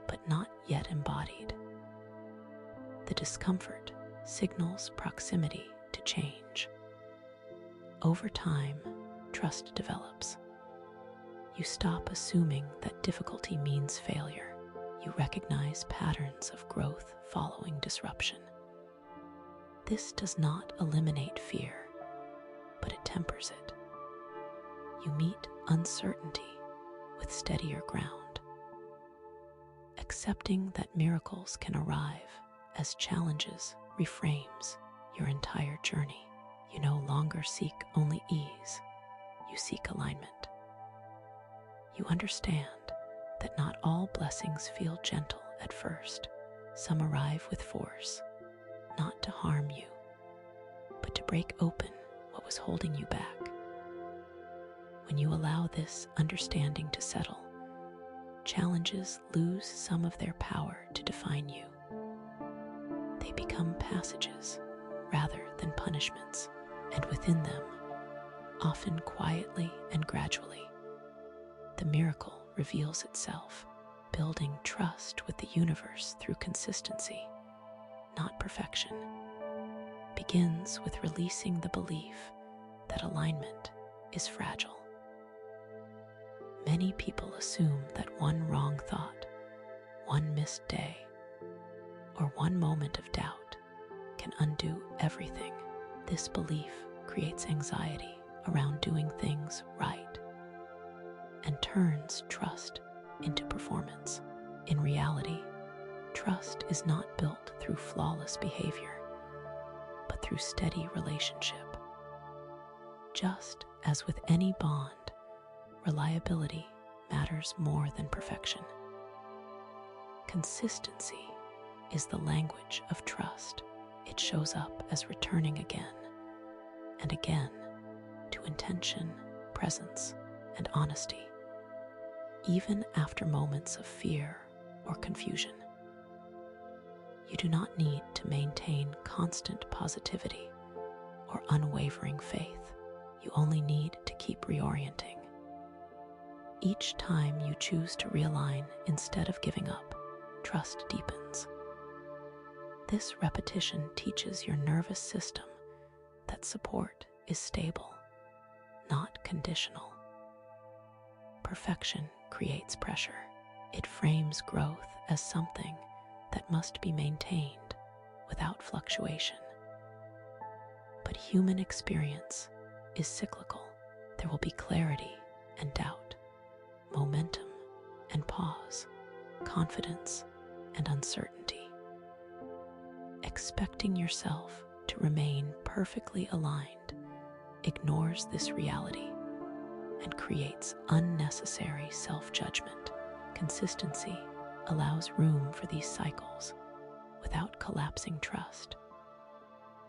but not yet embodied. The discomfort signals proximity to change. Over time, trust develops. You stop assuming that difficulty means failure. You recognize patterns of growth following disruption. This does not eliminate fear, but it tempers it. You meet uncertainty with steadier ground. Accepting that miracles can arrive as challenges reframes your entire journey. You no longer seek only ease, you seek alignment. You understand that not all blessings feel gentle at first. Some arrive with force, not to harm you, but to break open what was holding you back. When you allow this understanding to settle, challenges lose some of their power to define you. They become passages rather than punishments, and within them, often quietly and gradually, the miracle reveals itself. Building trust with the universe through consistency, not perfection, begins with releasing the belief that alignment is fragile. Many people assume that one wrong thought, one missed day, or one moment of doubt can undo everything. This belief creates anxiety around doing things right and turns trust into performance. In reality, trust is not built through flawless behavior, but through steady relationship. Just as with any bond, reliability matters more than perfection. Consistency is the language of trust. It shows up as returning again and again to intention, presence, and honesty. even after moments of fear or confusion. You do not need to maintain constant positivity or unwavering faith. You only need to keep reorienting. Each time you choose to realign instead of giving up, trust deepens. This repetition teaches your nervous system that support is stable, not conditional. Perfection creates pressure. It frames growth as something that must be maintained without fluctuation. But human experience is cyclical. There will be clarity and doubt, momentum and pause, confidence and uncertainty. Expecting yourself to remain perfectly aligned ignores this reality and creates unnecessary self-judgment. Consistency allows room for these cycles without collapsing trust.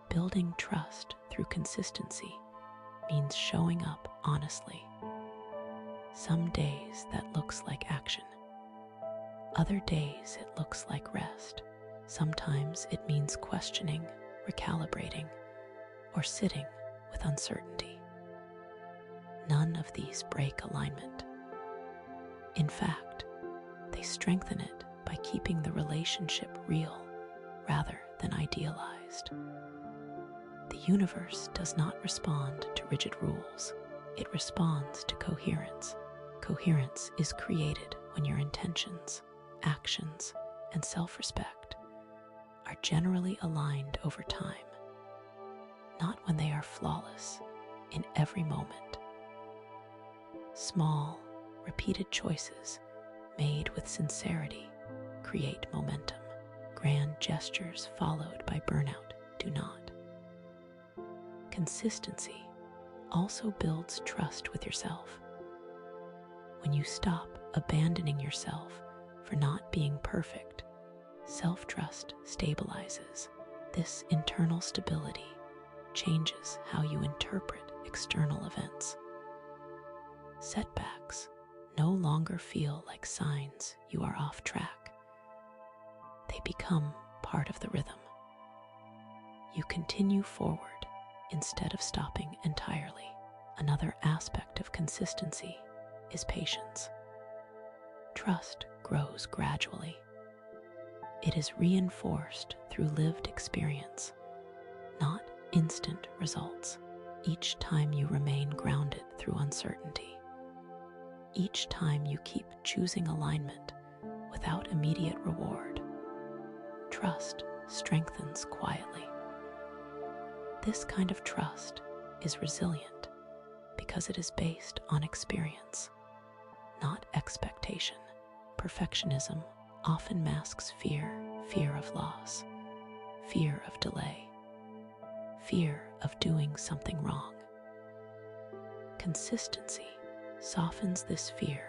Building trust through consistency means showing up honestly. Some days that looks like action. Other days it looks like rest. Sometimes it means questioning, recalibrating, or sitting with uncertainty. None of these break alignment. In fact, they strengthen it by keeping the relationship real rather than idealized. The universe does not respond to rigid rules. It responds to coherence. Coherence is created when your intentions, actions, and self-respect are generally aligned over time, not when they are flawless in every moment. Small, repeated choices made with sincerity create momentum. Grand gestures followed by burnout do not. Consistency also builds trust with yourself. When you stop abandoning yourself for not being perfect, self-trust stabilizes. This internal stability changes how you interpret external events. Setbacks no longer feel like signs you are off track. They become part of the rhythm. You continue forward instead of stopping entirely. Another aspect of consistency is patience. Trust grows gradually. It is reinforced through lived experience, not instant results. Each time you remain grounded through uncertainty, each time you keep choosing alignment without immediate reward, trust strengthens quietly. This kind of trust is resilient because it is based on experience, not expectation. Perfectionism often masks fear of loss, fear of delay, fear of doing something wrong. Consistency softens this fear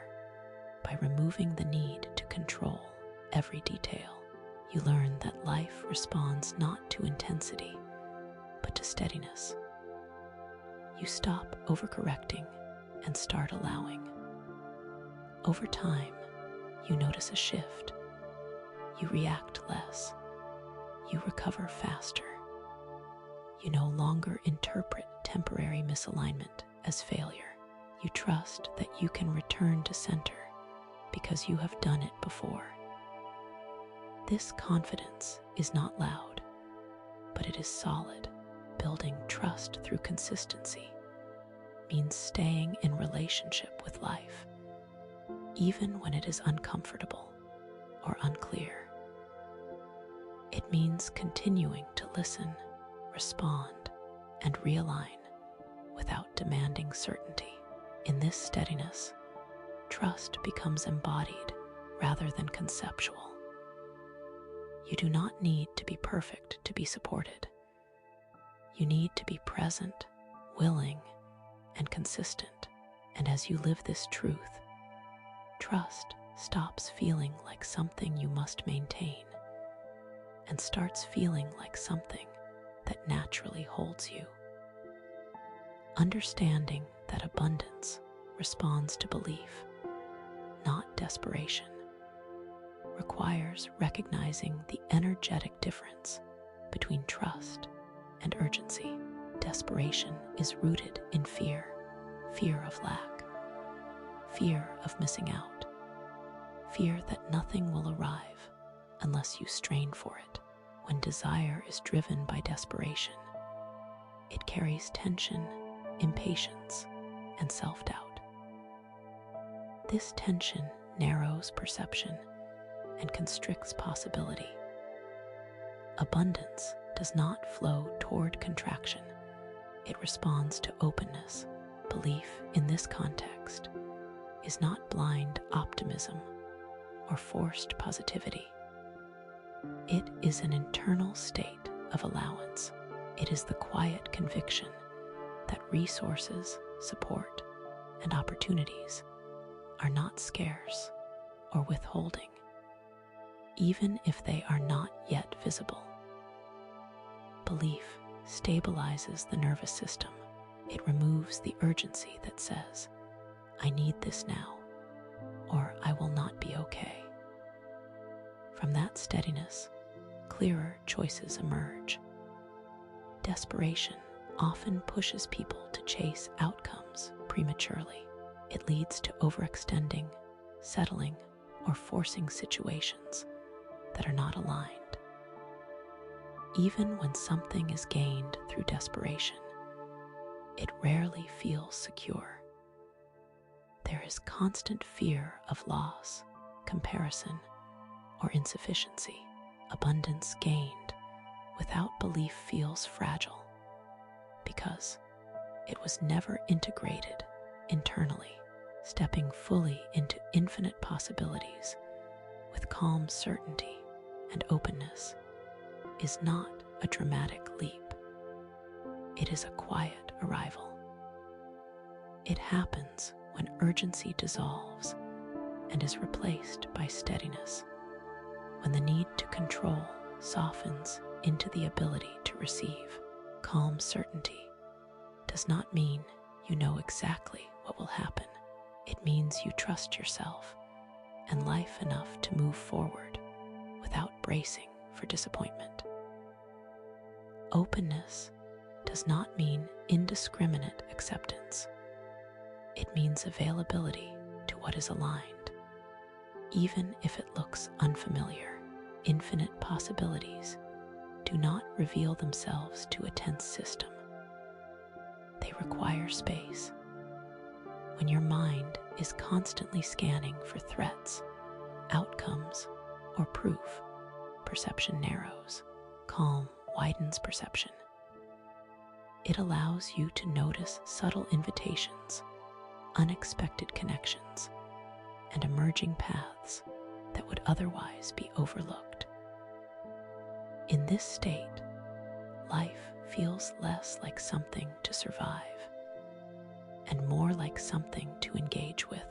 by removing the need to control every detail. You learn that life responds not to intensity, but to steadiness. You stop overcorrecting and start allowing. Over time, you notice a shift. You react less. You recover faster. You no longer interpret temporary misalignment as failure. You trust that you can return to center because you have done it before. This confidence is not loud, but it is solid. Building trust through consistency means staying in relationship with life, even when it is uncomfortable or unclear. It means continuing to listen, respond, and realign without demanding certainty. In this steadiness, trust becomes embodied rather than conceptual. You do not need to be perfect to be supported. You need to be present, willing, and consistent. And as you live this truth, trust stops feeling like something you must maintain and starts feeling like something that naturally holds you. Understanding that abundance responds to belief, not desperation, requires recognizing the energetic difference between trust and urgency. Desperation is rooted in fear, fear of lack, fear of missing out, fear that nothing will arrive unless you strain for it. When desire is driven by desperation, it carries tension, impatience, and self-doubt. This tension narrows perception and constricts possibility. Abundance does not flow toward contraction. It responds to openness. Belief in this context is not blind optimism or forced positivity. It is an internal state of allowance. It is the quiet conviction that resources, support, and opportunities are not scarce or withholding, even if they are not yet visible. Belief stabilizes the nervous system. It removes the urgency that says, "I need this now," or "I will not be okay." From that steadiness, clearer choices emerge. Desperation often pushes people to chase outcomes prematurely. It leads to overextending, settling, or forcing situations that are not aligned. Even when something is gained through desperation, it rarely feels secure. There is constant fear of loss, comparison, or insufficiency. Abundance gained without belief feels fragile because it was never integrated internally. Stepping fully into infinite possibilities with calm certainty and openness is not a dramatic leap. It is a quiet arrival. It happens when urgency dissolves and is replaced by steadiness, when the need to control softens into the ability to receive. Calm certainty does not mean you know exactly what will happen. It means you trust yourself and life enough to move forward without bracing for disappointment. Openness does not mean indiscriminate acceptance. It means availability to what is aligned, even if it looks unfamiliar. Infinite possibilities do not reveal themselves to a tense system. They require space. When your mind is constantly scanning for threats, outcomes, or proof, perception narrows. Calm widens perception. It allows you to notice subtle invitations, unexpected connections, and emerging paths that would otherwise be overlooked. In this state, life feels less like something to survive and more like something to engage with.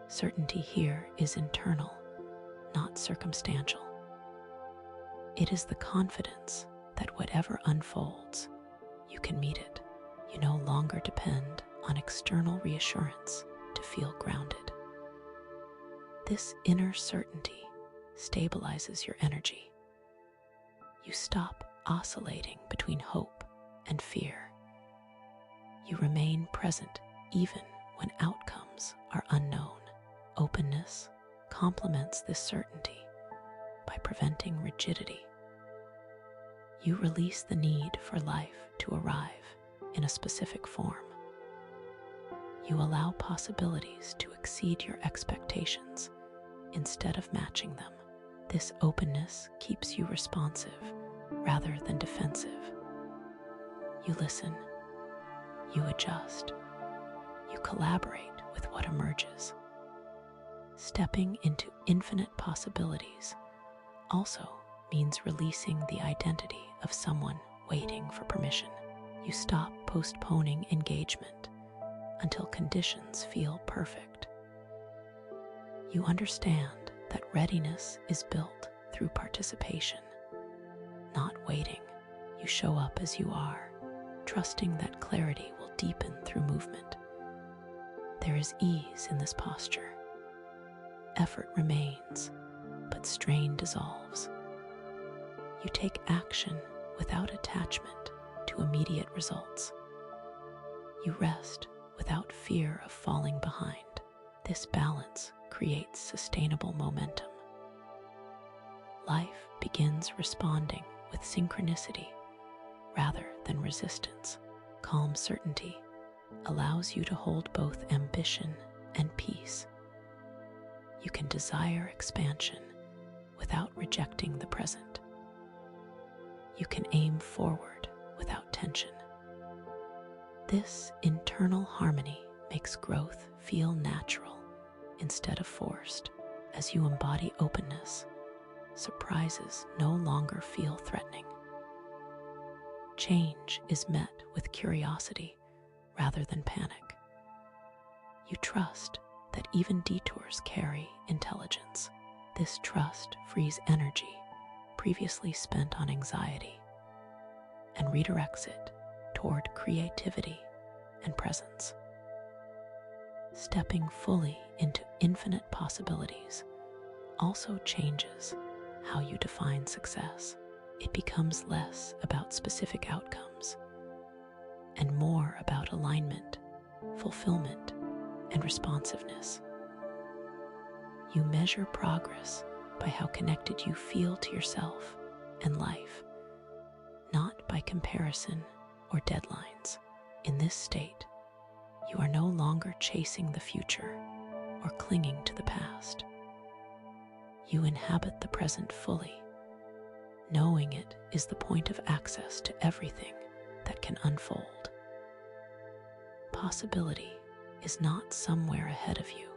Certainty here is internal, not circumstantial. It is the confidence that whatever unfolds, you can meet it. You no longer depend on external reassurance to feel grounded. This inner certainty stabilizes your energy. You stop oscillating between hope and fear. You remain present even when outcomes are unknown. Openness complements this certainty by preventing rigidity. You release the need for life to arrive in a specific form. You allow possibilities to exceed your expectations instead of matching them. This openness keeps you responsive rather than defensive. You listen, you adjust, you collaborate with what emerges. Stepping into infinite possibilities also means releasing the identity of someone waiting for permission. You stop postponing engagement until conditions feel perfect. You understand that readiness is built through participation, not waiting. You show up as you are, trusting that clarity will deepen through movement. There is ease in this posture. Effort remains, but strain dissolves. You take action without attachment to immediate results. You rest without fear of falling behind. This balance creates sustainable momentum. Life begins responding with synchronicity rather than resistance. Calm certainty allows you to hold both ambition and peace. You can desire expansion without rejecting the present. You can aim forward without tension. This internal harmony makes growth feel natural instead of forced. As you embody openness, surprises no longer feel threatening. Change is met with curiosity rather than panic. You trust that even detours carry intelligence. This trust frees energy previously spent on anxiety and redirects it toward creativity and presence. Stepping fully into infinite possibilities also changes how you define success. It becomes less about specific outcomes and more about alignment, fulfillment, and responsiveness. You measure progress by how connected you feel to yourself and life, not by comparison or deadlines. In this state, you are no longer chasing the future or clinging to the past. You inhabit the present fully, knowing it is the point of access to everything that can unfold. Possibility is not somewhere ahead of you.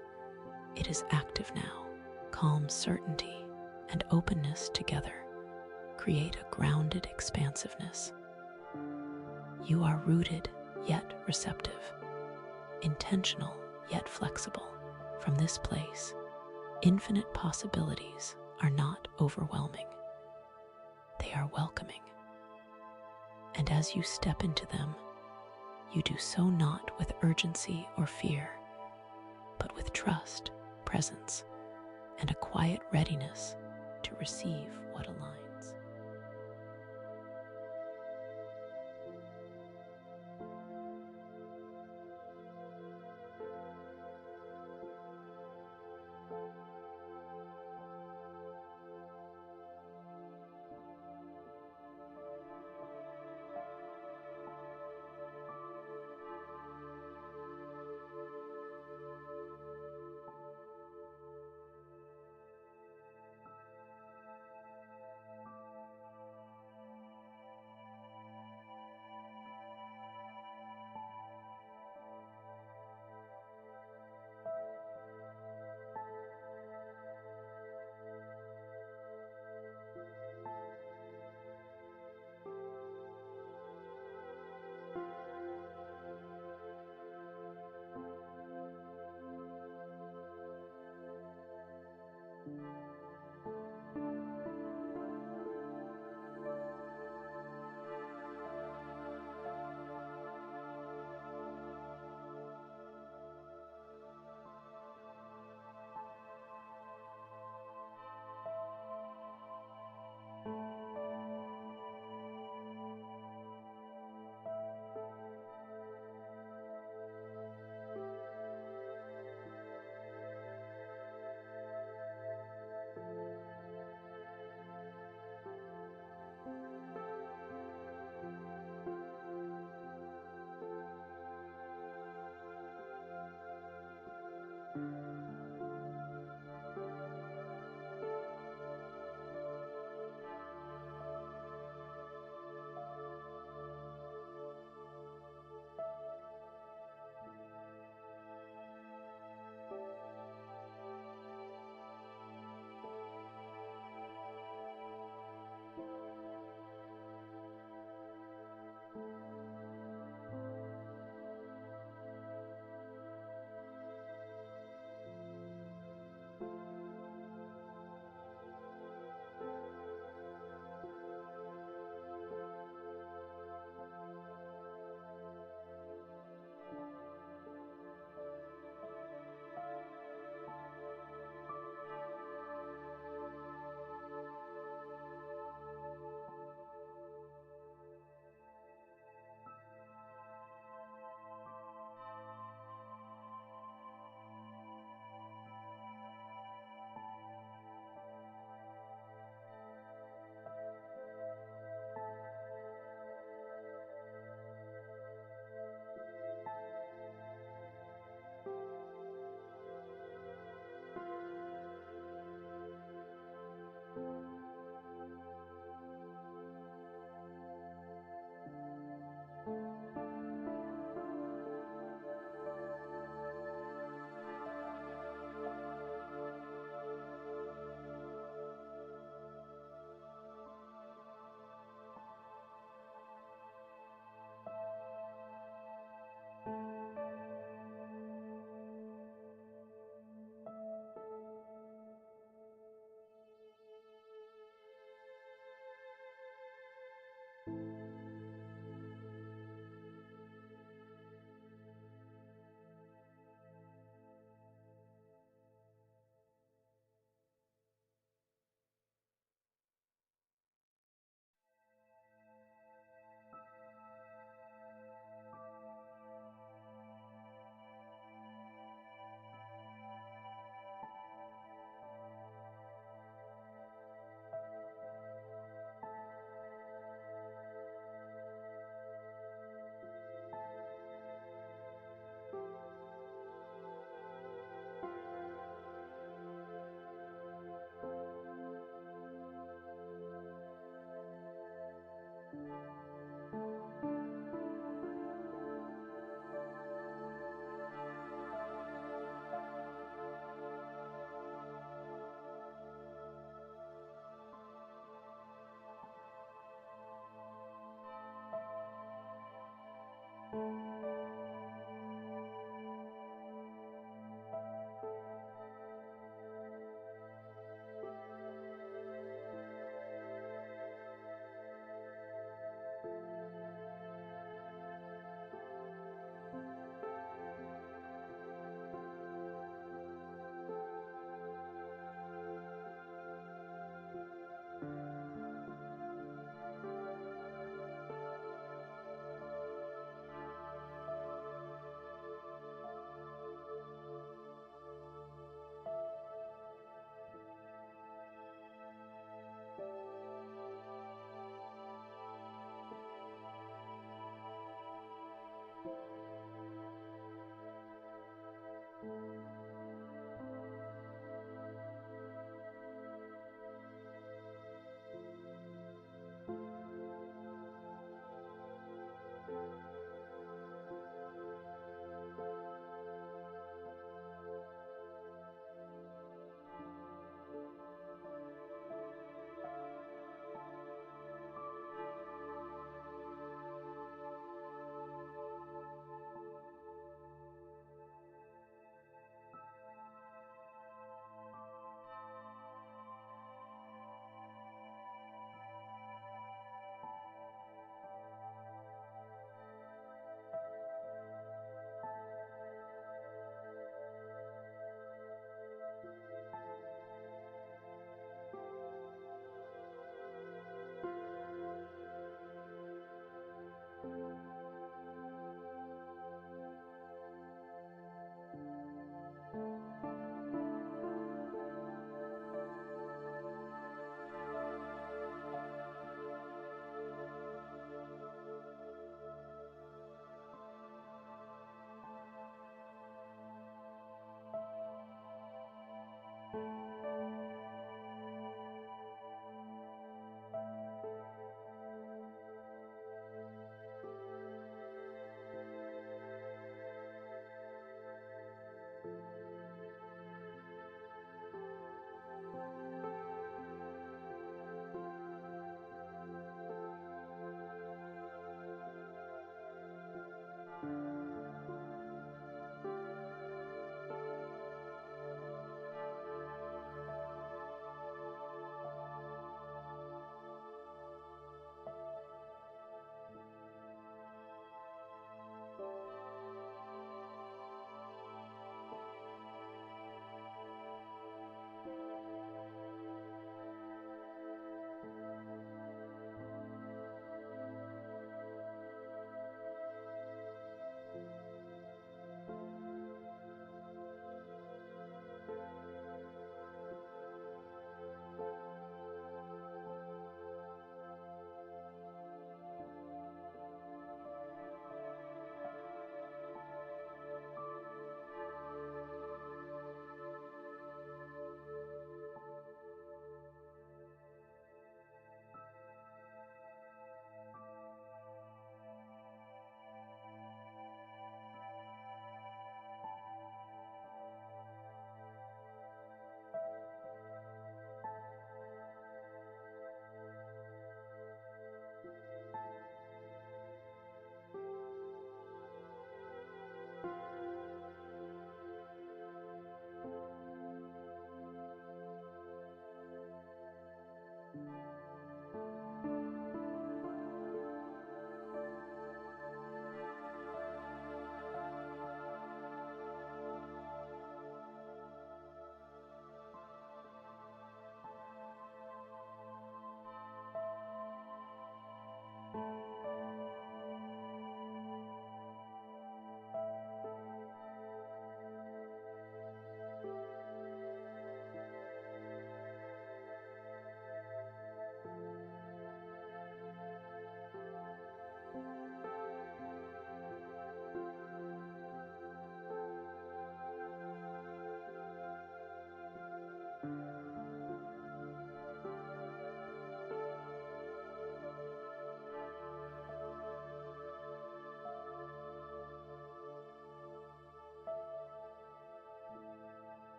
It is active now. Calm certainty and openness together create a grounded expansiveness. You are rooted yet receptive, intentional yet flexible. From this place, infinite possibilities are not overwhelming. They are welcoming. And as you step into them, you do so not with urgency or fear, but with trust, presence, and a quiet readiness to receive what aligns.